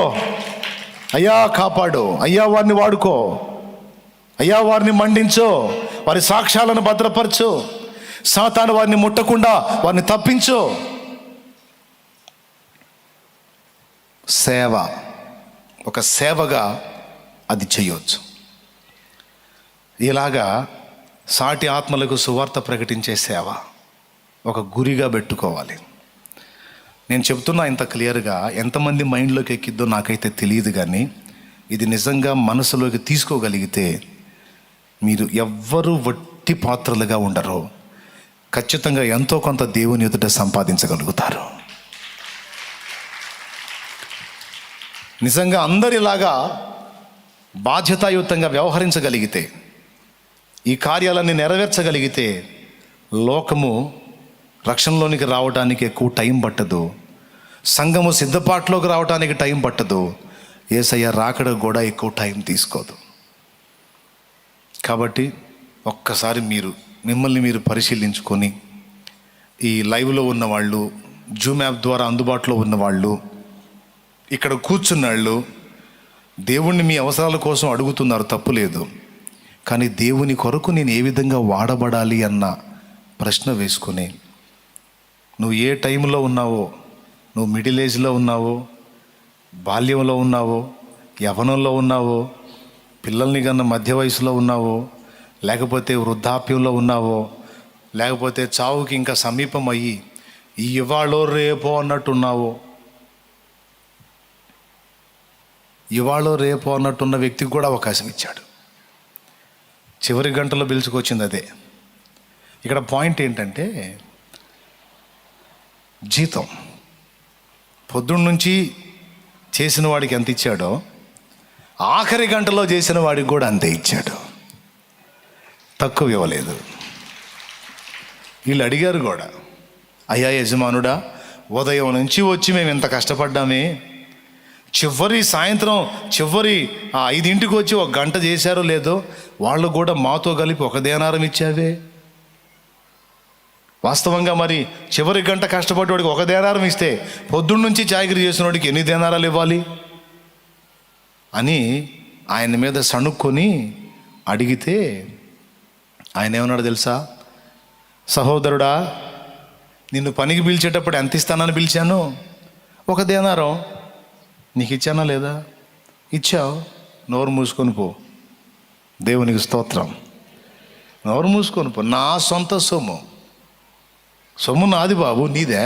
అయ్యా కాపాడు, అయ్యా వారిని వాడుకో, అయ్యా వారిని మండించు, వారి సాక్ష్యాలను భద్రపరచు, సాతాను వారిని ముట్టకుండా వారిని తప్పించు. సేవ ఒక సేవగా అది చేయవచ్చు. ఇలాగా సాటి ఆత్మలకు సువార్త ప్రకటించే సేవ ఒక గురిగా పెట్టుకోవాలి. నేను చెప్తున్నా ఇంత క్లియర్గా, ఎంతమంది మైండ్లోకి ఎక్కిద్దో నాకైతే తెలియదు. కానీ ఇది నిజంగా మనసులోకి తీసుకోగలిగితే మీరు ఎవ్వరూ వట్టి పాత్రలుగా ఉండరు. ఖచ్చితంగా ఎంతో కొంత దేవుని ఎదుట సంపాదించగలుగుతారు. నిజంగా అందరిలాగా బాధ్యతాయుతంగా వ్యవహరించగలిగితే, ఈ కార్యాలన్నీ నెరవేర్చగలిగితే లోకము రక్షణలోనికి రావడానికి ఎక్కువ టైం పట్టదు. సంఘము సిద్ధపాటులోకి రావడానికి టైం పట్టదు. యేసయ్య రాకడ కూడా ఎక్కువ టైం తీసుకోదు. కాబట్టి ఒక్కసారి మిమ్మల్ని మీరు పరిశీలించుకొని, ఈ లైవ్లో ఉన్నవాళ్ళు, జూమ్ యాప్ ద్వారా అందుబాటులో ఉన్నవాళ్ళు, ఇక్కడ కూర్చున్నాళ్ళు, దేవుణ్ణి మీ అవసరాల కోసం అడుగుతున్నారు, తప్పులేదు. కానీ దేవుని కొరకు నేను ఏ విధంగా వాడబడాలి అన్న ప్రశ్న వేసుకొని, నువ్వు ఏ టైంలో ఉన్నావో, నువ్వు మిడిల్ ఏజ్లో ఉన్నావో, బాల్యంలో ఉన్నావో, యవ్వనంలో ఉన్నావో, పిల్లల్ని కన్నా మధ్య వయసులో ఉన్నావో, లేకపోతే వృద్ధాప్యంలో ఉన్నావో, లేకపోతే చావుకి ఇంకా సమీపం అయ్యి ఇవాళో రేపో అన్నట్టున్నావో, ఇవాళో రేపో అన్నట్టున్న వ్యక్తికి కూడా అవకాశం ఇచ్చాడు. చివరి గంటలో పిలుచుకొచ్చింది అదే. ఇక్కడ పాయింట్ ఏంటంటే జీతం పొద్దున్న నుంచి చేసిన వాడికి ఎంత ఇచ్చాడో ఆఖరి గంటలో చేసిన వాడికి కూడా అంతే ఇచ్చాడు, తక్కువ ఇవ్వలేదు. వీళ్ళు అడిగారు కూడా, అయ్యా యజమానుడా, ఉదయం నుంచి వచ్చి మేము ఇంత కష్టపడ్డామే, సాయంత్రం 5 వచ్చి 1 గంట చేశారో లేదో, వాళ్ళు కూడా మాతో కలిపి 1 దేనారం ఇచ్చావే. వాస్తవంగా మరి చివరి గంట కష్టపడ్డవాడికి 1 దేనారం ఇస్తే పొద్దున్న నుంచి చాకరీ చేసిన వాడికి ఎన్ని దేనారాలు ఇవ్వాలి అని ఆయన మీద సణుక్కొని అడిగితే ఆయన ఏమన్నాడు తెలుసా? సహోదరుడా, నిన్ను పనికి పిలిచేటప్పుడు ఎంత ఇస్తానని పిలిచాను? 1 దేనారం. నీకు ఇచ్చానా లేదా? ఇచ్చావు. నోరు మూసుకొని పో. దేవునికి స్తోత్రం. నోరు మూసుకొని పో. నా సొంత సొమ్ము నాది బాబు, నీదే.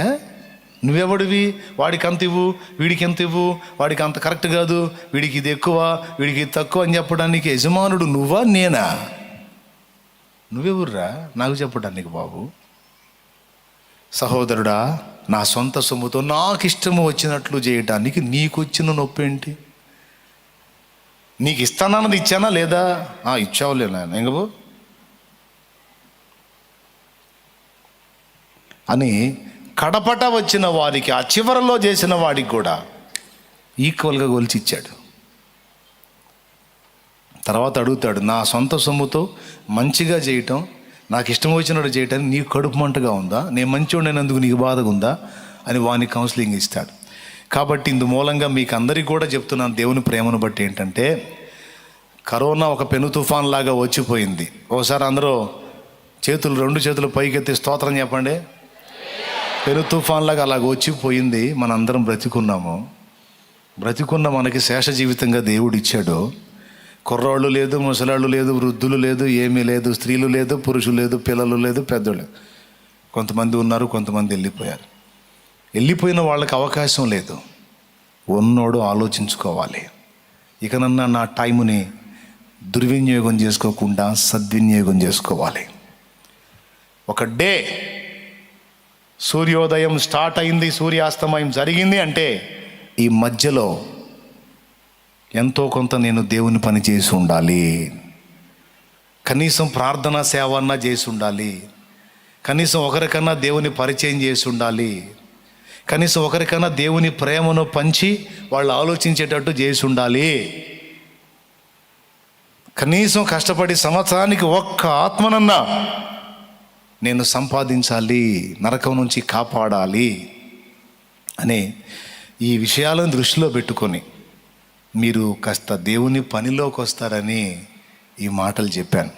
నువ్వెవడివి? వాడికి అంత ఇవ్వు, వీడికి ఎంత ఇవ్వు, వాడికి అంత కరెక్ట్ కాదు, వీడికి ఇది ఎక్కువ, వీడికి ఇది తక్కువ అని చెప్పడానికి యజమానుడు నువ్వా నేనా? నువ్వెవర్రా నాకు చెప్పడానికి బాబు? సహోదరుడా, నా సొంత సొమ్ముతో నాకు ఇష్టము వచ్చినట్లు చేయడానికి నీకు వచ్చిన నొప్పి ఏంటి? నీకు ఇస్తానన్నది ఇచ్చానా లేదా? ఇచ్చావులే నాయన, ఇంకబో అని కడపట వచ్చిన వారికి, ఆ చివరలో చేసిన వాడికి కూడా ఈక్వల్గా కొలిచి ఇచ్చాడు. తర్వాత అడుగుతాడు, నా సొంత సొమ్ముతో మంచిగా చేయటం, నాకు ఇష్టం వచ్చినట్టు చేయటానికి నీకు కడుపు మంటగా ఉందా? నేను మంచివాడినందుకు నీకు బాధగా ఉందా అని వానికి కౌన్సిలింగ్ ఇస్తాడు. కాబట్టి ఇందు మూలంగా మీకు అందరికీ కూడా చెప్తున్నాను, దేవుని ప్రేమను బట్టి ఏంటంటే, కరోనా ఒక పెను తుఫాన్ లాగా వచ్చిపోయింది. ఒకసారి అందరూ 2 చేతులు పైకెత్తి స్తోత్రం చెప్పండి. పెను తుఫాన్ లాగా అలాగ వచ్చిపోయింది. మనందరం బ్రతికున్న మనకి శేష జీవితంగా దేవుడు ఇచ్చాడు. కుర్రాళ్ళు లేదు, ముసలాళ్ళు లేదు, వృద్ధులు లేదు, ఏమీ లేదు, స్త్రీలు లేదు, పురుషులు లేదు, పిల్లలు లేదు, పెద్దలు. కొంతమంది ఉన్నారు, కొంతమంది వెళ్ళిపోయారు. వెళ్ళిపోయిన వాళ్ళకి అవకాశం లేదు. ఉన్నోడు ఆలోచించుకోవాలి, ఇకనన్నా నా టైముని దుర్వినియోగం చేసుకోకుండా సద్వినియోగం చేసుకోవాలి. ఒక డే సూర్యోదయం స్టార్ట్ అయింది, సూర్యాస్తమయం జరిగింది అంటే ఈ మధ్యలో ఎంతో కొంత నేను దేవుని పని చేసి ఉండాలి. కనీసం ప్రార్థనా సేవ అన్నా చేసి ఉండాలి. కనీసం ఒకరికన్నా దేవుని పరిచయం చేసి ఉండాలి. కనీసం ఒకరికన్నా దేవుని ప్రేమను పంచి వాళ్ళు ఆలోచించేటట్టు చేసి ఉండాలి. కనీసం కష్టపడి సంవత్సరానికి 1 ఆత్మనన్నా నేను సంపాదించాలి, నరకం నుంచి కాపాడాలి అనే ఈ విషయాలను దృష్టిలో పెట్టుకొని మీరు కాస్త దేవుని పనిలోకి వస్తారని ఈ మాటలు చెప్పాను.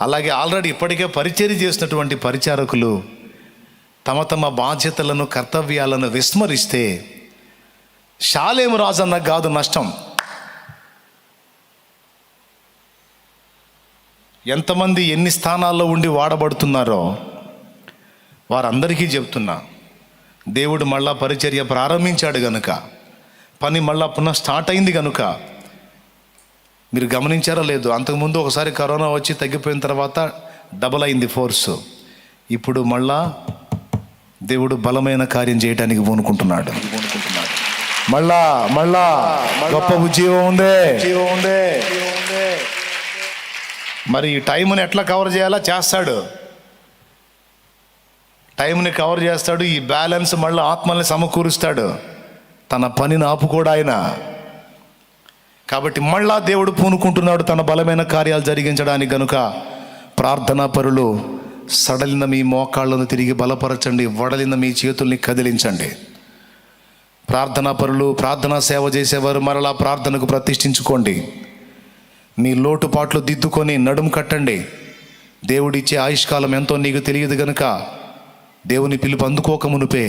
అలాగే ఆల్రెడీ ఇప్పటికే పరిచర్య చేసినటువంటి పరిచారకులు తమ బాధ్యతలను, కర్తవ్యాలను విస్మరిస్తే షాలేము రాజు అన్న కాదు నష్టం. ఎంతమంది ఎన్ని స్థానాల్లో ఉండి వాడబడుతున్నారో వారందరికీ చెప్తున్నా, దేవుడు మళ్ళా పరిచర్య ప్రారంభించాడు గనుక, పని మళ్ళా పునః స్టార్ట్ అయింది కనుక, మీరు గమనించారో లేదు, అంతకుముందు ఒకసారి కరోనా వచ్చి తగ్గిపోయిన తర్వాత డబల్ అయింది ఫోర్సు. ఇప్పుడు మళ్ళా దేవుడు బలమైన కార్యం చేయడానికి పూనుకుంటున్నాడు. మళ్ళా గొప్ప ఉద్యోగం ఉందే. మరి ఈ టైంని ఎట్లా కవర్ చేయాలా చేస్తాడు. టైంని కవర్ చేస్తాడు. ఈ బ్యాలెన్స్ మళ్ళీ ఆత్మల్ని సమకూరుస్తాడు. తన పనిని ఆపుకోడు ఆయన. కాబట్టి మళ్ళా దేవుడు పూనుకుంటున్నాడు తన బలమైన కార్యాలు జరిగించడానికి. కనుక ప్రార్థనా పరులు సడలిన మీ మోకాళ్ళను తిరిగి బలపరచండి, వడలిన మీ చేతుల్ని కదిలించండి. ప్రార్థనా పరులు, ప్రార్థనా సేవ చేసేవారు మరలా ప్రార్థనకు ప్రతిష్ఠించుకోండి. మీ లోటుపాట్లు దిద్దుకొని నడుము కట్టండి. దేవుడిచ్చే ఆయుష్కాలం ఎంతో నీకు తెలియదు కనుక దేవుని పిలుపు అందుకోక మునిపే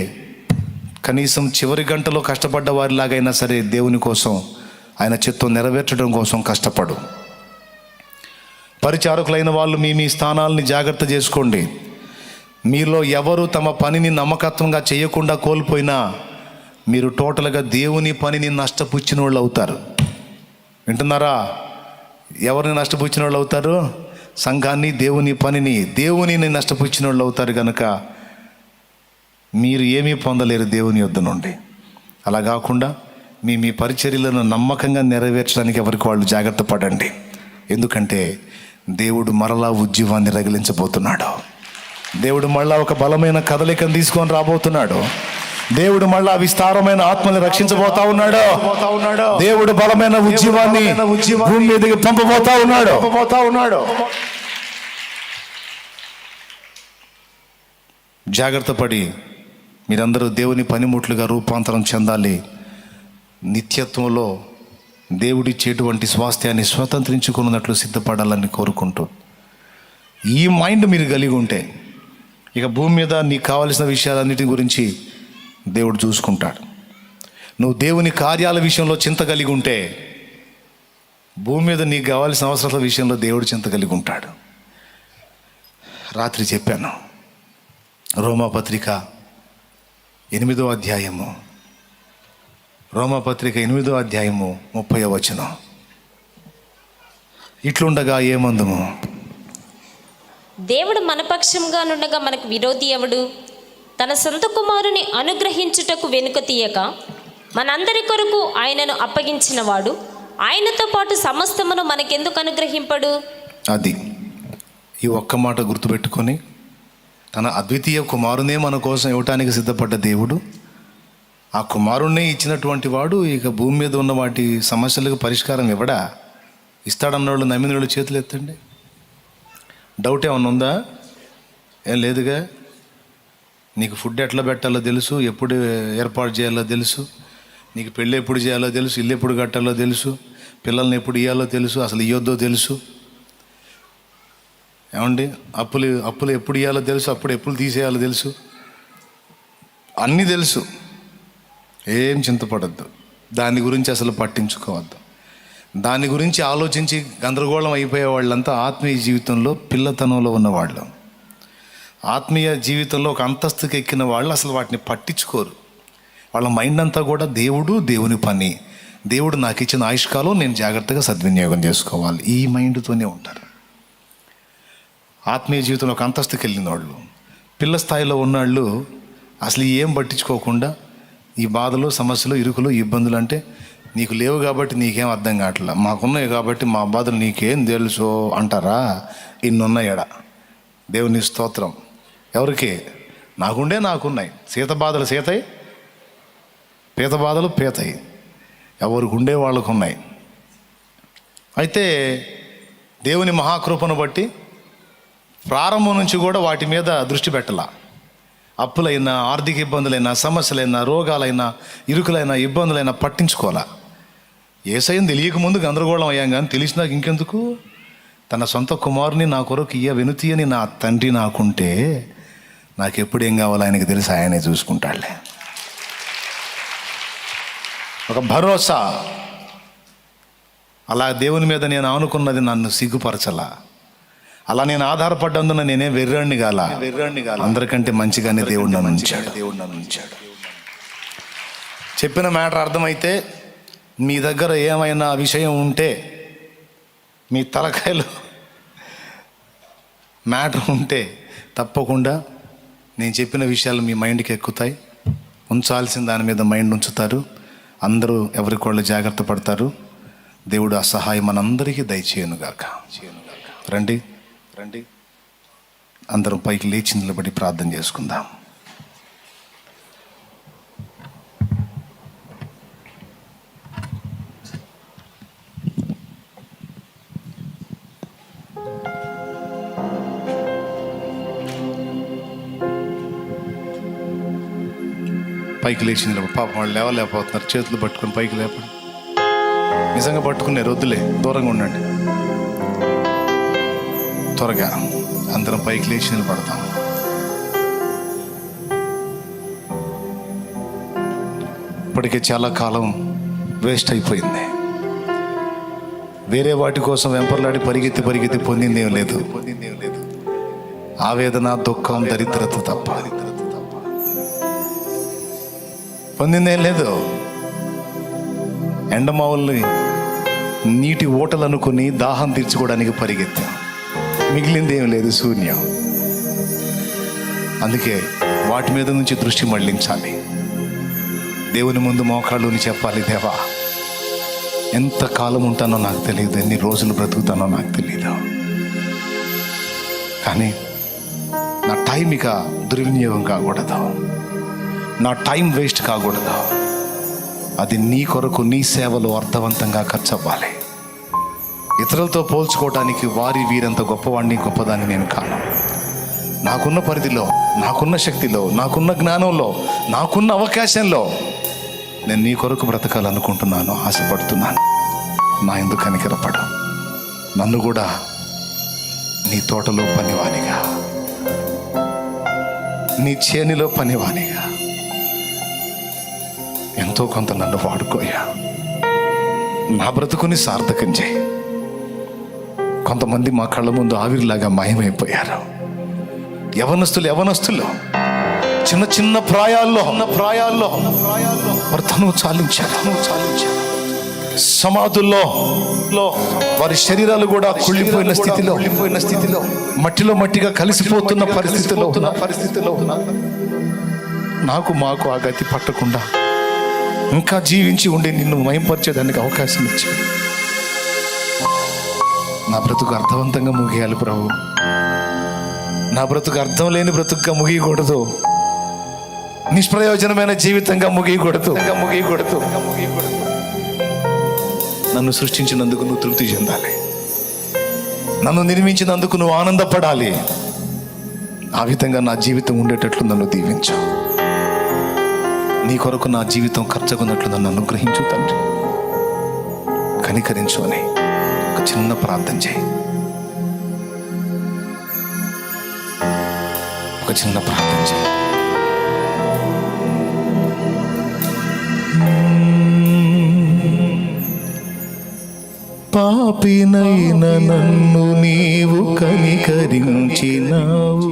కనీసం చివరి గంటలో కష్టపడ్డ వారిలాగైనా సరే దేవుని కోసం, ఆయన చిత్తం నెరవేర్చడం కోసం కష్టపడు. పరిచారకులైన వాళ్ళు మీ స్థానాలని జాగ్రత్త చేసుకోండి. మీలో ఎవరు తమ పనిని నమ్మకత్వంగా చేయకుండా కోల్పోయినా మీరు టోటల్గా దేవుని పనిని నష్టపుచ్చిన వాళ్ళు అవుతారు. వింటున్నారా? ఎవరిని నష్టపుచ్చిన వాళ్ళు అవుతారు? సంఘాన్ని, దేవుని పనిని, దేవునిని నష్టపుచ్చిన వాళ్ళు అవుతారు. కనుక మీరు ఏమీ పొందలేరు దేవుని యొద్ద నుండి. అలా కాకుండా మీ పరిచర్యలను నమ్మకంగా నెరవేర్చడానికి ఎవరికి వాళ్ళు జాగ్రత్త పడండి. ఎందుకంటే దేవుడు మరలా ఉజ్జీవాన్ని రగిలించబోతున్నాడు. దేవుడు మళ్ళా ఒక బలమైన కదలికను తీసుకొని రాబోతున్నాడు. దేవుడు మళ్ళా విస్తారమైన ఆత్మని రక్షించబోతా ఉన్నాడు. దేవుడు బలమైన ఉజ్జీవాన్ని భూమి మీదకి పంపబోతా ఉన్నాడు. జాగ్రత్త పడి మీరందరూ దేవుని పనిముట్లుగా రూపాంతరం చెందాలి. నిత్యత్వంలో దేవుడిచ్చేటువంటి స్వాస్థ్యాన్ని స్వతంత్రించుకున్నట్లు సిద్ధపడాలని కోరుకుంటూ, ఈ మైండ్ మీరు కలిగి ఉంటే ఇక భూమి మీద నీకు కావలసిన విషయాలన్నిటి గురించి దేవుడు చూసుకుంటాడు. నువ్వు దేవుని కార్యాల విషయంలో చింత కలిగి ఉంటే భూమి మీద నీకు కావాల్సిన అవసరాల విషయంలో దేవుడు చింత కలిగి ఉంటాడు. రాత్రి చెప్పాను, రోమాపత్రిక 8వ అధ్యాయము, రోమాపత్రిక 8వ అధ్యాయము 30వ వచనం. ఇట్లుండగా ఏమందుము? దేవుడు మన పక్షంగా నుండగా మనకు విరోధి ఎవడు? తన సొంత కుమారుని అనుగ్రహించుటకు వెనుక తీయక మనందరి కొరకు ఆయనను అప్పగించిన వాడు ఆయనతో పాటు సమస్తమును మనకెందుకు అనుగ్రహింపడు? అది ఈ ఒక్క మాట గుర్తుపెట్టుకొని, తన అద్వితీయ కుమారునే మన కోసం ఇవ్వటానికి సిద్ధపడ్డ దేవుడు, ఆ కుమారుణ్ణే ఇచ్చినటువంటి వాడు ఇక భూమి మీద ఉన్న వాటి సమస్యలకు పరిష్కారం ఇవ్వడా? ఇస్తాడన్న వాళ్ళు, నమ్మిన వాళ్ళు చేతులు ఎత్తండి. డౌట్ ఏమన్నా ఉందా? ఏం లేదుగా. నీకు ఫుడ్ ఎట్లా పెట్టాలో తెలుసు, ఎప్పుడు ఏర్పాటు చేయాలో తెలుసు, నీకు పెళ్ళి ఎప్పుడు చేయాలో తెలుసు, ఇల్లు ఎప్పుడు కట్టాలో తెలుసు, పిల్లల్ని ఎప్పుడు ఇవ్వాలో తెలుసు, అసలు ఇవ్వద్దో తెలుసు. ఏమండి, అప్పులు ఎప్పుడు ఇవ్వాలో తెలుసు, అప్పుడు ఎప్పుడు తీసేయాలో తెలుసు, అన్నీ తెలుసు. ఏం చింతపడద్దు, దాని గురించి అసలు పట్టించుకోవద్దు. దాని గురించి ఆలోచించి గందరగోళం అయిపోయే వాళ్ళంతా ఆత్మీయ జీవితంలో పిల్లతనంలో ఉన్నవాళ్ళు. ఆత్మీయ జీవితంలో ఒక అంతస్తుకి ఎక్కిన వాళ్ళు అసలు వాటిని పట్టించుకోరు. వాళ్ళ మైండ్ అంతా కూడా దేవుడు, దేవుని పని, దేవుడు నాకు ఇచ్చిన ఆయుష్కాలం నేను జాగ్రత్తగా సద్వినియోగం చేసుకోవాలి, ఈ మైండ్తోనే ఉంటారు. ఆత్మీయ జీవితంలో ఒక అంతస్తుకి వెళ్ళిన వాళ్ళు, పిల్ల స్థాయిలో ఉన్నవాళ్ళు అసలు ఏం పట్టించుకోకుండా ఈ బాధలు, సమస్యలు, ఇరుకులు, ఇబ్బందులు అంటే నీకు లేవు కాబట్టి నీకేం అర్థం కావట్లా, మాకున్నాయి కాబట్టి మా బాధలు నీకేం తెలుసు అంటారా? ఇన్నున్నాయడ. దేవుని స్తోత్రం. ఎవరికి? నాకున్నాయి. సీత బాధలు సీతయి, పీత బాధలు పీతయి. ఎవరికి ఉండే వాళ్ళకు ఉన్నాయి. అయితే దేవుని మహాకృపను బట్టి ప్రారంభం నుంచి కూడా వాటి మీద దృష్టి పెట్టాల. అప్పులైనా, ఆర్థిక ఇబ్బందులైనా, సమస్యలైనా, రోగాలైనా, ఇరుకులైనా, ఇబ్బందులైనా పట్టించుకోవాలా. యేసయ్యను తెలియక ముందు గందరగోళం అయ్యాం, కానీ తెలిసినాక ఇంకెందుకు? తన సొంత కుమారుని నా కొరకు వెనుతి అని నా తండ్రి నాకుంటే నాకు ఎప్పుడు ఏం కావాలో ఆయనకి తెలిసి ఆయనే చూసుకుంటాడులే. ఒక భరోసా. అలా దేవుని మీద నేను ఆనుకున్నది నన్ను సిగ్గుపరచలా. అలా నేను ఆధారపడ్డందున నేనే వెర్రాణ్ణి కాల. అందరికంటే మంచిగానే దేవుడు నన్ను ఉంచాడు. చెప్పిన మ్యాటర్ అర్థమైతే మీ దగ్గర ఏమైనా విషయం ఉంటే, మీ తలకాయలో మ్యాటర్ ఉంటే తప్పకుండా నేను చెప్పిన విషయాలు మీ మైండ్కి ఎక్కుతాయి. ఉంచాల్సిన దాని మీద మైండ్ ఉంచుతారు. అందరూ ఎవరికోళ్ళు జాగ్రత్త పడతారు. దేవుడు ఆ సహాయం మనందరికీ దయచేయనుగాక. రండి అందరం పైకి లేచి నిలబడి ప్రార్థన చేసుకుందాం. పైకి లేచి నిలబడి, పాపం వాళ్ళు లేవలేకపోతున్నారు, చేతులు పట్టుకొని పైకి లేపండి. నిజంగా పట్టుకున్నారు, వద్దులే, దూరంగా ఉండండి. త్వరగా అందరం పైకి లేచి నిలబడతాం. ఇప్పటికే చాలా కాలం వేస్ట్ అయిపోయింది. వేరే వాటి కోసం వెంపర్లాడి పరిగెత్తి పొందిందేం లేదు. ఆవేదన, దుఃఖం, దరిద్రత తప్ప పొందిందేం లేదు. ఎండమావుల్ని నీటి ఓటలు అనుకుని దాహం తీర్చుకోవడానికి పరిగెత్తాం. మిగిలిందేం లేదు, శూన్యం. అందుకే వాటి మీద నుంచి దృష్టి మళ్ళించాలి. దేవుని ముందు మోకాళ్ళుని చెప్పాలి, దేవా ఎంత కాలం ఉంటానో నాకు తెలియదు, ఎన్ని రోజులు బ్రతుకుతానో నాకు తెలియదు, కానీ నా టైం ఇక దుర్వినియోగం కాకూడదు, నా టైం వేస్ట్ కాకూడదు. అది నీ కొరకు, నీ సేవలో అర్థవంతంగా ఖర్చు అవ్వాలి. ఇతరులతో పోల్చుకోవడానికి వీరంత గొప్పవాడిని, గొప్పదాన్ని నేను కాను. నాకున్న పరిధిలో, నాకున్న శక్తిలో, నాకున్న జ్ఞానంలో, నాకున్న అవకాశంలో నేను నీ కొరకు బ్రతకాలనుకుంటున్నాను, ఆశపడుతున్నాను. నా ఎందుకు కనికరపడు. నన్ను కూడా నీ తోటలో పనివానిగా, నీ చేనిలో పనివానిగా ఎంతో కొంత నన్ను వాడుకోయా. నా బ్రతుకుని సార్థకం చేయి. కొంతమంది మా కళ్ళ ముందు ఆవిరిలాగా మాయమైపోయారు. యవనస్తులు చిన్న చిన్న ప్రాయాల్లో వారు తనువు చాలించారు. సమాధుల్లో వారి శరీరాలు కూడా కుళ్ళిపోయిన స్థితిలో మట్టిలో మట్టిగా కలిసిపోతున్న పరిస్థితిలో మాకు ఆ గతి పట్టకుండా ఇంకా జీవించి ఉండి నిన్ను మయంపరిచేదానికి అవకాశం ఇచ్చి నా బ్రతుకు అర్థవంతంగా ముగియాలి ప్రభు. నా బ్రతుకు అర్థం లేని బ్రతుకుగా ముగియకూడదు, నిష్ప్రయోజనమైన జీవితంగా ముగియకూడదు. నన్ను సృష్టించినందుకు నువ్వు తృప్తి చెందాలి, నన్ను నిర్మించినందుకు నువ్వు ఆనందపడాలి. ఆ విధంగా నా జీవితం ఉండేటట్లు నన్ను దీవించు. నీ కొరకు నా జీవితం ఖర్చుకున్నట్లు నన్ను అనుగ్రహించు తండ్రి. కనికరించు అని ఒక చిన్న ప్రార్థన చేయి. ఒక చిన్న ప్రార్థన చేయి. పాపినైన నన్ను నీవు కనికరించినావు,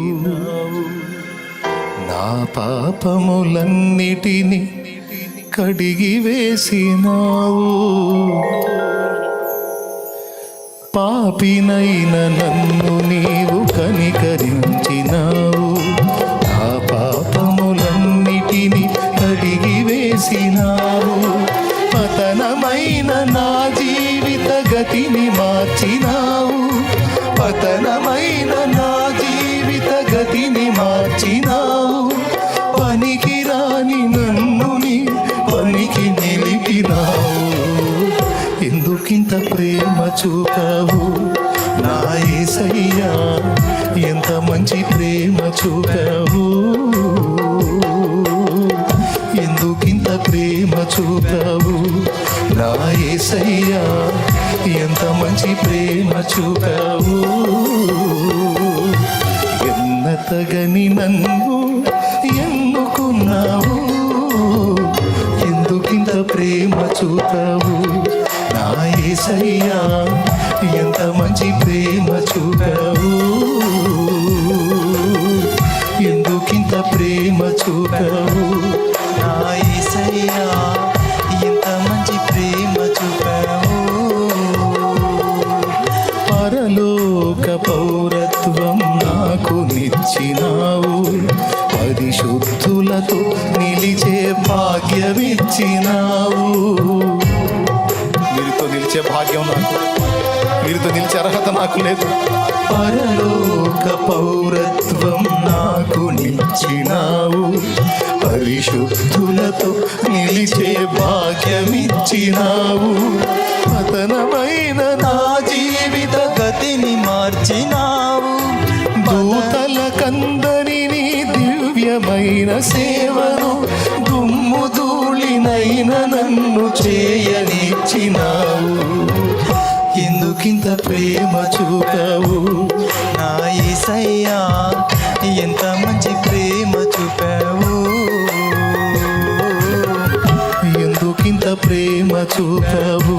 నా పాపములన్నిటిని కడిగి వేసినావు. పాపినైన నన్ను నీవు కనికరించినావు, నా పాపములన్నిటిని కడిగి వేసినావు. పతనమైన నా జీవిత గతిని మార్చినావు, పతనమైన నా జీవిత గతిని మార్చినావు. పనికి రాని నన్ను నీ పనికి నిలిపినావు. ఎందుకింత ప్రేమ చూపావు నా యేసయ్యా, ఎంత మంచి ప్రేమ చూపావు. ఎందుకింత ప్రేమ చూపావు నా యేసయ్యా, ఎంత మంచి ప్రేమ చూపావు. ఎన్నతగని నన్ను ఎన్నుకున్నావు, ఎందుకింత ప్రేమ చూపావు నా యేసయ్యా, ఎంత మంచి ప్రేమ చూపావు. ఎందుకింత ప్రేమ చూపావు నా యేసయ్యా, ఎంత మంచి ప్రేమ చూపావు. పరలోక పౌరత్వం నాకు నిచ్చినావు, పరిశుద్ధులతో నిలిచే భాగ్యమిచ్చినావు. వీరితో నిలిచే భాగ్యం నాకు, వీరితో నిలిచే అర్హత నాకు లేదు. పరలోక పౌరత్వం నాకు నిచ్చినావు, పరిశుద్ధులతో నిలిచే భాగ్యమిచ్చినావు. పతనమైన నా జీవిత గతిని మార్చినావు. దూతల కందరిని దివ్యమైన సేవను దుమ్ము ధూళినైన నన్ను చేయనిచ్చినావు. ఎందుకింత ప్రేమ చూపావు నా యేసయ్యా, ఎంత మంచి ప్రేమ చూపావు. చూపావు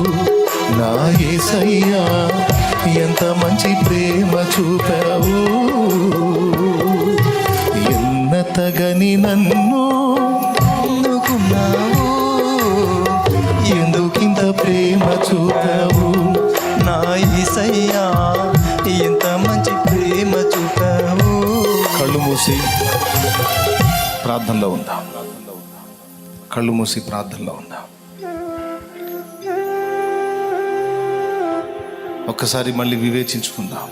నా యేసయ్యా, ఎంత మంచి ప్రేమ చూపావు. ఎన్నతగని నన్ను అందుకున్నావు, ఎందుకింత ప్రేమ చూపావు. నా యేసయ్యా, ఎంత మంచి ప్రేమ చూపావు. కళ్ళు మూసి ప్రార్థనలో ఉందా? కళ్ళు మూసి ప్రార్థనలో ఉందా? ఒక్కసారి మళ్ళీ వివేచించుకుందాం.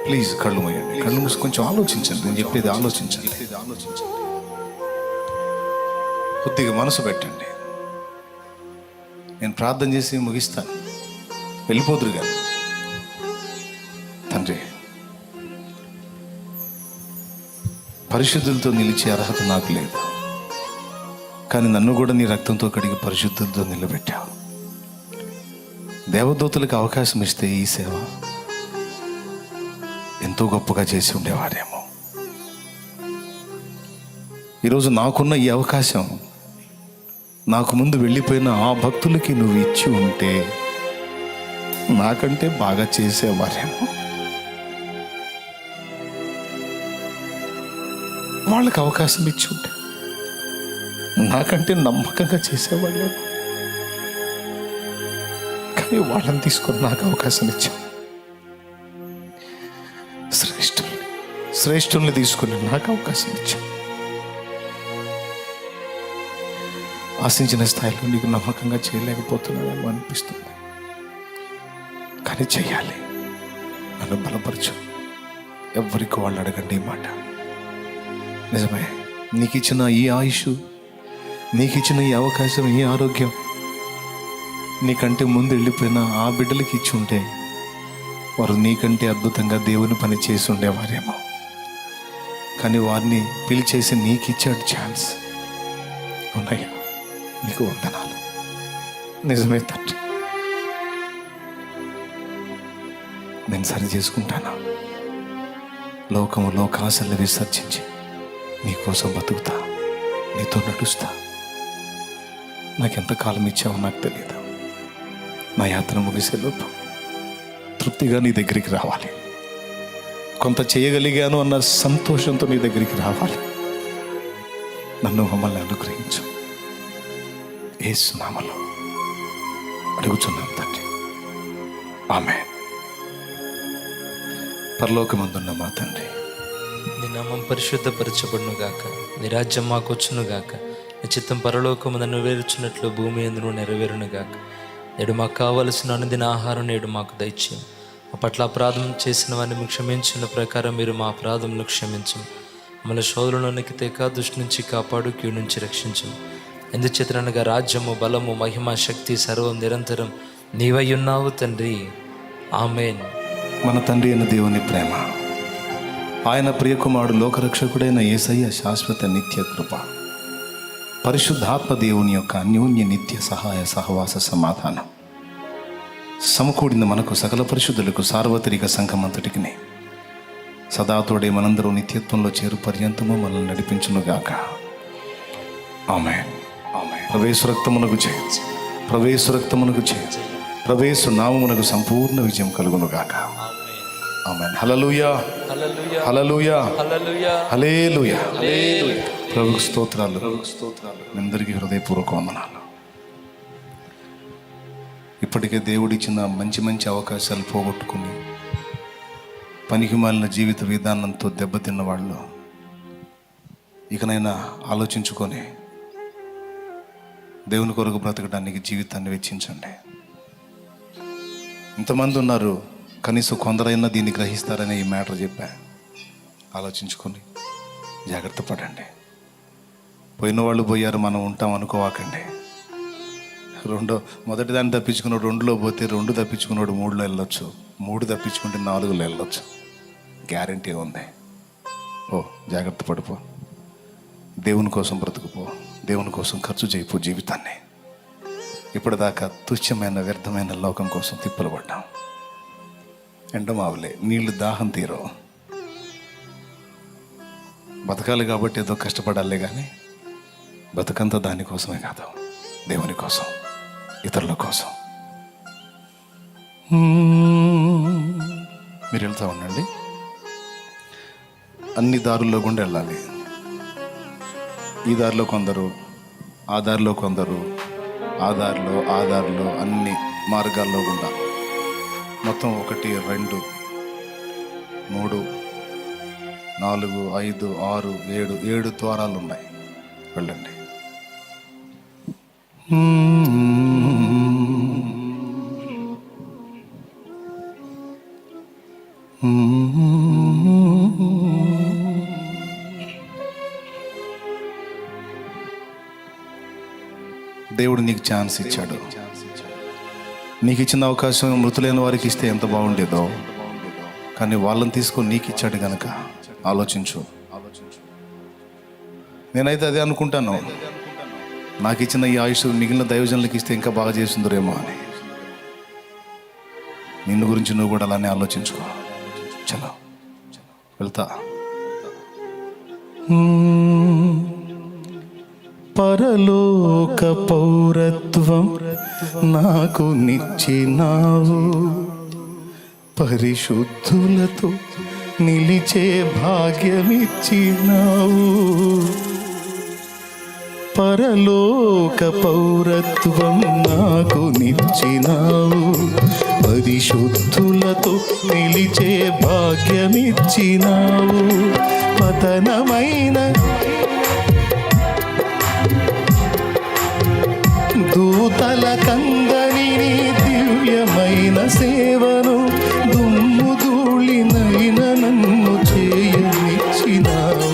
ప్లీజ్ కళ్ళు మూయండి. కళ్ళు మూసి కొంచెం ఆలోచించండి. నేను చెప్పేది ఆలోచించండి. కొద్దిగా మనసు పెట్టండి. నేను ప్రార్థన చేసి ముగిస్తాను, వెళ్ళిపోదురు కానీ. తండ్రి, పరిశుద్ధులతో నిలిచే అర్హత నాకు లేదు, కానీ నన్ను కూడా నీ రక్తంతో కడిగి పరిశుద్ధులతో నిలబెట్టావు. దేవదూతలకు అవకాశం ఇస్తే ఈ సేవ ఎంతో గొప్పగా చేసి ఉండేవారేమో. ఈరోజు నాకున్న ఈ అవకాశం నాకు ముందు వెళ్ళిపోయిన ఆ భక్తులకి నువ్వు ఇచ్చి ఉంటే నాకంటే బాగా చేసేవారేమో. వాళ్ళకి అవకాశం ఇచ్చి ఉంటే నాకంటే నమ్మకంగా చేసేవాళ్ళేమో. కానీ వాళ్ళని తీసుకొని నాకు అవకాశం ఇచ్చావు. శ్రేష్ఠుల్ని తీసుకొని నాకు అవకాశం ఇచ్చావు. ఆశించిన స్థాయిలో నీకు నమ్మకంగా చేయలేకపోతున్నానేమో అనిపిస్తుంది, కానీ చెయ్యాలి. నన్ను బలపరచు. ఎవరికి వాళ్ళు అడగండి ఈ మాట. నిజమే, నీకు ఇచ్చిన ఈ ఆయుష్, నీకు ఇచ్చిన ఈ అవకాశం, ఈ ఆరోగ్యం నీకంటే ముందు వెళ్ళిపోయిన ఆ బిడ్డలకి ఇచ్చి ఉంటే వారు నీకంటే అద్భుతంగా దేవుని పని చేసి ఉండేవారేమో. కానీ వారిని పిలిచేసి నీకు ఇచ్చాడు ఛాన్స్. ఉన్నాయా? నీకు వందనాలు. నిజమే తండ్రి, నేను సరి చేసుకుంటాను. లోకము లోకాశల్ని విసర్జించి నీకోసం బతుకుతా, నీతో నడుస్తా. నాకెంతకాలం ఇచ్చావో నాకు తెలియదు. నా యాత్ర ముగిసేలోపు తృప్తిగా నీ దగ్గరికి రావాలి. కొంత చేయగలిగాను అన్న సంతోషంతో నీ దగ్గరికి రావాలి. నన్ను మమ్మల్ని అనుగ్రహించు. యేసు నామములో అడుగుచున్నాం తండ్రి, ఆమేన్. పరలోకమందున్న మా తండ్రి, నీ నామం పరిశుద్ధపరచబడును గాక, నీ రాజ్యం మాకు వచ్చును గాక, నీ చిత్తం పరలోకము నెరవేర్చున్నట్లు భూమి యందును నెరవేరును గాక. నేడు మాకు కావలసిన అనుదిన ఆహారం నేడు మాకు దయచేయం. మా పట్ల అపరాధం చేసిన వారిని మీకు క్షమించిన ప్రకారం మీరు మా అపరాధములను క్షమించం. మమ్మల్ని శోధనలోనికి తెక దుష్టి నుంచి కాపాడు, కీడు నుంచి రక్షించం. ఎందుచేతనగా రాజ్యము, బలము, మహిమ, శక్తి సర్వం నిరంతరం నీవై ఉన్నావు తండ్రి, ఆమేన్. మన తండ్రి అయిన దేవుని ప్రేమ, ఆయన ప్రియకుమారుడు లోకరక్షకుడైన యేసయ్య శాశ్వత నిత్య కృప, పరిశుద్ధాత్మ దేవుని యొక్క అన్యోన్య నిత్య సహాయ సహవాస సమాధానం సమకూడిన మనకు సకల పరిశుద్ధులకు సార్వత్రిక సంఘమంతటికి సదాతోడే మనందరూ నిత్యత్వంలో చేరు పర్యంతము మనల్ని నడిపించునుగాక. ఆమేన్. ఆమేన్. ప్రవేశ రక్తమునకు చేయ, ప్రవేశ రక్తమునకు చేయ, ప్రవేశ నామమునకు సంపూర్ణ విజయం కలుగునుగాక. ఆమేన్. హల్లెలూయా, హల్లెలూయా, హల్లెలూయా. ప్రభుకు స్తోత్రాలు, మీ అందరికీ హృదయపూర్వక వందనాలు. ఇప్పటికే దేవుడిచ్చిన మంచి మంచి అవకాశాలు పోగొట్టుకుని పనికి మాలిన జీవిత విధానంతో దెబ్బతిన్న వాళ్ళు ఇకనైనా ఆలోచించుకొని దేవుని కొరకు బ్రతకడానికి జీవితాన్ని వెచ్చించండి. ఇంతమంది ఉన్నారు, కనీసం కొందరైనా దీన్ని గ్రహిస్తారని ఈ మ్యాటర్ చెప్పా. ఆలోచించుకొని జాగ్రత్త పడండి. పోయిన వాళ్ళు పోయారు, మనం ఉంటాం అనుకోవాకండి. మొదటి దాన్ని తప్పించుకున్నాడు 2లో పోతే 2 తప్పించుకున్నాడు 3లో వెళ్ళొచ్చు, 3 తప్పించుకుంటే 4లో వెళ్ళొచ్చు. గ్యారంటీ ఉంది. జాగ్రత్త పడిపో. దేవుని కోసం బ్రతుకుపో, దేవుని కోసం ఖర్చు చేయపో జీవితాన్ని. ఇప్పటిదాకా తుచ్చమైన వ్యర్థమైన లోకం కోసం తిప్పలు పడ్డాం. ఎండమావులే, నీళ్లు దాహం తీరో. బతకాలి కాబట్టి ఏదో కష్టపడాలే కానీ బతుకంతా దానికోసమే కాదు, దేవుని కోసం, ఇతరుల కోసం. మీరు వెళ్తూ ఉండండి. అన్ని దారుల్లో గుండా వెళ్ళాలి. ఈ దారిలో కొందరు, ఆ దారిలో కొందరు, ఆ దారిలో అన్ని మార్గాల్లో గుండా మొత్తం 1 2 3 4 5 6 7 ద్వారాలు ఉన్నాయి. వెళ్ళండి. దేవుడు నీకు ఛాన్స్ ఇచ్చాడు. నీకు ఇచ్చిన అవకాశం మృతులైన వారికి ఇస్తే ఎంత బాగుండేదో, కానీ వాళ్ళని తీసుకొని నీకు ఇచ్చాడు కనుక ఆలోచించు. నేనైతే అదే అనుకుంటాను, నాకు ఇచ్చిన ఈ ఆయుష్ మిగిలిన దైవజనులకు ఇస్తే ఇంకా బాగా చేస్తుందరేమో అని. నిన్ను గురించి నువ్వు కూడా అలానే ఆలోచించుకో. చలో వెళ్తా. పరలోక పౌరత్వం నాకు నిచ్చినావు, పరిశుద్ధులతో నిలిచే భాగ్యమిచ్చినావు. పరలోక పౌరత్వం నాకు నిచ్చినావు, పరిశుద్ధులతో నిలిచే భాగ్యమిచ్చినావు. పతనమైన దూతల కందని దివ్యమైన సేవను దుమ్ము ధూళినైన నన్ను చేయనిచ్చినావు.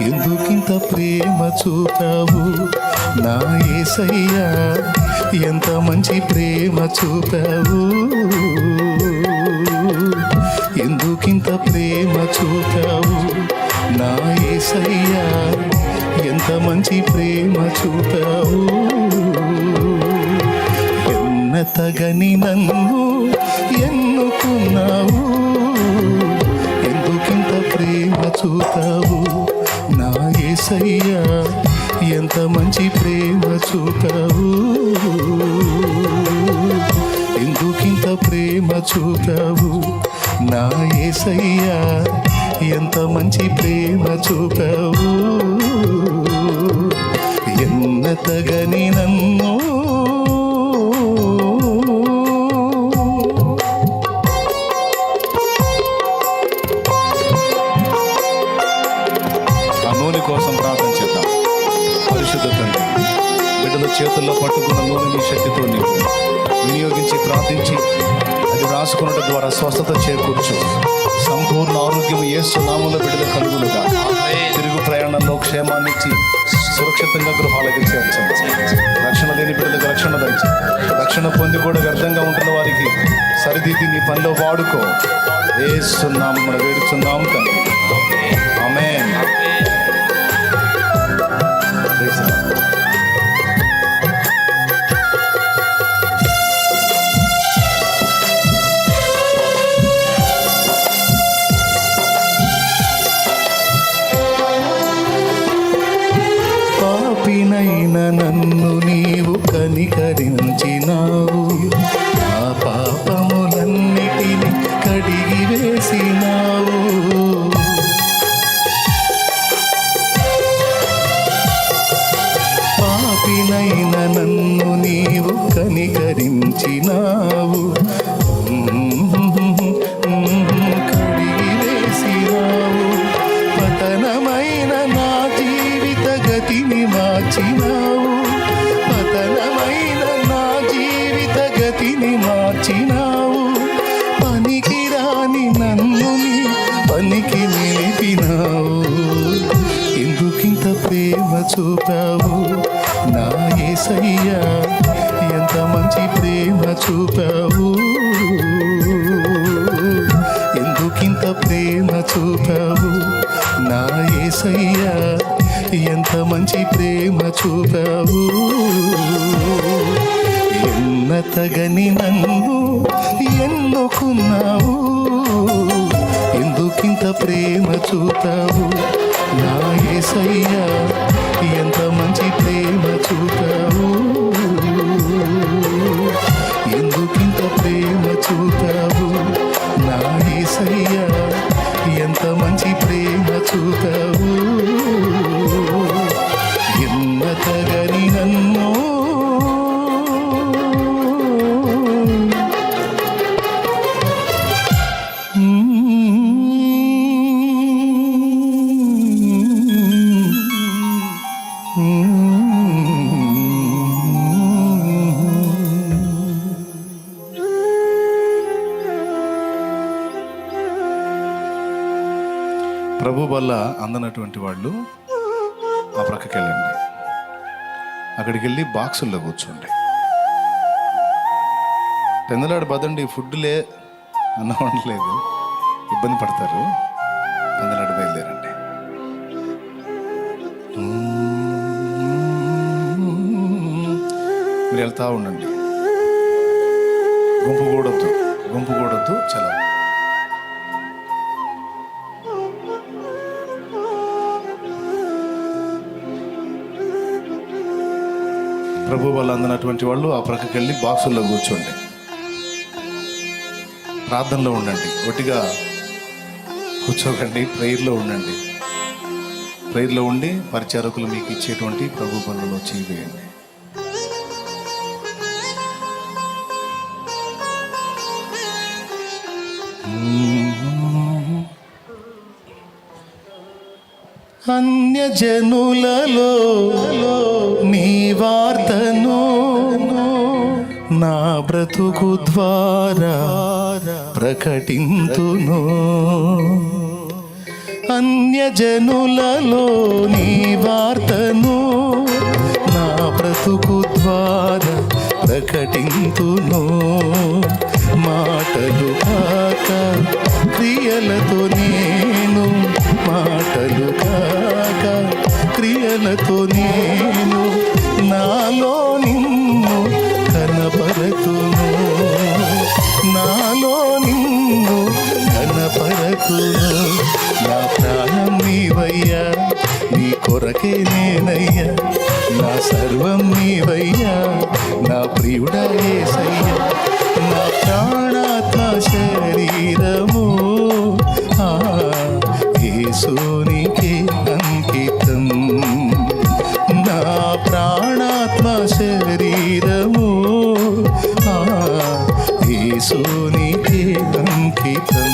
ఎందుకింత ప్రేమ చూపావు నా యేసయ్యా, ఎంత మంచి ప్రేమ చూపావు. ఎందుకింత ప్రేమ చూపావు నా యేసయ్యా, ఎంత మంచి ప్రేమ చూపావు. ఎన్నతగని నన్ను ఎన్నుకున్నావు, ఎందుకింత ప్రేమ చూపావు నా యేసయ్యా, ఎంత మంచి ప్రేమ చూపావు. ఎందుకింత ప్రేమ చూపావు నా యేసయ్యా, ఎంత మంచి ప్రేమ చూపావు. ఎన్నతగని నన్ను ఆ నూనె కోసం ప్రార్థన చేద్దాం. పరిశుద్ధ తండ్రి, బిడ్డల చేతుల్లో పట్టుకున్న నూనెని శక్తితో నీవు వినియోగించి ప్రార్థించి అది రాసుకున్నట్టు ద్వారా స్వస్థత చేకూర్చు. సంపూర్ణ ఆరోగ్యం యేసు నామములో బిడ్డల కలుగులుగా. తిరుగు ప్రయాణంలో క్షేమాన్నిచ్చి సురక్షితంగా గృహాలకు చేర్చండి. రక్షణ లేని బిడ్డలకు రక్షణ దంచి, రక్షణ పొంది కూడా వ్యర్థంగా ఉంటున్న వారికి సరిదిద్ది నీ పనిలో వాడుకో. యేసు నామమున వేడుచున్నాము తండ్రి, ఆమేన్. పాపినైన నన్ను నీవు కనికరించినావు, నా పాపములన్నిటిని కడిగి వేసినావు. పాపినైన నన్ను నీవు కనికరించినావు, కడిగి వేసినావు. పతనమైన నా జీవిత గతిని మార్చినావు, పతనమైన నా జీవిత గతిని మార్చినావు. పనికి రాని నన్ను నీ పనికి నిలిపినావు. ఎందుకింత ప్రేమ చూపావు నా యేసయ్యా, ఎంత మంచి ప్రేమ చూపావు. ఎందుకింత ప్రేమ చూపావు నా యేసయ్యా, ఎంత మంచి ప్రేమ చూపావు. ఎన్నతగని నన్ను ఎన్నుకున్నావు, ఎందుకింత ఎందుకింత ప్రేమ చూపావు నా యేసయ్యా, ఎంత మంచి ప్రేమ చూపావు, ఎందుకింత ప్రేమ చూపావు నా యేసయ్యా, ఎంత మంచి ప్రేమ చూపావు, ఎన్నతగని నన్ను ప్రభు వల్ల అందనటువంటి వాళ్ళు ఆ ప్రక్కకి వెళ్ళండి, అక్కడికి వెళ్ళి బాక్సుల్లో కూర్చోండి. పెందలాడు బదండి, ఫుడ్లే అన్నం వండలేదు, ఇబ్బంది పడతారు, పెందలాడు బయలుదేరండి. మీరు వెళ్తా ఉండండి, గుంపు కూడొద్దు చలో. ప్రభు వాళ్ళు అందనటువంటి వాళ్ళు ఆ ప్రక్కకి వెళ్ళి బాక్సుల్లో కూర్చోండి, ప్రార్థనలో ఉండండి, ఒట్టిగా కూర్చోకండి, ప్రేయర్లో ఉండండి. ప్రేయర్లో ఉండి పరిచారకులు మీకు ఇచ్చేటువంటి ప్రభు పనులలో చేయవేయండి. అన్యజనులలో నీ వార్తను నా బ్రతుకు ద్వారా ప్రకటింతును, అన్యజనులలో నీ వార్తను నా బ్రతుకు ద్వారా ప్రకటింతును, మాటలు కాక క్రియలతో నేను, మాటలు కాక క్రియలతో నేను నాలో నిన్ను కనపరతును, నాలో నిన్ను కనపరతును. నా ప్రాణం నీవయ్యా, నీ కొరకే నేనయ్యా, నా సర్వం నీవయ్యా, నా ప్రియుడా యేసయ్యా, నా ప్రాణాత్మ శరీరము యేసునికే అంకితం, నా ప్రాణాత్మ శరీరము యేసునికే అంకితం,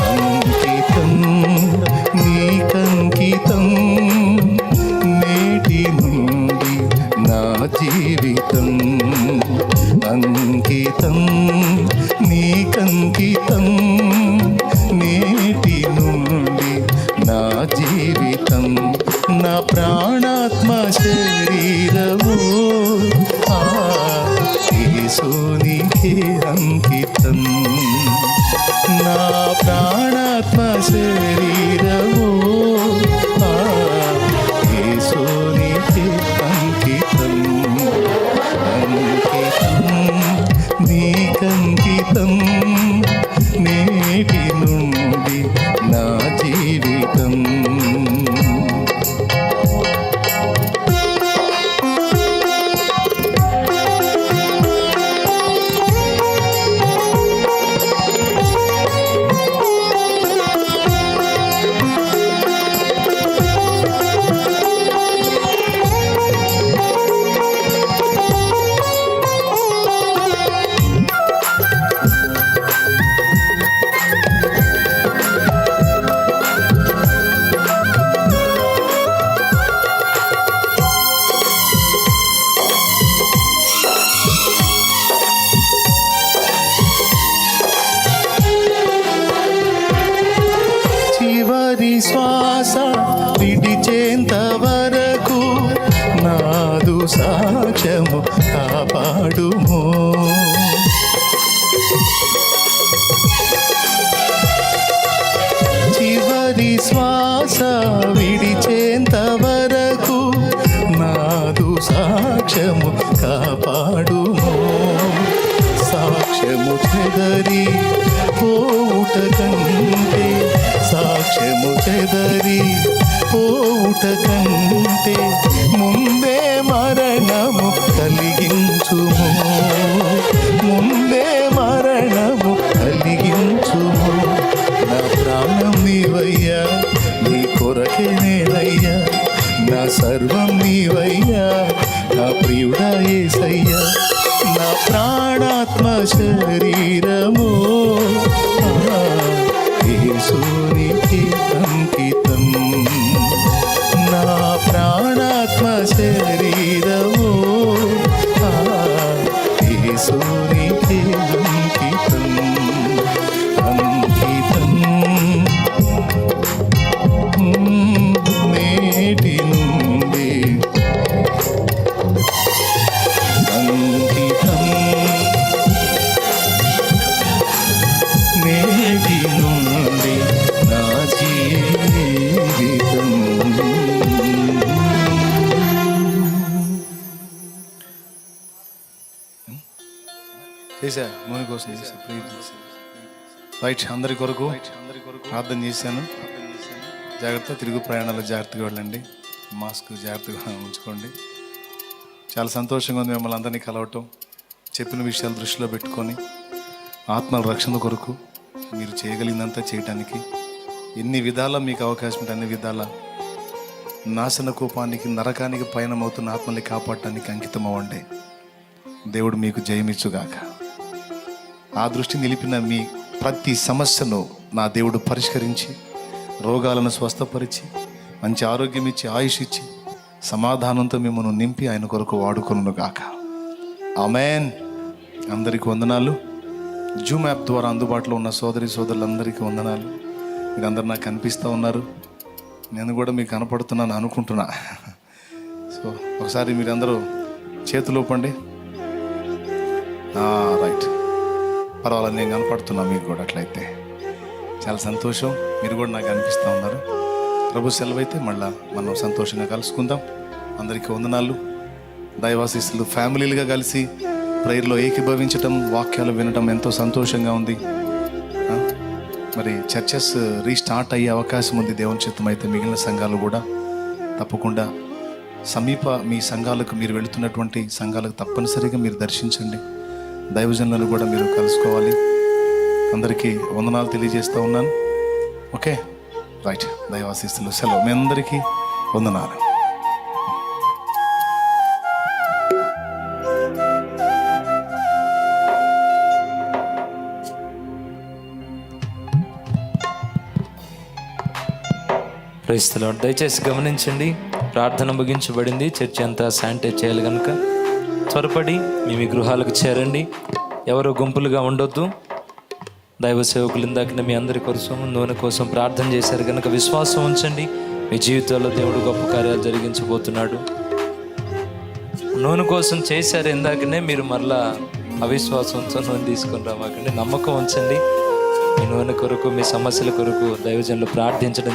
అంకితం నీకంకితం, నేటి నుండి నా జీవితం, అంకితం నీకంకితం, నేటి నుండి నా జీవితం, నా ప్రాణాత్మ శరీరము యేసునికే అంకితం, నా ప్రాణాత్మ శరీరము యేసునికే అంకితం, అంకితం నీకంకితం, నేటి నుండి నా జీవితం. శ్వాస విడిచేంత వరకు నాదు సాక్ష్యము కాపాడుము, చివరి శ్వాస విడిచేంత వరకు నాదు సాక్ష్యము కాపాడుము, సాక్ష్యము చెదరి పోవుట కంటే, సాక్ష్యము చెదరి పోవుట కంటే ముందే మరణము కలిగించుము, ముందే మరణము కలిగించుము. నా ప్రాణం నీవయ్యా, నీ కొరకే నేనయ్యా, నా సర్వం నీవయ్యా, నా ప్రియుడా యేసయ్యా. నా ప్రాణాత్మ శరీరము యేసునికి అంకితం, నా ప్రాణాత్మ శరీరము యేసునికి అంకితం, అంకితం. నేటి నుండి అంకితం, నేటి నుండి నా జీవితం. చేసా నూనె కోసం చేసా, ప్రేయర్ చేసా. రైట్, అందరి కొరకు ప్రార్థన చేశాను. జాగ్రత్త, తిరుగు ప్రయాణాలు జాగ్రత్తగా వెళ్ళండి, మాస్క్ జాగ్రత్తగా ఉంచుకోండి. చాలా సంతోషంగా ఉంది మిమ్మల్ని అందరినీ కలవటం. చెప్పిన విషయాలు దృష్టిలో పెట్టుకొని ఆత్మల రక్షణ కొరకు మీరు చేయగలిగినంత చేయటానికి ఎన్ని విధాలా మీకు అవకాశం ఉంటే అన్ని విధాల నాశన కోపానికి నరకానికి పయనమవుతున్న ఆత్మల్ని కాపాడటానికి అంకితం అవ్వండి. దేవుడు మీకు జయమిచ్చుగాక. ఆ దృష్టి నిలిపిన మీ ప్రతి సమస్యను నా దేవుడు పరిష్కరించి, రోగాలను స్వస్థపరిచి, మంచి ఆరోగ్యం ఇచ్చి, ఆయుష్ ఇచ్చి, సమాధానంతో మిమ్మల్ని నింపి ఆయన కొరకు వాడుకొనును గాక. ఆమేన్. అందరికీ వందనాలు. జూమ్ యాప్ ద్వారా అందుబాటులో ఉన్న సోదరి సోదరులందరికీ వందనాలు. మీరందరూ నాకు కనిపిస్తూ ఉన్నారు, నేను కూడా మీకు కనపడుతున్నాను అనుకుంటున్నా. సో ఒకసారి మీరందరూ చేతులు ఊపండి. రైట్, పర్వాలేదు, నేను కనపడుతున్నా మీకు కూడా. అట్లయితే చాలా సంతోషం, మీరు కూడా నాకు అనిపిస్తూ ఉన్నారు. ప్రభు సెలవైతే మళ్ళా మనం సంతోషంగా కలుసుకుందాం. అందరికీ వందనాలు. దైవాశీస్సులు ఫ్యామిలీలుగా కలిసి ప్రేయర్లో ఏకీభవించటం, వాక్యాలు వినటం ఎంతో సంతోషంగా ఉంది. మరి చర్చెస్ రీస్టార్ట్ అయ్యే అవకాశం ఉంది దేవుని చిత్తం అయితే. మిగిలిన సంఘాలు కూడా తప్పకుండా సమీప మీ సంఘాలకు, మీరు వెళుతున్నటువంటి సంఘాలకు తప్పనిసరిగా మీరు దర్శించండి. దైవజనులను కూడా మీరు కలుసుకోవాలి. అందరికీ వందనాలు తెలియజేస్తూ ఉన్నాను. Okay, right. దైవాశీస్సులు సెలవు. మీ అందరికీ వందనాలు. Praise the Lord. దయచేసి గమనించండి, ప్రార్థన ముగించబడింది. చర్చ్ అంతా శానిటైజ్ చేయాలి కనుక త్వరపడి మీ గృహాలకు చేరండి. ఎవరో గుంపులుగా ఉండొద్దు. దైవ సేవకులు ఇందాక మీ అందరి కోసం నూనె కోసం ప్రార్థన చేశారు కనుక విశ్వాసం ఉంచండి. మీ జీవితాల్లో దేవుడు గొప్ప కార్యాలు జరిగించబోతున్నాడు. నూనె కోసం చేశారు ఇందాకనే, మీరు మరలా అవిశ్వాసంతో నూనె తీసుకొని రామాకండి. నమ్మకం ఉంచండి. మీ నూనె కొరకు, మీ సమస్యల కొరకు దైవజనులు ప్రార్థించడం